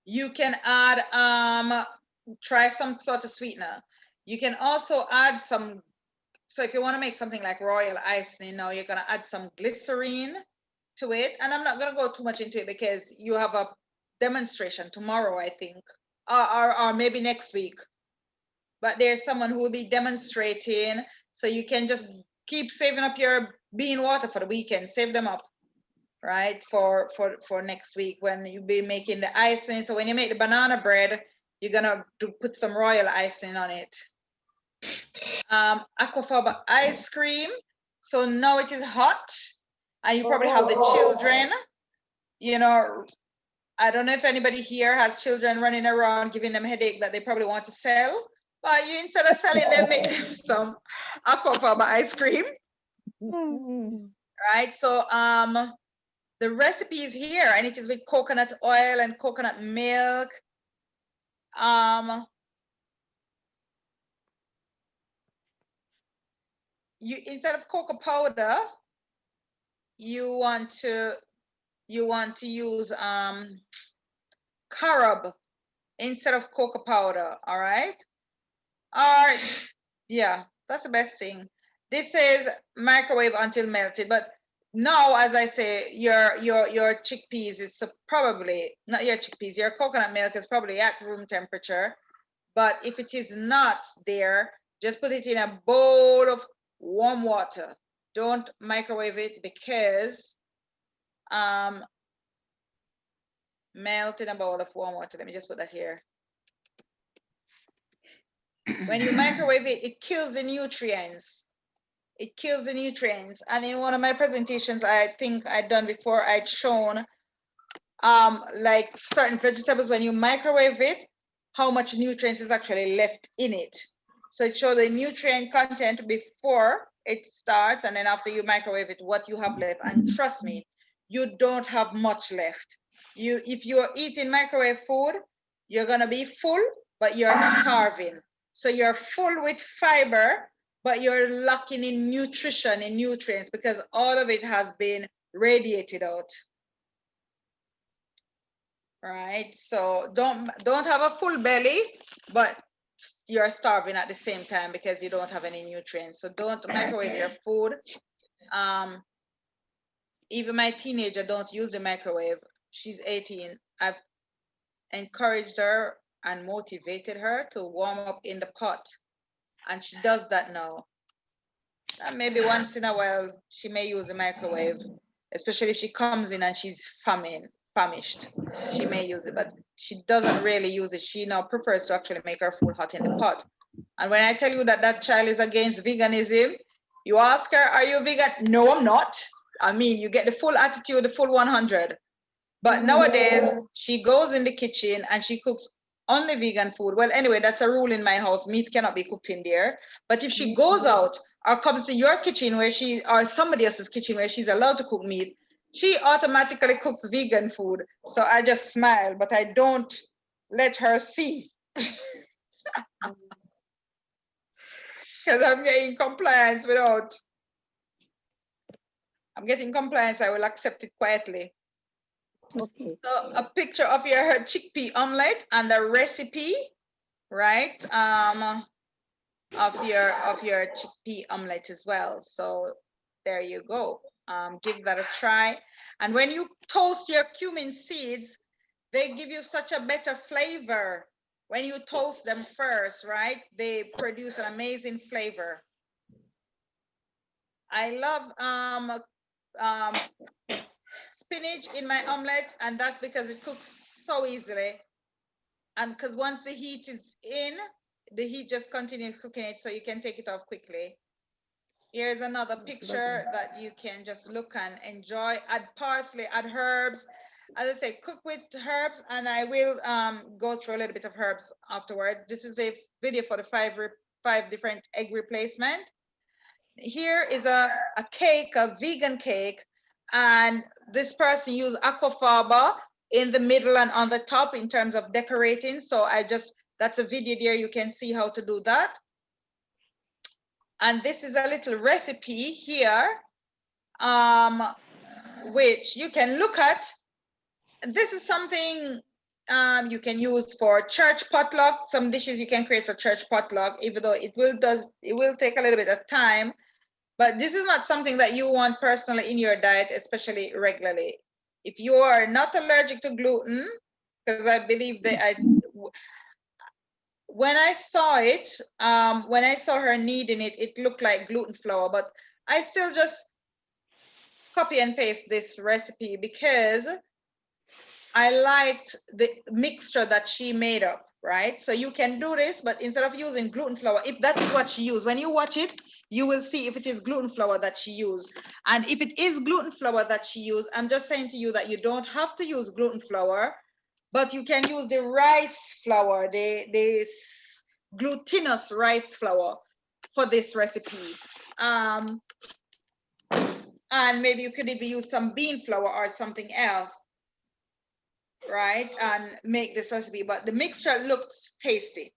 [SPEAKER 1] You can add try some sort of sweetener. You can also add some, so if you want to make something like royal icing, now you're going to add some glycerine to it. And I'm not going to go too much into it because you have a demonstration tomorrow, I think, or maybe next week. But there's someone who will be demonstrating, so you can just keep saving up your bean water for the weekend. Save them up, right, for next week when you be making the icing. So when you make the banana bread, you're gonna put some royal icing on it. Aquafaba ice cream. So now it is hot, and you probably have the children. You know, I don't know if anybody here has children running around giving them headache that they probably want to sell. But you, instead of selling them, make them some aquafaba ice cream. Right. So the recipe is here, and it is with coconut oil and coconut milk. You, instead of cocoa powder, you want to use carob instead of cocoa powder. All right. Yeah, that's the best thing. This is microwave until melted, but now, as I say, your chickpeas is probably not your chickpeas. Your coconut milk is probably at room temperature, but if it is not there, just put it in a bowl of warm water. Don't microwave it because melt in a bowl of warm water. Let me just put that here. When you microwave it, it kills the nutrients. It kills the nutrients. And in one of my presentations, I think I'd done before, I'd shown like certain vegetables, when you microwave it, how much nutrients is actually left in it. So it shows the nutrient content before it starts, and then after you microwave it, what you have left. And trust me, you don't have much left. If you're eating microwave food, you're gonna be full, but you're starving. So you're full with fiber, but you're lacking in nutrition, in nutrients, because all of it has been radiated out. Right, so don't have a full belly, but you're starving at the same time because you don't have any nutrients. So don't microwave your food. Even my teenager don't use the microwave. She's 18. I've encouraged her and motivated her to warm up in the pot, and she does that now. And maybe once in a while she may use the microwave, especially if she comes in and she's famished. She may use it, but she doesn't really use it. She now prefers to actually make her food hot in the pot. And when I tell you that that child is against veganism, you ask her, are you vegan? No, I'm not. I mean, you get the full attitude, the full 100. But nowadays, she goes in the kitchen and she cooks only vegan food. Well, anyway, that's a rule in my house. Meat cannot be cooked in there. But if she goes out or comes to your kitchen where or somebody else's kitchen where she's allowed to cook meat, she automatically cooks vegan food. So I just smile, but I don't let her see. Because I'm getting compliance without. I'm getting compliance, I will accept it quietly. Okay. So a picture of your chickpea omelet and a recipe, right? Of your chickpea omelet as well. So there you go. Give that a try. And when you toast your cumin seeds, they give you such a better flavor. When you toast them first, right? They produce an amazing flavor. I love spinach in my omelet, and that's because it cooks so easily. And because once the heat is in, the heat just continues cooking it, so you can take it off quickly. Here's another picture that you can just look and enjoy. Add parsley, add herbs. as I say, cook with herbs, and I will go through a little bit of herbs afterwards. This is a video for the five different egg replacement. Here is a cake, a vegan cake, and this person used aquafaba in the middle and on the top in terms of decorating. So that's a video there. You can see how to do that. And this is a little recipe here, which you can look at. This is something you can use for church potluck. Some dishes you can create for church potluck, even though it will take a little bit of time. But this is not something that you want personally in your diet, especially regularly. If you are not allergic to gluten, because I believe that when I saw it, when I saw her kneading it, it looked like gluten flour, but I still just copy and paste this recipe because I liked the mixture that she made up, right? So you can do this, but instead of using gluten flour, if that is what she used, when you watch it, you will see if it is gluten flour that she used. And if it is gluten flour that she used, I'm just saying to you that you don't have to use gluten flour, but you can use the rice flour, the glutinous rice flour for this recipe. And maybe you could even use some bean flour or something else, right? And make this recipe, but the mixture looks tasty.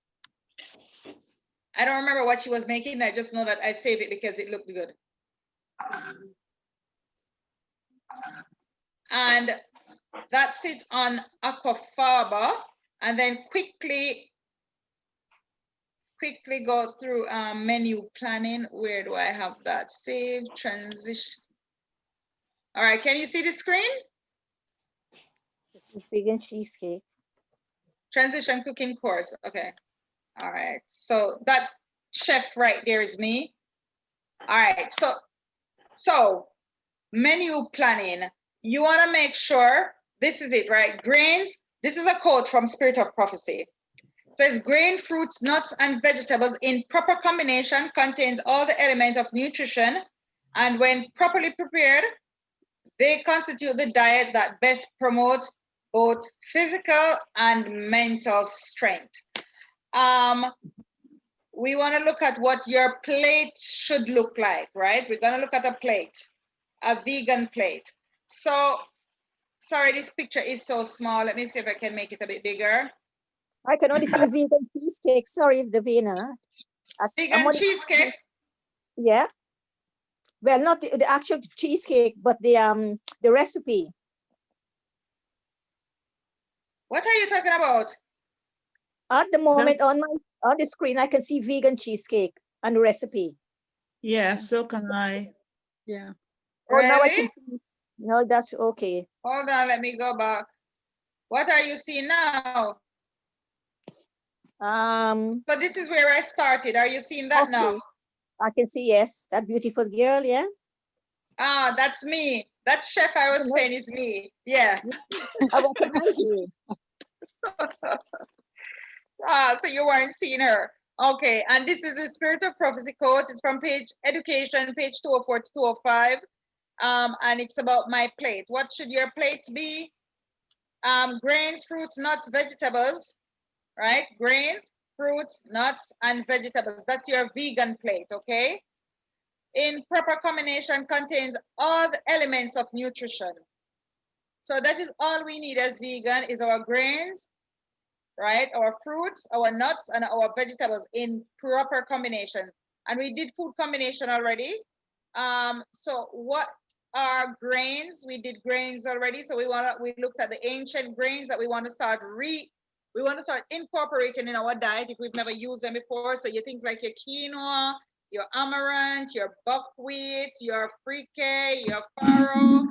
[SPEAKER 1] I don't remember what she was making. I just know that I saved it because it looked good. And that's it on aquafaba. And then quickly go through menu planning. Where do I have that? Save, transition. All right, can you see the screen?
[SPEAKER 6] Vegan cheesecake.
[SPEAKER 1] Transition cooking course, okay. All right, so that chef right there is me. All right, so menu planning. You wanna make sure, this is it, right? Grains, this is a quote from Spirit of Prophecy. It says, grain, fruits, nuts, and vegetables in proper combination contains all the elements of nutrition, and when properly prepared, they constitute the diet that best promotes both physical and mental strength. We want to look at what your plate should look like, right? We're going to look at a plate, a vegan plate. So, sorry, this picture is so small. Let me see if I can make it a bit bigger.
[SPEAKER 6] I can only see vegan cheesecake. Sorry, Davina.
[SPEAKER 1] Vegan cheesecake?
[SPEAKER 6] Yeah. Well, not the actual cheesecake, but the recipe.
[SPEAKER 1] What are you talking about?
[SPEAKER 6] At the moment, on the screen, I can see vegan cheesecake and recipe.
[SPEAKER 5] Yeah, so can I.
[SPEAKER 7] Yeah.
[SPEAKER 6] Oh, now I
[SPEAKER 1] Really?
[SPEAKER 6] can see. No, that's okay.
[SPEAKER 1] Hold on, let me go back. What are you seeing now? So this is where I started. Are you seeing that now?
[SPEAKER 6] I can see, yes. That beautiful girl, yeah.
[SPEAKER 1] Ah, that's me. That chef I was saying is me. Yeah.
[SPEAKER 6] I recognize you.
[SPEAKER 1] So you weren't seeing her. Okay, and this is the Spirit of Prophecy quote. It's from page Education, page 204 to 205. And it's about my plate. What should your plate be? Grains, fruits, nuts, vegetables, right? Grains, fruits, nuts, and vegetables. That's your vegan plate, okay? In proper combination contains all the elements of nutrition. So that is all we need as vegan is our grains, right? Our fruits, our nuts, and our vegetables in proper combination. And we did food combination already. So what are grains? We did grains already. So we looked at the ancient grains that we want to start incorporating in our diet if we've never used them before. So you things like your quinoa, your amaranth, your buckwheat, your frike, your farro,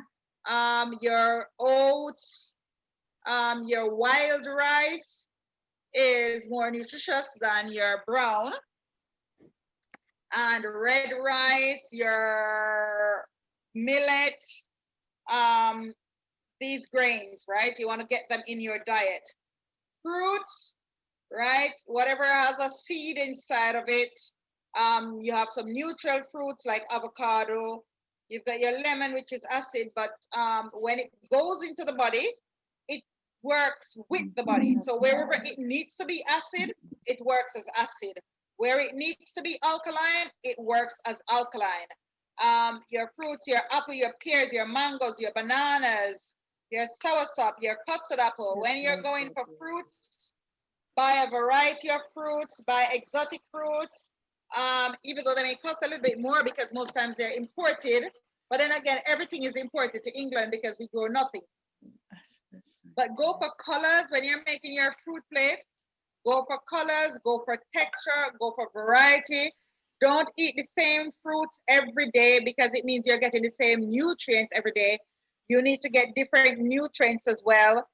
[SPEAKER 1] your oats, your wild rice is more nutritious than your brown. And red rice, your millet, these grains, right? You want to get them in your diet. Fruits, right? Whatever has a seed inside of it. You have some neutral fruits like avocado. You've got your lemon, which is acid, but when it goes into the body, works with the body. So wherever it needs to be acid, it works as acid. Where it needs to be alkaline, it works as alkaline. Your fruits, your apple, your pears, your mangoes, your bananas, your soursop, your custard apple. When you're going for fruits, buy a variety of fruits, buy exotic fruits, even though they may cost a little bit more because most times they're imported. But then again, everything is imported to England because we grow nothing. But go for colors when you're making your fruit plate. Go for colors, go for texture, go for variety. Don't eat the same fruits every day because it means you're getting the same nutrients every day. You need to get different nutrients as well.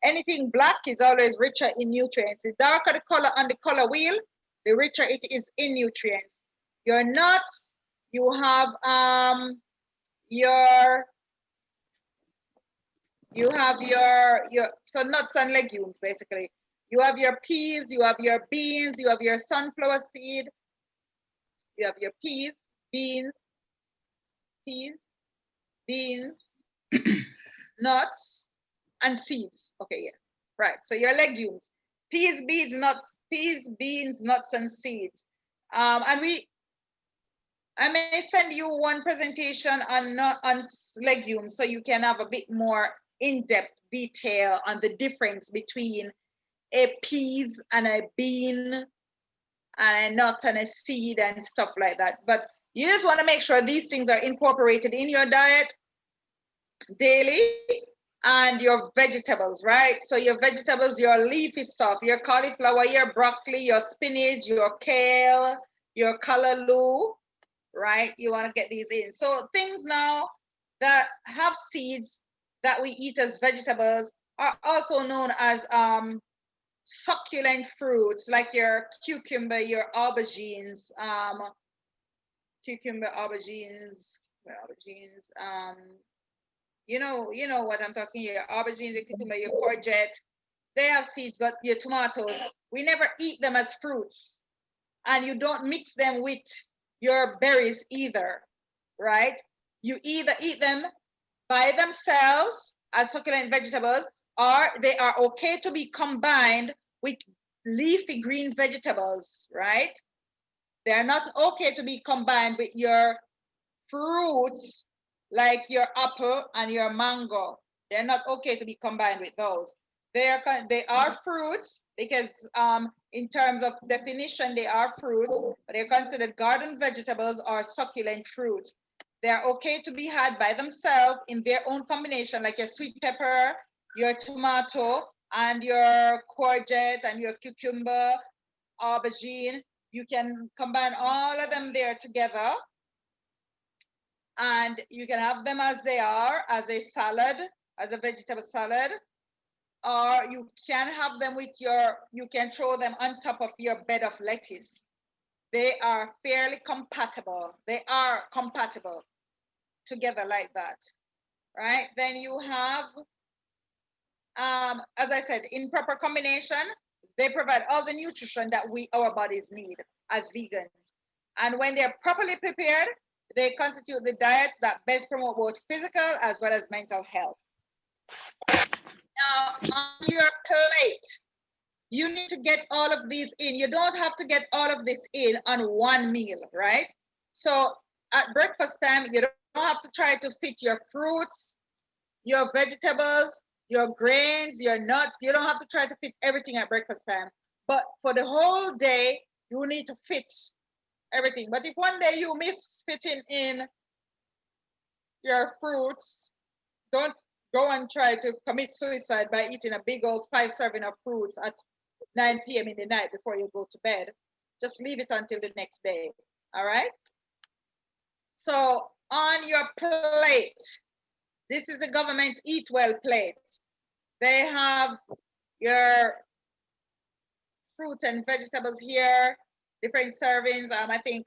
[SPEAKER 1] Anything black is always richer in nutrients. The darker the color on the color wheel, the richer it is in nutrients. Your nuts, you have your so nuts and legumes basically. You have your peas, you have your beans, you have your sunflower seed, you have your peas, beans, nuts, and seeds. Okay, yeah, right. So your legumes, peas, beans, nuts, and seeds. And I may send you one presentation on legumes so you can have a bit more in-depth detail on the difference between a peas and a bean and a nut and a seed and stuff like that. But you just want to make sure these things are incorporated in your diet daily, and your vegetables, right? So your vegetables, your leafy stuff, your cauliflower, your broccoli, your spinach, your kale, your callaloo, right? You want to get these in. So things now that have seeds that we eat as vegetables are also known as succulent fruits, like your cucumber, your aubergines, you know what I'm talking here, aubergines, your cucumber, your courgette, they have seeds. But your tomatoes, we never eat them as fruits, and you don't mix them with your berries either, right? You either eat them by themselves as succulent vegetables, or they are okay to be combined with leafy green vegetables, right? They're not okay to be combined with your fruits like your apple and your mango. They're not okay to be combined with those. They are fruits because in terms of definition, they are fruits, but they're considered garden vegetables or succulent fruits. They're okay to be had by themselves in their own combination, like your sweet pepper, your tomato, and your courgette, and your cucumber, aubergine. You can combine all of them there together, and you can have them as they are, as a salad, as a vegetable salad, or you can have them with you can throw them on top of your bed of lettuce. They are fairly compatible. They are compatible together like that, right? Then you have, as I said, in proper combination, they provide all the nutrition that our bodies need as vegans. And when they're properly prepared, they constitute the diet that best promote both physical as well as mental health. Now, on your plate, you need to get all of these in. You don't have to get all of this in on one meal, right? So at breakfast time, you don't have to try to fit your fruits, your vegetables, your grains, your nuts. You don't have to try to fit everything at breakfast time. But for the whole day, you need to fit everything. But if one day you miss fitting in your fruits, don't go and try to commit suicide by eating a big old 5 serving of fruits at 9 p.m. in the night before you go to bed. Just leave it until the next day, all right? So on your plate, this is a government Eat Well plate. They have your fruit and vegetables here, different servings, I think.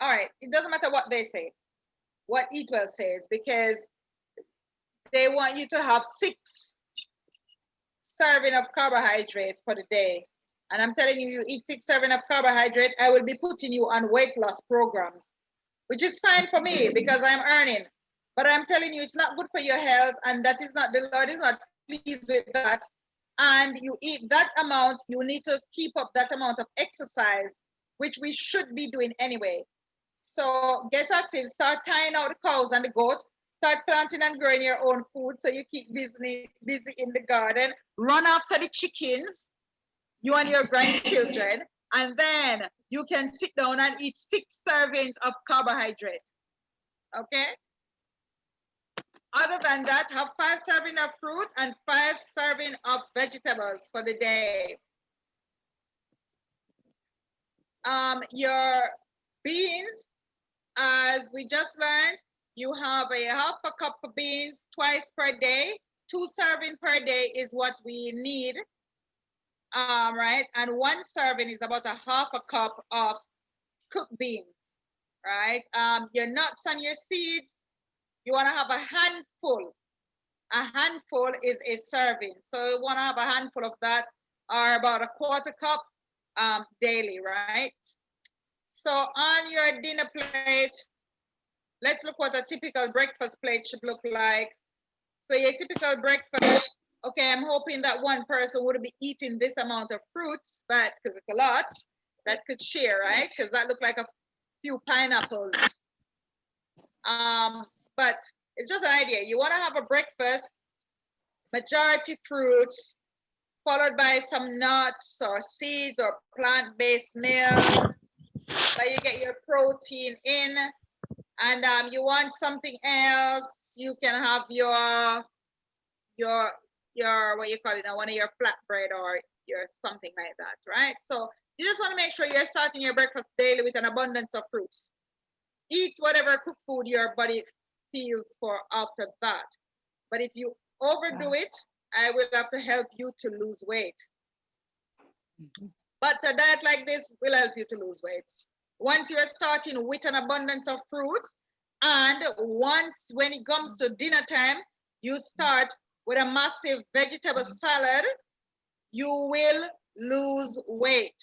[SPEAKER 1] All right, it doesn't matter what they say, what Eat Well says, because they want you to have 6 serving of carbohydrate for the day. And I'm telling you, you eat 6 serving of carbohydrate, I will be putting you on weight loss programs, which is fine for me because I'm earning. But I'm telling you, it's not good for your health, and that is not, the Lord is not pleased with that, and you eat that amount, you need to keep up that amount of exercise, which we should be doing anyway. So get active, start tying out the cows and the goat, start planting and growing your own food so you keep busy in the garden, run after the chickens, you and your grandchildren, and then you can sit down and eat 6 servings of carbohydrate, okay? Other than that, have 5 servings of fruit and 5 servings of vegetables for the day. Your beans, as we just learned, you have a half a cup of beans twice per day. 2 servings per day is what we need, right? And 1 serving is about a half a cup of cooked beans, right? Your nuts and your seeds, you want to have a handful. A handful is a serving. So you want to have a handful of that, or about a 1/4 cup daily, right? So on your dinner plate, let's look what a typical breakfast plate should look like. So your typical breakfast, okay, I'm hoping that one person would be eating this amount of fruits, but because it's a lot, that could share, right? Because that looked like a few pineapples. But it's just an idea. You want to have a breakfast, majority fruits, followed by some nuts or seeds or plant-based milk, so you get your protein in. And you want something else, you can have your what you call it now, one of your flatbread or your something like that, right? So you just want to make sure you're starting your breakfast daily with an abundance of fruits. Eat whatever cooked food your body feels for after that. But if you overdo it, I will have to help you to lose weight. But a diet like this will help you to lose weight. Once you're starting with an abundance of fruits, and once when it comes to dinner time, you start with a massive vegetable salad, you will lose weight.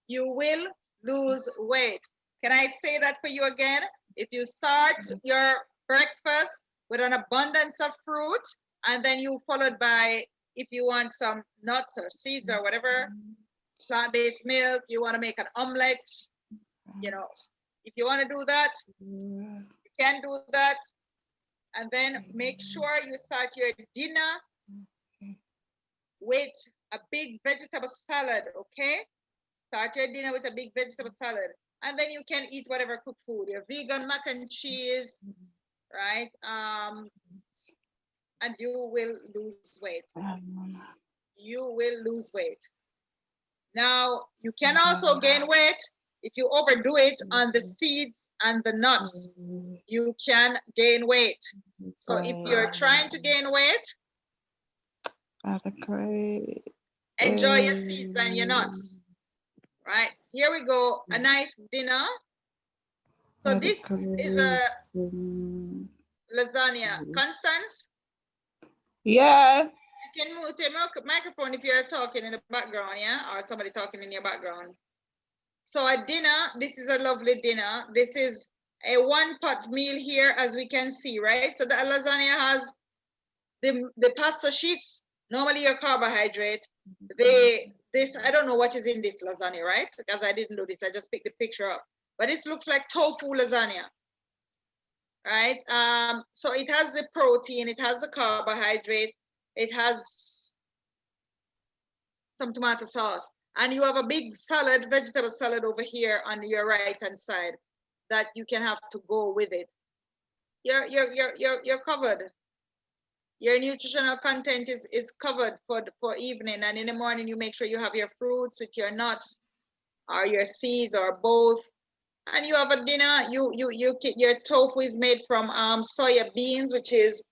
[SPEAKER 1] You will lose weight. Can I say that for you again? If you start your breakfast with an abundance of fruit, and then you followed by, if you want some nuts or seeds or whatever, plant-based milk, you want to make an omelet, you know, if you want to do that, you can do that. And then make sure you start your dinner with a big vegetable salad, okay? Start your dinner with a big vegetable salad. And then you can eat whatever cooked food, your vegan mac and cheese, right? And you will lose weight. You will lose weight. Now, you can also gain weight if you overdo it on the seeds and the nuts. You can gain weight. So if you're trying to gain weight, enjoy your seeds and your nuts. Right, here we go, a nice dinner. So this is a lasagna. Constance?
[SPEAKER 9] Yeah.
[SPEAKER 1] You can mute your microphone if you're talking in the background, yeah? Or somebody talking in your background. So a dinner, this is a lovely dinner. This is a 1-pot meal here, as we can see, right? So the lasagna has the pasta sheets, normally your carbohydrate. This, I don't know what is in this lasagna, right? Because I didn't do this, I just picked the picture up. But this looks like tofu lasagna, right? So it has the protein, it has the carbohydrate, it has some tomato sauce. And you have a big salad, vegetable salad over here on your right-hand side that you can have to go with it. You're covered. Your nutritional content is covered for evening, and in the morning you make sure you have your fruits with your nuts or your seeds or both, and you have a dinner. Your tofu is made from soya beans, which is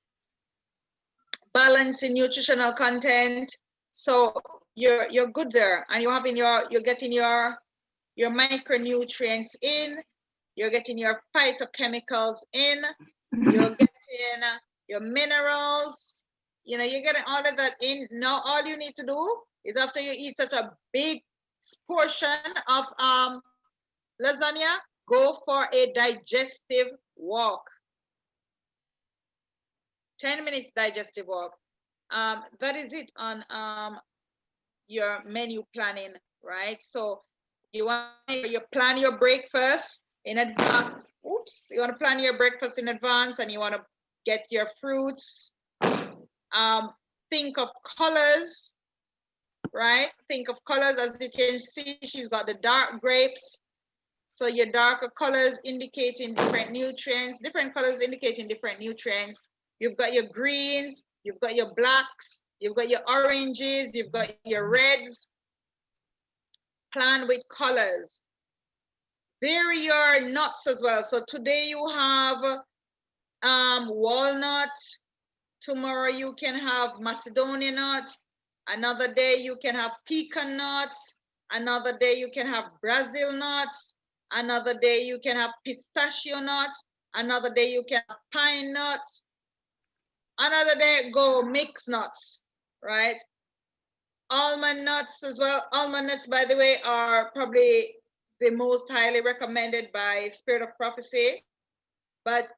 [SPEAKER 1] balanced in nutritional content. So you're good there, and you're getting your micronutrients in, you're getting your phytochemicals in, you're getting your minerals, you know, you're getting all of that in. Now all you need to do is, after you eat such a big portion of lasagna, go for a digestive walk. 10 minutes digestive walk. That is it on your menu planning, right? So you want you plan your breakfast in advance. Oops, you want to plan your breakfast in advance, and you want to get your fruits. Think of colors, right? Think of colors. As you can see, she's got the dark grapes. So your darker colors indicating different nutrients, different colors indicating different nutrients. You've got your greens, you've got your blacks, you've got your oranges, you've got your reds. Plan with colors. Vary your nuts as well. So today you have walnut. Tomorrow you can have Macedonia nut. Another day you can have pecan nuts. Another day you can have Brazil nuts. Another day you can have pistachio nuts. Another day you can have pine nuts. Another day go mixed nuts, right? Almond nuts as well. Almond nuts, by the way, are probably the most highly recommended by Spirit of Prophecy. But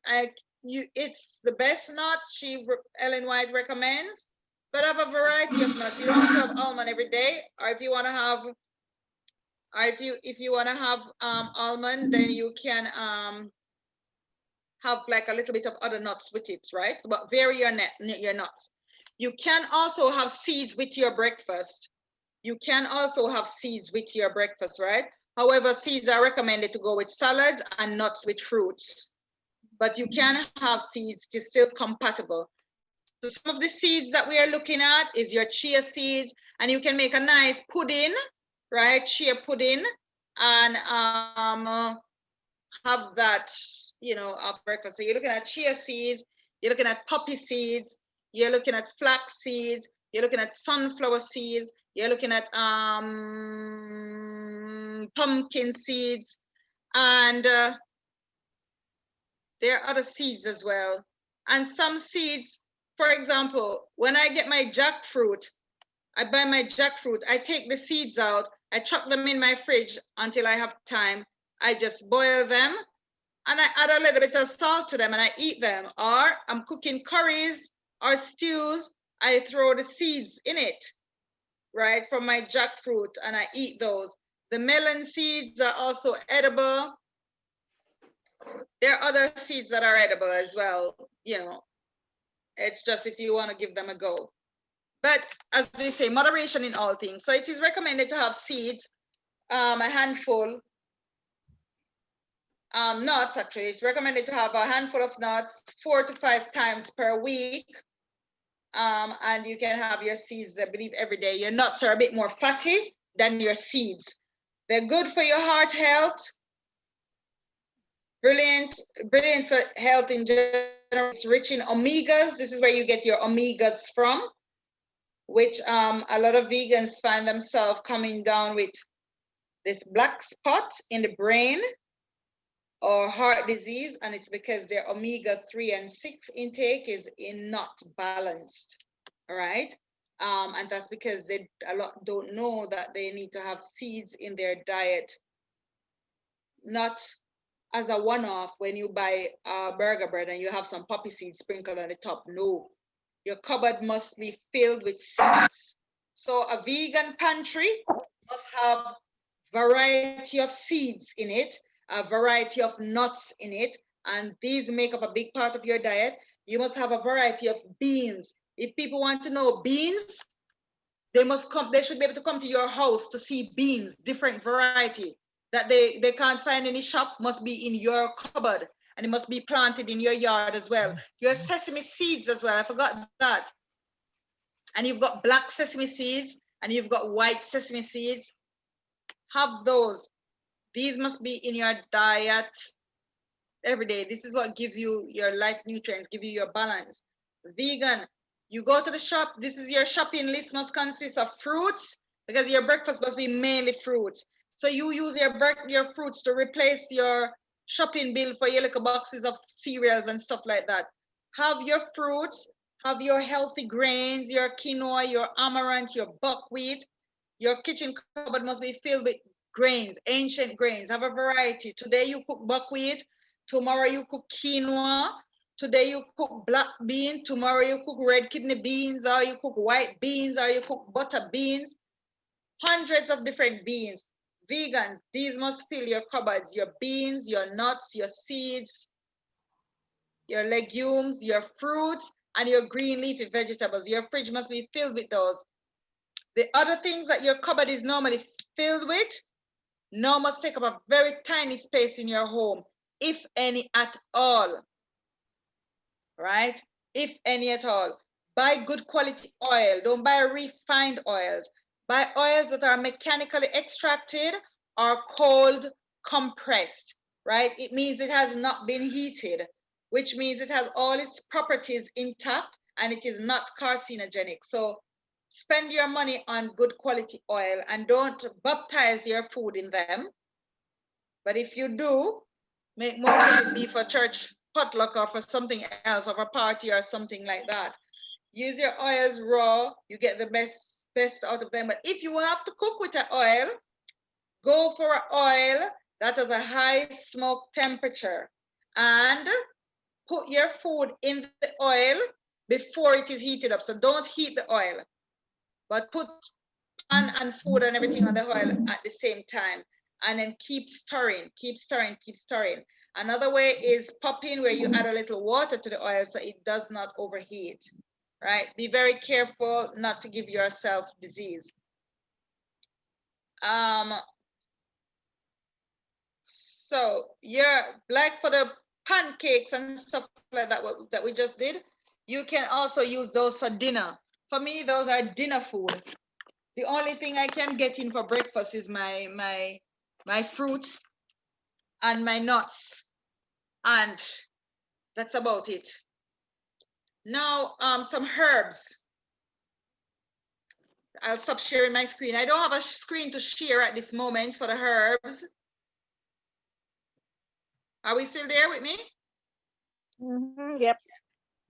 [SPEAKER 1] it's the best nut Ellen White recommends. But have a variety of nuts. You don't have to have almond every day, or if you want to have, or if you want to have almond, then you can have like a little bit of other nuts with it, right? So, but vary your nuts. You can also have seeds with your breakfast. You can also have seeds with your breakfast, right? However, seeds are recommended to go with salads and nuts with fruits. But you can have seeds to still compatible. So some of the seeds that we are looking at is your chia seeds, and you can make a nice pudding, right? Chia pudding, and have that, you know, at breakfast. So you're looking at chia seeds, you're looking at poppy seeds, you're looking at flax seeds, you're looking at sunflower seeds, you're looking at pumpkin seeds, and there are other seeds as well. And some seeds, for example, when I get my jackfruit, I buy my jackfruit, I take the seeds out, I chuck them in my fridge until I have time. I just boil them and I add a little bit of salt to them and I eat them. Or I'm cooking curries or stews, I throw the seeds in it, right, from my jackfruit, and I eat those. The melon seeds are also edible. There are other seeds that are edible as well, you know. It's just if you want to give them a go. But as we say, moderation in all things. So it is recommended to have seeds, a handful. Nuts, actually, it's recommended to have a handful of nuts 4 to 5 times per week. And you can have your seeds, I believe, every day. Your nuts are a bit more fatty than your seeds. They're good for your heart health. Brilliant for health in general. It's rich in omegas. This is where you get your omegas from, which a lot of vegans find themselves coming down with this black spot in the brain or heart disease, and it's because their omega-3 and 6 intake is not balanced, all right? And that's because a lot don't know that they need to have seeds in their diet, not as a one-off when you buy burger bread and you have some poppy seeds sprinkled on the top. No, your cupboard must be filled with seeds. So a vegan pantry must have variety of seeds in it, a variety of nuts in it, and these make up a big part of your diet. You must have a variety of beans. If people want to know beans, they should be able to come to your house to see beans, different variety that they can't find in the shop, must be in your cupboard, and it must be planted in your yard as well. Your sesame seeds as well, I forgot that. And you've got black sesame seeds and you've got white sesame seeds. Have those. These must be in your diet every day. This is what gives you your life nutrients, give you your balance. Vegan, you go to the shop, this is your shopping list, must consist of fruits, because your breakfast must be mainly fruits. So you use your fruits to replace your shopping bill for your little boxes of cereals and stuff like that. Have your fruits, have your healthy grains, your quinoa, your amaranth, your buckwheat. Your kitchen cupboard must be filled with grains, ancient grains. Have a variety. Today you cook buckwheat, tomorrow you cook quinoa, Today you cook black bean, tomorrow you cook red kidney beans, or you cook white beans, or you cook butter beans. Hundreds of different beans. Vegans, these must fill your cupboards, your beans, your nuts, your seeds, your legumes, your fruits, and your green leafy vegetables. Your fridge must be filled with those. The other things that your cupboard is normally filled with now must take up a very tiny space in your home, if any at all, right? If any at all. Buy good quality oil. Don't buy refined oils. Buy oils that are mechanically extracted or cold compressed, right? It means it has not been heated, which means it has all its properties intact and it is not carcinogenic. So spend your money on good quality oil and don't baptize your food in them. But if you do, make most of it be for church potluck or for something else, or for a party or something like that. Use your oils raw, you get the best out of them. But if you have to cook with an oil, go for an oil that has a high smoke temperature, and put your food in the oil before it is heated up. So don't heat the oil, but put pan and food and everything on the oil at the same time, and then keep stirring, keep stirring, keep stirring. Another way is popping, where you add a little water to the oil so it does not overheat, right? Be very careful not to give yourself disease. So you're like for the pancakes and stuff like that that we just did, you can also use those for dinner. For me, those are dinner food. The only thing I can get in for breakfast is my fruits and my nuts, and that's about it. Now, some herbs. I'll stop sharing my screen. I don't have a screen to share at this moment for the herbs. Are we still there with me?
[SPEAKER 6] Yep.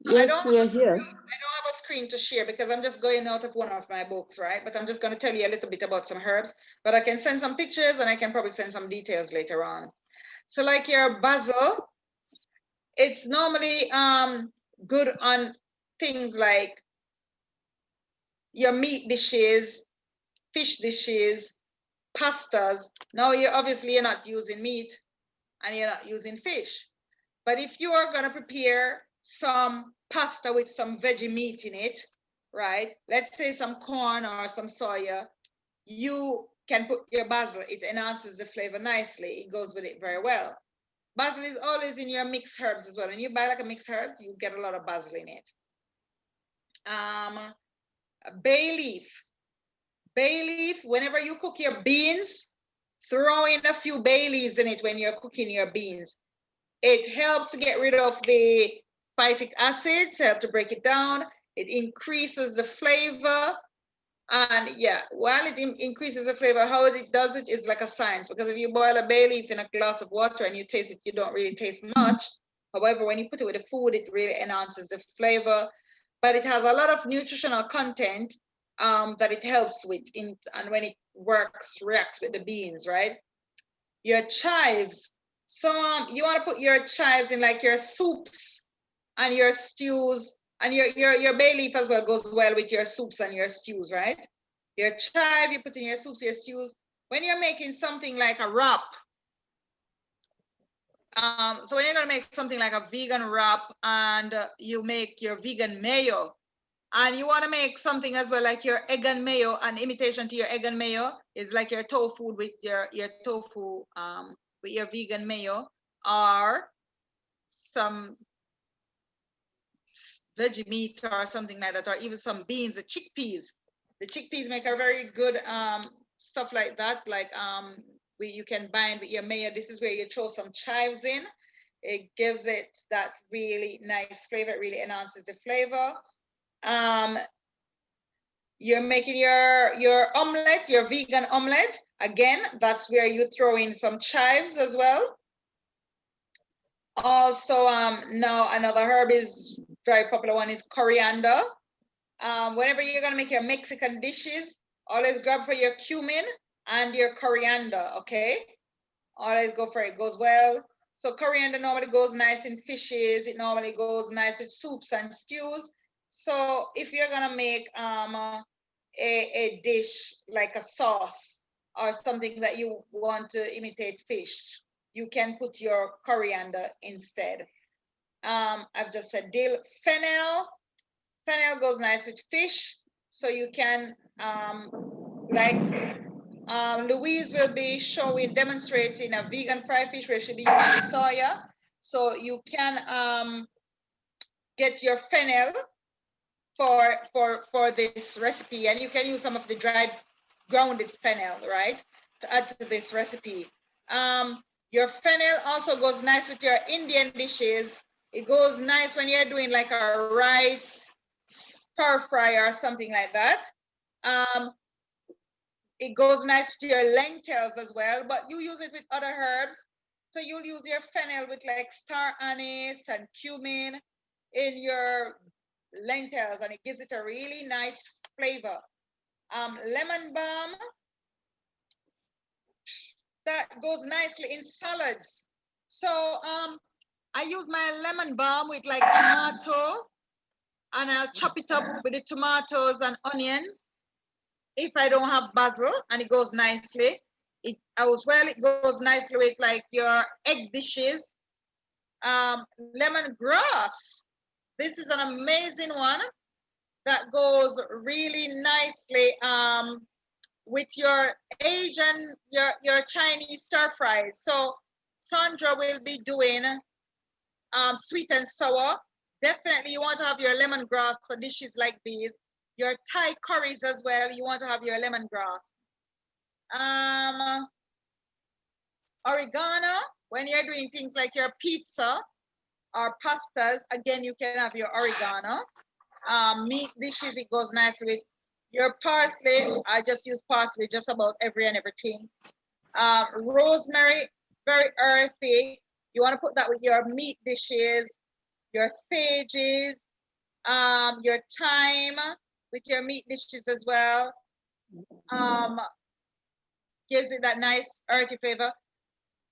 [SPEAKER 4] Yes, we are here.
[SPEAKER 1] I don't have a screen to share because I'm just going out of one of my books, right? But I'm just going to tell you a little bit about some herbs, but I can send some pictures and I can probably send some details later on. So like your basil, it's normally good on things like your meat dishes, fish dishes, pastas. Now you're not using meat and you're not using fish. But if you are gonna prepare some pasta with some veggie meat in it, right? Let's say some corn or some soya, you can put your basil. It enhances the flavor nicely. It goes with it very well. Basil is always in your mixed herbs as well. When you buy like a mixed herbs, you get a lot of basil in it. Bay leaf. Bay leaf, whenever you cook your beans, throw in a few bay leaves in it when you're cooking your beans. It helps to get rid of the phytic acids, help to break it down. It increases the flavor. And yeah, while it increases the flavor, how it does it is like a science, because if you boil a bay leaf in a glass of water and you taste it, you don't really taste much. However, when you put it with the food, it really enhances the flavor. But it has a lot of nutritional content that it helps with, and when it reacts with the beans, right? Your chives. So you want to put your chives in like your soups and your stews, and your bay leaf as well goes well with your soups and your stews, right? Your chive, you put in your soups, your stews. When you're making something like a wrap, so when you're gonna make something like a vegan wrap and you make your vegan mayo, and you want to make something as well like your egg and mayo, an imitation to your egg and mayo is like your tofu with your tofu with your vegan mayo, or some veggie meat or something like that, or even some beans, the chickpeas. The chickpeas make a very good stuff like that, like where you can bind with your mayo. This is where you throw some chives in. It gives it that really nice flavor. It really enhances the flavor. You're making your omelet, your vegan omelet. Again, that's where you throw in some chives as well. Also, now another herb is very popular one is coriander. Whenever you're gonna make your Mexican dishes, always grab for your cumin and your coriander, okay? Always go for it, goes well. So coriander normally goes nice in fishes. It normally goes nice with soups and stews. So if you're gonna make a dish like a sauce or something that you want to imitate fish, you can put your coriander instead. I've just said dill. Fennel. Fennel goes nice with fish. So you can, Louise will be demonstrating a vegan fried fish where she'll be using soya. So you can get your fennel for this recipe, and you can use some of the dried grounded fennel, right, to add to this recipe. Your fennel also goes nice with your Indian dishes. It goes nice when you're doing like a rice stir fry or something like that. It goes nice with your lentils as well, but you use it with other herbs. So you'll use your fennel with like star anise and cumin in your lentils, and it gives it a really nice flavor. Lemon balm, that goes nicely in salads. So I use my lemon balm with like tomato, and I'll chop it up with the tomatoes and onions if I don't have basil, and it goes nicely. It goes nicely with like your egg dishes. Lemongrass, this is an amazing one that goes really nicely with your Asian, your Chinese stir fries. So Sandra will be doing sweet and sour. Definitely you want to have your lemongrass for dishes like these. Your Thai curries as well, you want to have your lemongrass. Oregano, when you're doing things like your pizza or pastas, again, you can have your oregano. Meat dishes, it goes nice with your parsley. I just use parsley just about everything. Rosemary, very earthy. You want to put that with your meat dishes, your sages, your thyme with your meat dishes as well. Gives it that nice earthy flavor.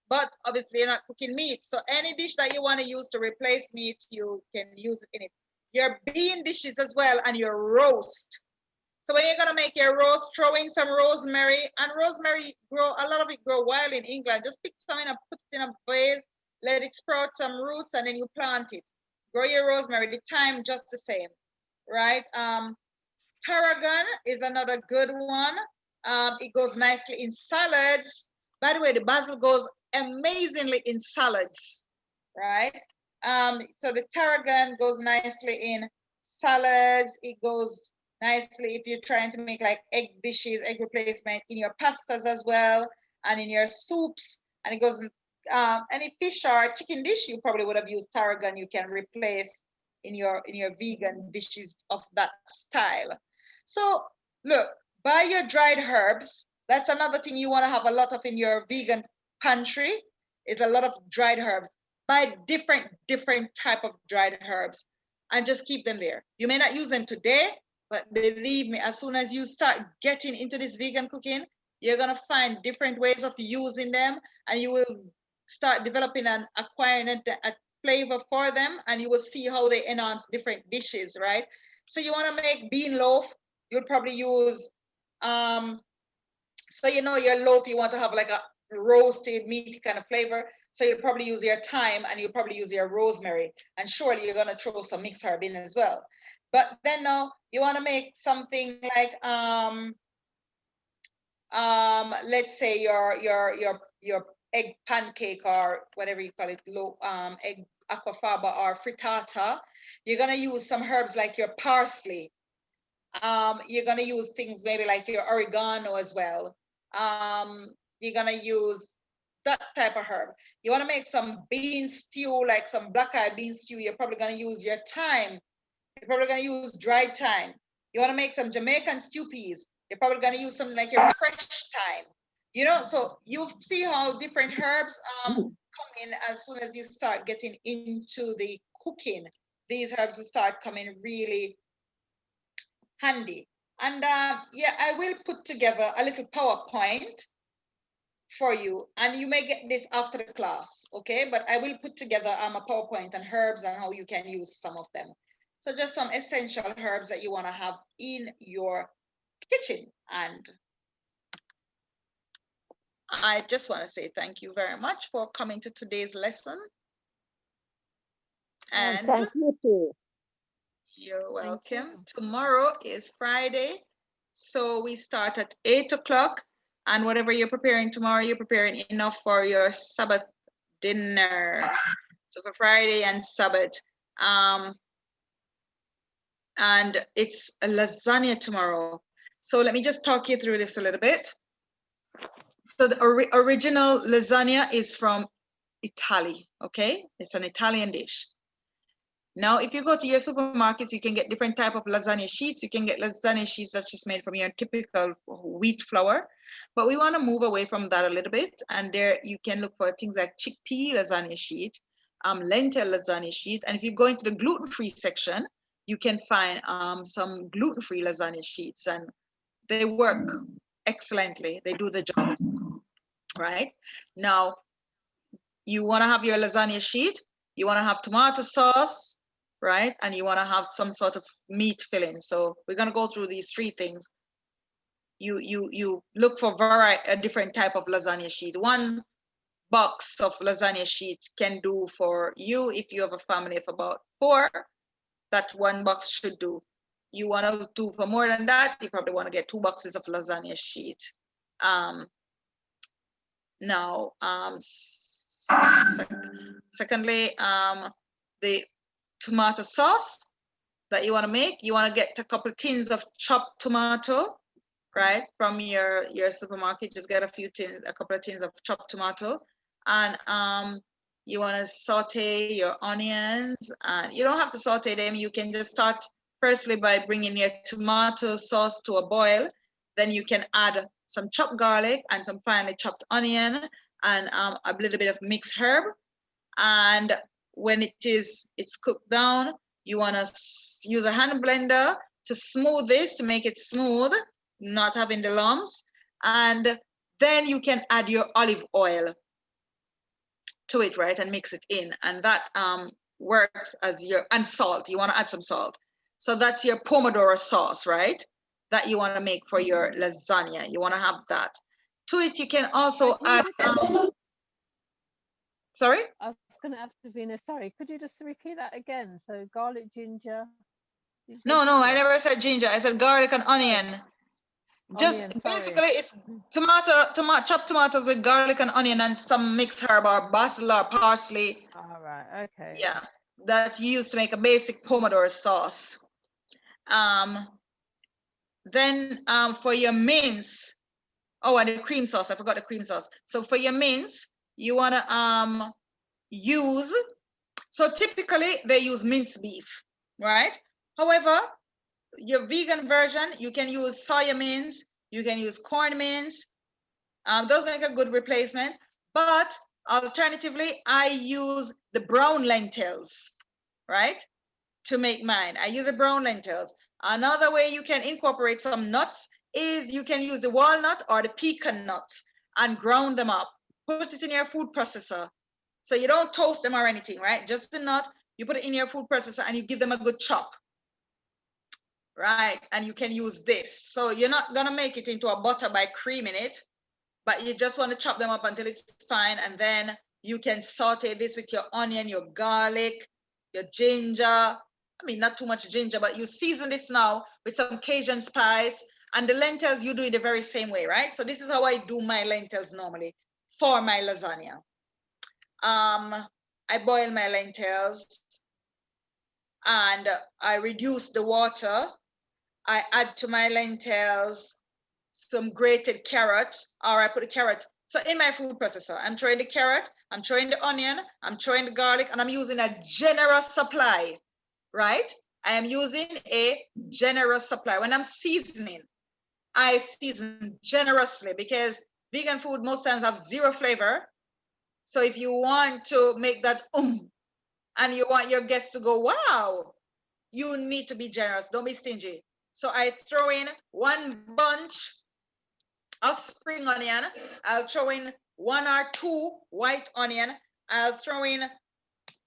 [SPEAKER 1] But obviously you're not cooking meat. So any dish that you want to use to replace meat, you can use it in it. Your bean dishes as well, and your roast. So when you're gonna make your roast, throw in some rosemary, and rosemary a lot of it grow wild in England. Just pick some and put it in a vase, let it sprout some roots, and then you plant it. Grow your rosemary, the thyme just the same, right? Tarragon is another good one. It goes nicely in salads. By the way, the basil goes amazingly in salads, right? So the tarragon goes nicely in salads. It goes nicely if you're trying to make like egg dishes, egg replacement in your pastas as well, and in your soups. And it goes in any fish or chicken dish, you probably would have used tarragon. You can replace in your vegan dishes of that style. So look, buy your dried herbs. That's another thing you want to have a lot of in your vegan pantry. It's a lot of dried herbs. Buy different type of dried herbs and just keep them there. You may not use them today, but believe me, as soon as you start getting into this vegan cooking, you're gonna find different ways of using them, and you will start developing and acquiring a flavor for them, and you will see how they enhance different dishes, right? So you want to make bean loaf, you'll probably use so you know your loaf, you want to have like a roasted meaty kind of flavor, so you'll probably use your thyme and you'll probably use your rosemary, and surely you're going to throw some mixed herb in as well. But then now you want to make something like let's say your egg pancake or whatever you call it, egg aquafaba or frittata. You're going to use some herbs like your parsley. You're going to use things maybe like your oregano as well. You're going to use that type of herb. You want to make some bean stew, like some black-eyed bean stew. You're probably going to use your thyme. You're probably going to use dried thyme. You want to make some Jamaican stew peas. You're probably going to use something like your fresh thyme. You know, so you see how different herbs come in as soon as you start getting into the cooking. These herbs will start coming really handy. And yeah, I will put together a little PowerPoint for you, and you may get this after the class, okay? But I will put together a PowerPoint and herbs and how you can use some of them. So just some essential herbs that you want to have in your kitchen. And I just want to say thank you very much for coming to today's lesson. And
[SPEAKER 6] thank you too.
[SPEAKER 1] You're welcome. Tomorrow is Friday, so we start at 8 o'clock. And whatever you're preparing tomorrow, you're preparing enough for your Sabbath dinner. So for Friday and Sabbath. And it's a lasagna tomorrow. So let me just talk you through this a little bit. So the original lasagna is from Italy, okay? It's an Italian dish. Now, if you go to your supermarkets, you can get different type of lasagna sheets. You can get lasagna sheets that's just made from your typical wheat flour. But we want to move away from that a little bit. And there you can look for things like chickpea lasagna sheet, lentil lasagna sheet. And if you go into the gluten-free section, you can find some gluten-free lasagna sheets. And they work excellently. They do the job, right? Now, you want to have your lasagna sheet. You want to have tomato sauce, right? And you want to have some sort of meat filling. So we're going to go through these three things. You look for a different type of lasagna sheet. One box of lasagna sheet can do for you. If you have a family of about 4, that one box should do. You want to do for more than that, you probably want to get 2 boxes of lasagna sheet. Secondly, the tomato sauce that you want to make, you want to get a couple of tins of chopped tomato, right, from your supermarket. Just get a couple of tins of chopped tomato, and you want to saute your onions. And you don't have to saute them. You can just start firstly by bringing your tomato sauce to a boil. Then you can add some chopped garlic and some finely chopped onion and a little bit of mixed herb. And when it's cooked down, you want to use a hand blender to smooth this, to make it smooth, not having the lumps. And then you can add your olive oil to it, right, and mix it in. And that works as and salt. You want to add some salt. So that's your pomodoro sauce, right, that you want to make for your lasagna. You want to have that. To it, you can also add. Sorry?
[SPEAKER 8] I was going to ask Davina, sorry, could you just repeat that again? So garlic, ginger.
[SPEAKER 1] No, I never said ginger. I said garlic and onion. Basically, it's chopped tomatoes with garlic and onion and some mixed herb or basil or parsley.
[SPEAKER 8] All right, okay.
[SPEAKER 1] Yeah, that's used to make a basic pomodoro sauce. Then for your mince, and the cream sauce, I forgot the cream sauce. So for your mince, you want to use, so typically they use minced beef, right? However, your vegan version, you can use soya mince, you can use corn mince. Those make a good replacement. But alternatively, I use the brown lentils, right, to make mine. I use the brown lentils. Another way you can incorporate some nuts is you can use the walnut or the pecan nut and ground them up. Put it in your food processor. So you don't toast them or anything, right? Just the nut, you put it in your food processor and you give them a good chop, right? And you can use this. So you're not gonna make it into a butter by creaming it, but you just want to chop them up until it's fine. And then you can saute this with your onion, your garlic, your ginger. I mean, not too much ginger, but you season this now with some Cajun spice. And the lentils, you do it the very same way, right? So this is how I do my lentils normally for my lasagna. I boil my lentils and I reduce the water. I add to my lentils some grated carrot, or I put a carrot. So in my food processor, I'm throwing the carrot, I'm throwing the onion, I'm throwing the garlic, and I'm using a generous supply, right? I am using a generous supply. When I'm seasoning, I season generously because vegan food most times have 0 flavor. So if you want to make that and you want your guests to go, wow, you need to be generous. Don't be stingy. So I throw in 1 bunch of spring onion. I'll throw in 1 or 2 white onion. I'll throw in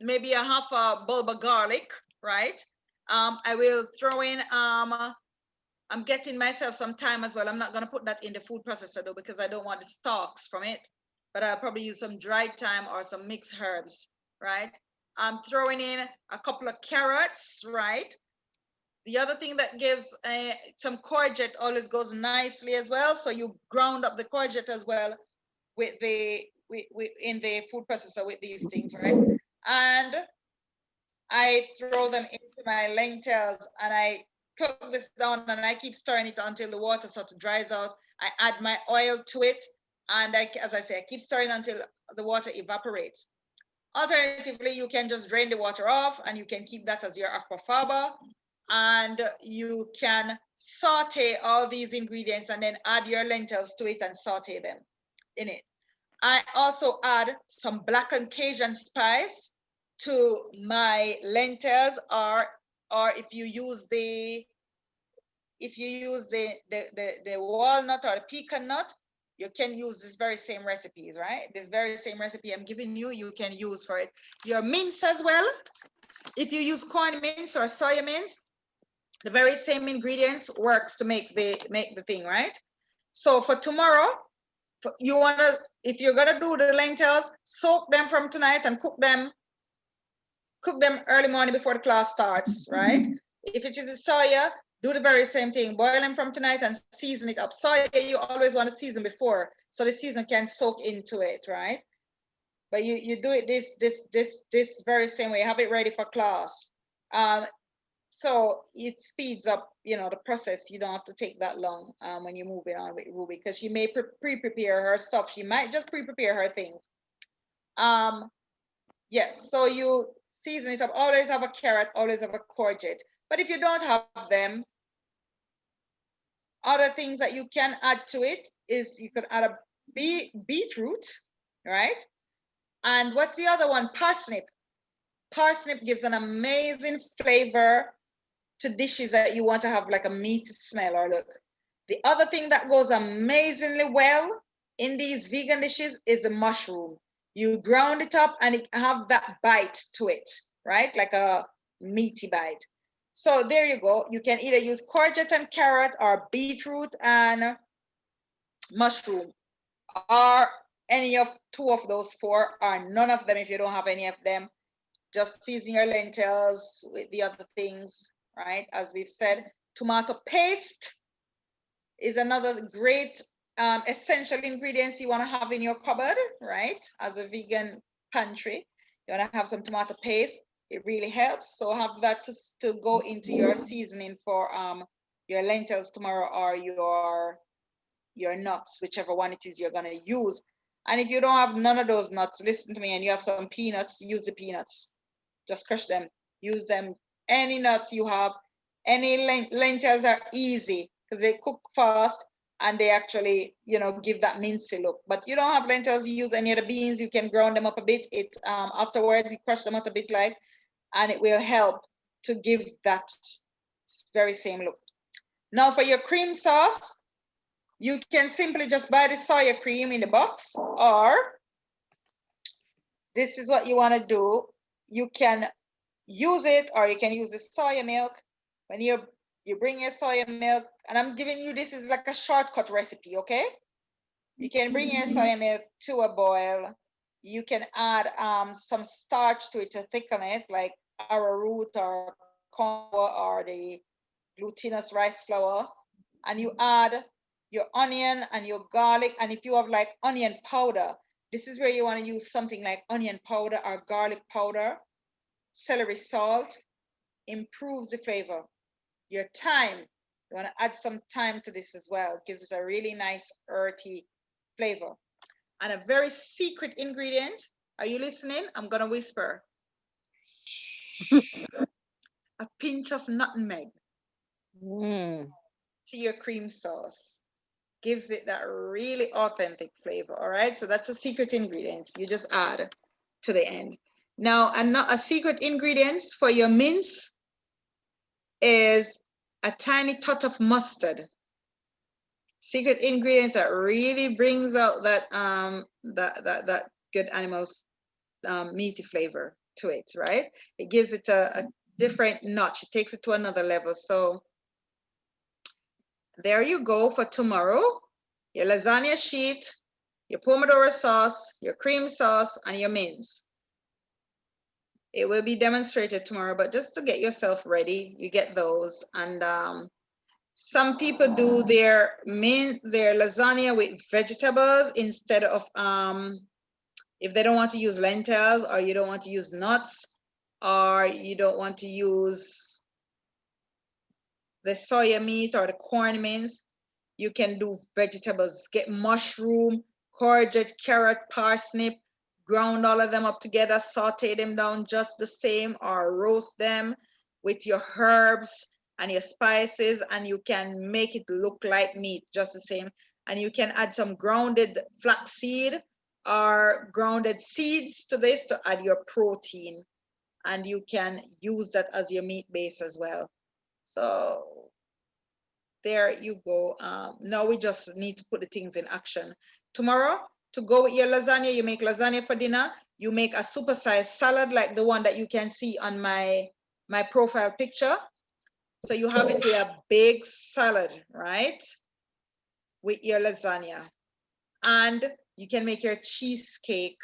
[SPEAKER 1] maybe a half a bulb of garlic, right? I will throw in, I'm getting myself some thyme as well. I'm not gonna put that in the food processor though, because I don't want the stalks from it, but I'll probably use some dried thyme or some mixed herbs, right? I'm throwing in a couple of carrots, right? The other thing that gives some courgette always goes nicely as well. So you ground up the courgette as well with in the food processor with these things, right? And I throw them into my lentils and I cook this down and I keep stirring it until the water sort of dries out. I add my oil to it. And as I say, I keep stirring until the water evaporates. Alternatively, you can just drain the water off and you can keep that as your aquafaba. And you can saute all these ingredients and then add your lentils to it and saute them in it. I also add some blackened Cajun spice to my lentils, or if you use the walnut or the pecan nut, you can use this very same recipes, right? This very same recipe I'm giving you, you can use for it. Your mince as well. If you use corn mince or soya mince, the very same ingredients works to make the thing, right? So for tomorrow, if you're gonna do the lentils, soak them from tonight and cook them early morning before the class starts, right? If it is a soya, do the very same thing. Boil them from tonight and season it up. Soya, you always want to season before, so the season can soak into it, right? But you do it this very same way. Have it ready for class. So it speeds up, the process. You don't have to take that long when you move it on with Ruby, because she may pre-prepare her stuff. She might just pre-prepare her things. Yes, so you season it up. Always have a carrot, always have a courgette. But if you don't have them, other things that you can add to it is you could add a beetroot, right? And what's the other one? Parsnip. Parsnip gives an amazing flavor to dishes that you want to have like a meat smell or look. The other thing that goes amazingly well in these vegan dishes is a mushroom. You ground it up and it have that bite to it, right? Like a meaty bite. So there you go. You can either use courgette and carrot or beetroot and mushroom, or any of 2 of those 4, or none of them if you don't have any of them. Just season your lentils with the other things, right? As we've said, tomato paste is another great essential ingredients you want to have in your cupboard, right? As a vegan pantry, you want to have some tomato paste. It really helps. So have that to go into your seasoning for your lentils tomorrow, or your nuts, whichever one it is you're going to use. And if you don't have none of those nuts, listen to me, and you have some peanuts, use the peanuts. Just crush them, use them. Any nuts you have, any lentils are easy because they cook fast and they actually, give that mincy look. But you don't have lentils, you use any of the beans, you can ground them up a bit. It afterwards, you crush them up a bit light, and it will help to give that very same look. Now for your cream sauce, you can simply just buy the soya cream in the box, or this is what you want to do. You can use it, or you can use the soya milk. When you bring your soya milk, and I'm giving you, this is like a shortcut recipe, okay? You can bring your soya milk to a boil. You can add some starch to it to thicken it, like arrowroot or corn or the glutinous rice flour. And you add your onion and your garlic. And if you have like onion powder, this is where you want to use something like onion powder or garlic powder. Celery salt improves the flavor. Your thyme, you want to add some thyme to this as well. It gives it a really nice earthy flavor. And a very secret ingredient. Are you listening? I'm going to whisper. A pinch of nutmeg to your cream sauce. Gives it that really authentic flavor. All right. So that's a secret ingredient. You just add to the end. Now, a secret ingredient for your mince is a tiny tot of mustard. secret ingredients that really brings out that that good animal meaty flavor to it, right? It gives it a different notch. It takes it to another level. So there you go for tomorrow. Your lasagna sheet, your pomodoro sauce, your cream sauce, and your mince. It will be demonstrated tomorrow, but just to get yourself ready, you get those. And some people do their lasagna with vegetables instead of, if they don't want to use lentils, or you don't want to use nuts, or you don't want to use the soya meat or the corn mince, you can do vegetables. Get mushroom, courgette, carrot, parsnip, ground all of them up together, saute them down just the same, or roast them with your herbs and your spices, and you can make it look like meat just the same. And you can add some grounded flaxseed or grounded seeds to this to add your protein, and you can use that as your meat base as well. So there you go. Now we just need to put the things in action. Tomorrow, to go with your lasagna, you make lasagna for dinner. You make a supersized salad like the one that you can see on my profile picture. So you have it with a big salad, right? With your lasagna. And you can make your cheesecake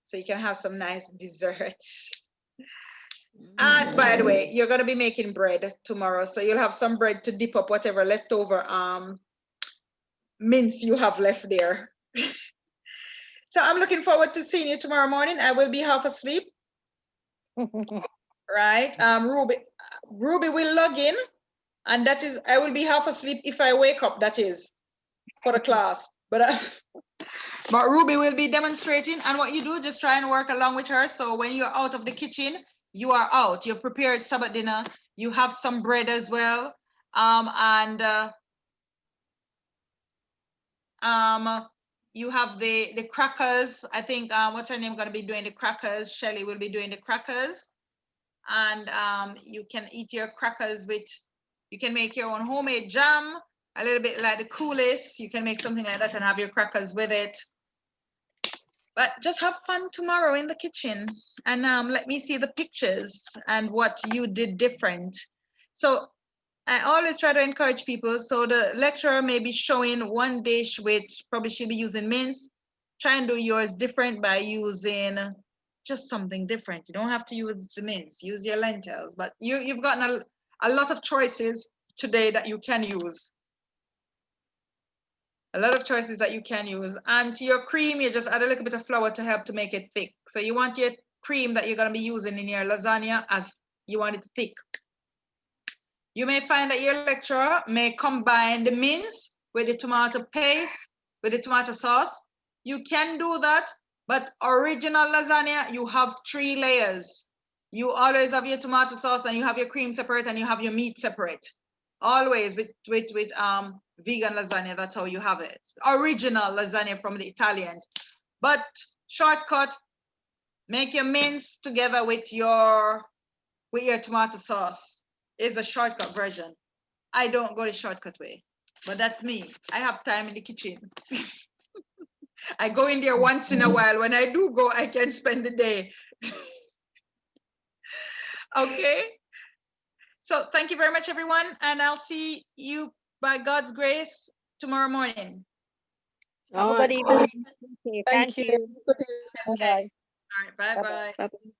[SPEAKER 1] so you can have some nice dessert. And by the way, you're gonna be making bread tomorrow, so you'll have some bread to dip up whatever leftover mince you have left there. So I'm looking forward to seeing you tomorrow morning. I will be half asleep. Right? Ruby will log in, and that is, I will be half asleep if I wake up, that is, for the class. But Ruby will be demonstrating, and what you do, just try and work along with her. So when you're out of the kitchen, you are out. You've prepared Sabbath dinner. You have some bread as well. You have the crackers. I think, what's her name, gonna be doing the crackers? Shelly will be doing the crackers. And you can eat your crackers with, you can make your own homemade jam, a little bit like the coolest. You can make something like that and have your crackers with it. But just have fun tomorrow in the kitchen, and let me see the pictures and what you did different. So I always try to encourage people. So the lecturer may be showing one dish with, probably she'll be using mince. Try and do yours different by using just something different. You don't have to use the mince, use your lentils, but you've gotten a lot of choices today that you can use. A lot of choices that you can use. And to your cream, you just add a little bit of flour to help to make it thick. So you want your cream that you're gonna be using in your lasagna as you want it thick. You may find that your lecturer may combine the mince with the tomato paste, with the tomato sauce. You can do that, but original lasagna, you have 3 layers. You always have your tomato sauce, and you have your cream separate, and you have your meat separate. Always with vegan lasagna, that's how you have it. Original lasagna from the Italians. But shortcut, make your mince together with your tomato sauce. Is a shortcut version. I don't go the shortcut way, but that's me. I have time in the kitchen. I go in there once in a while. When I do go, I can spend the day. Okay. So thank you very much, everyone. And I'll see you, by God's grace, tomorrow morning.
[SPEAKER 6] Good evening.
[SPEAKER 8] Thank you. Good evening.
[SPEAKER 6] Bye-bye.
[SPEAKER 1] All right, bye-bye.
[SPEAKER 8] Bye-bye.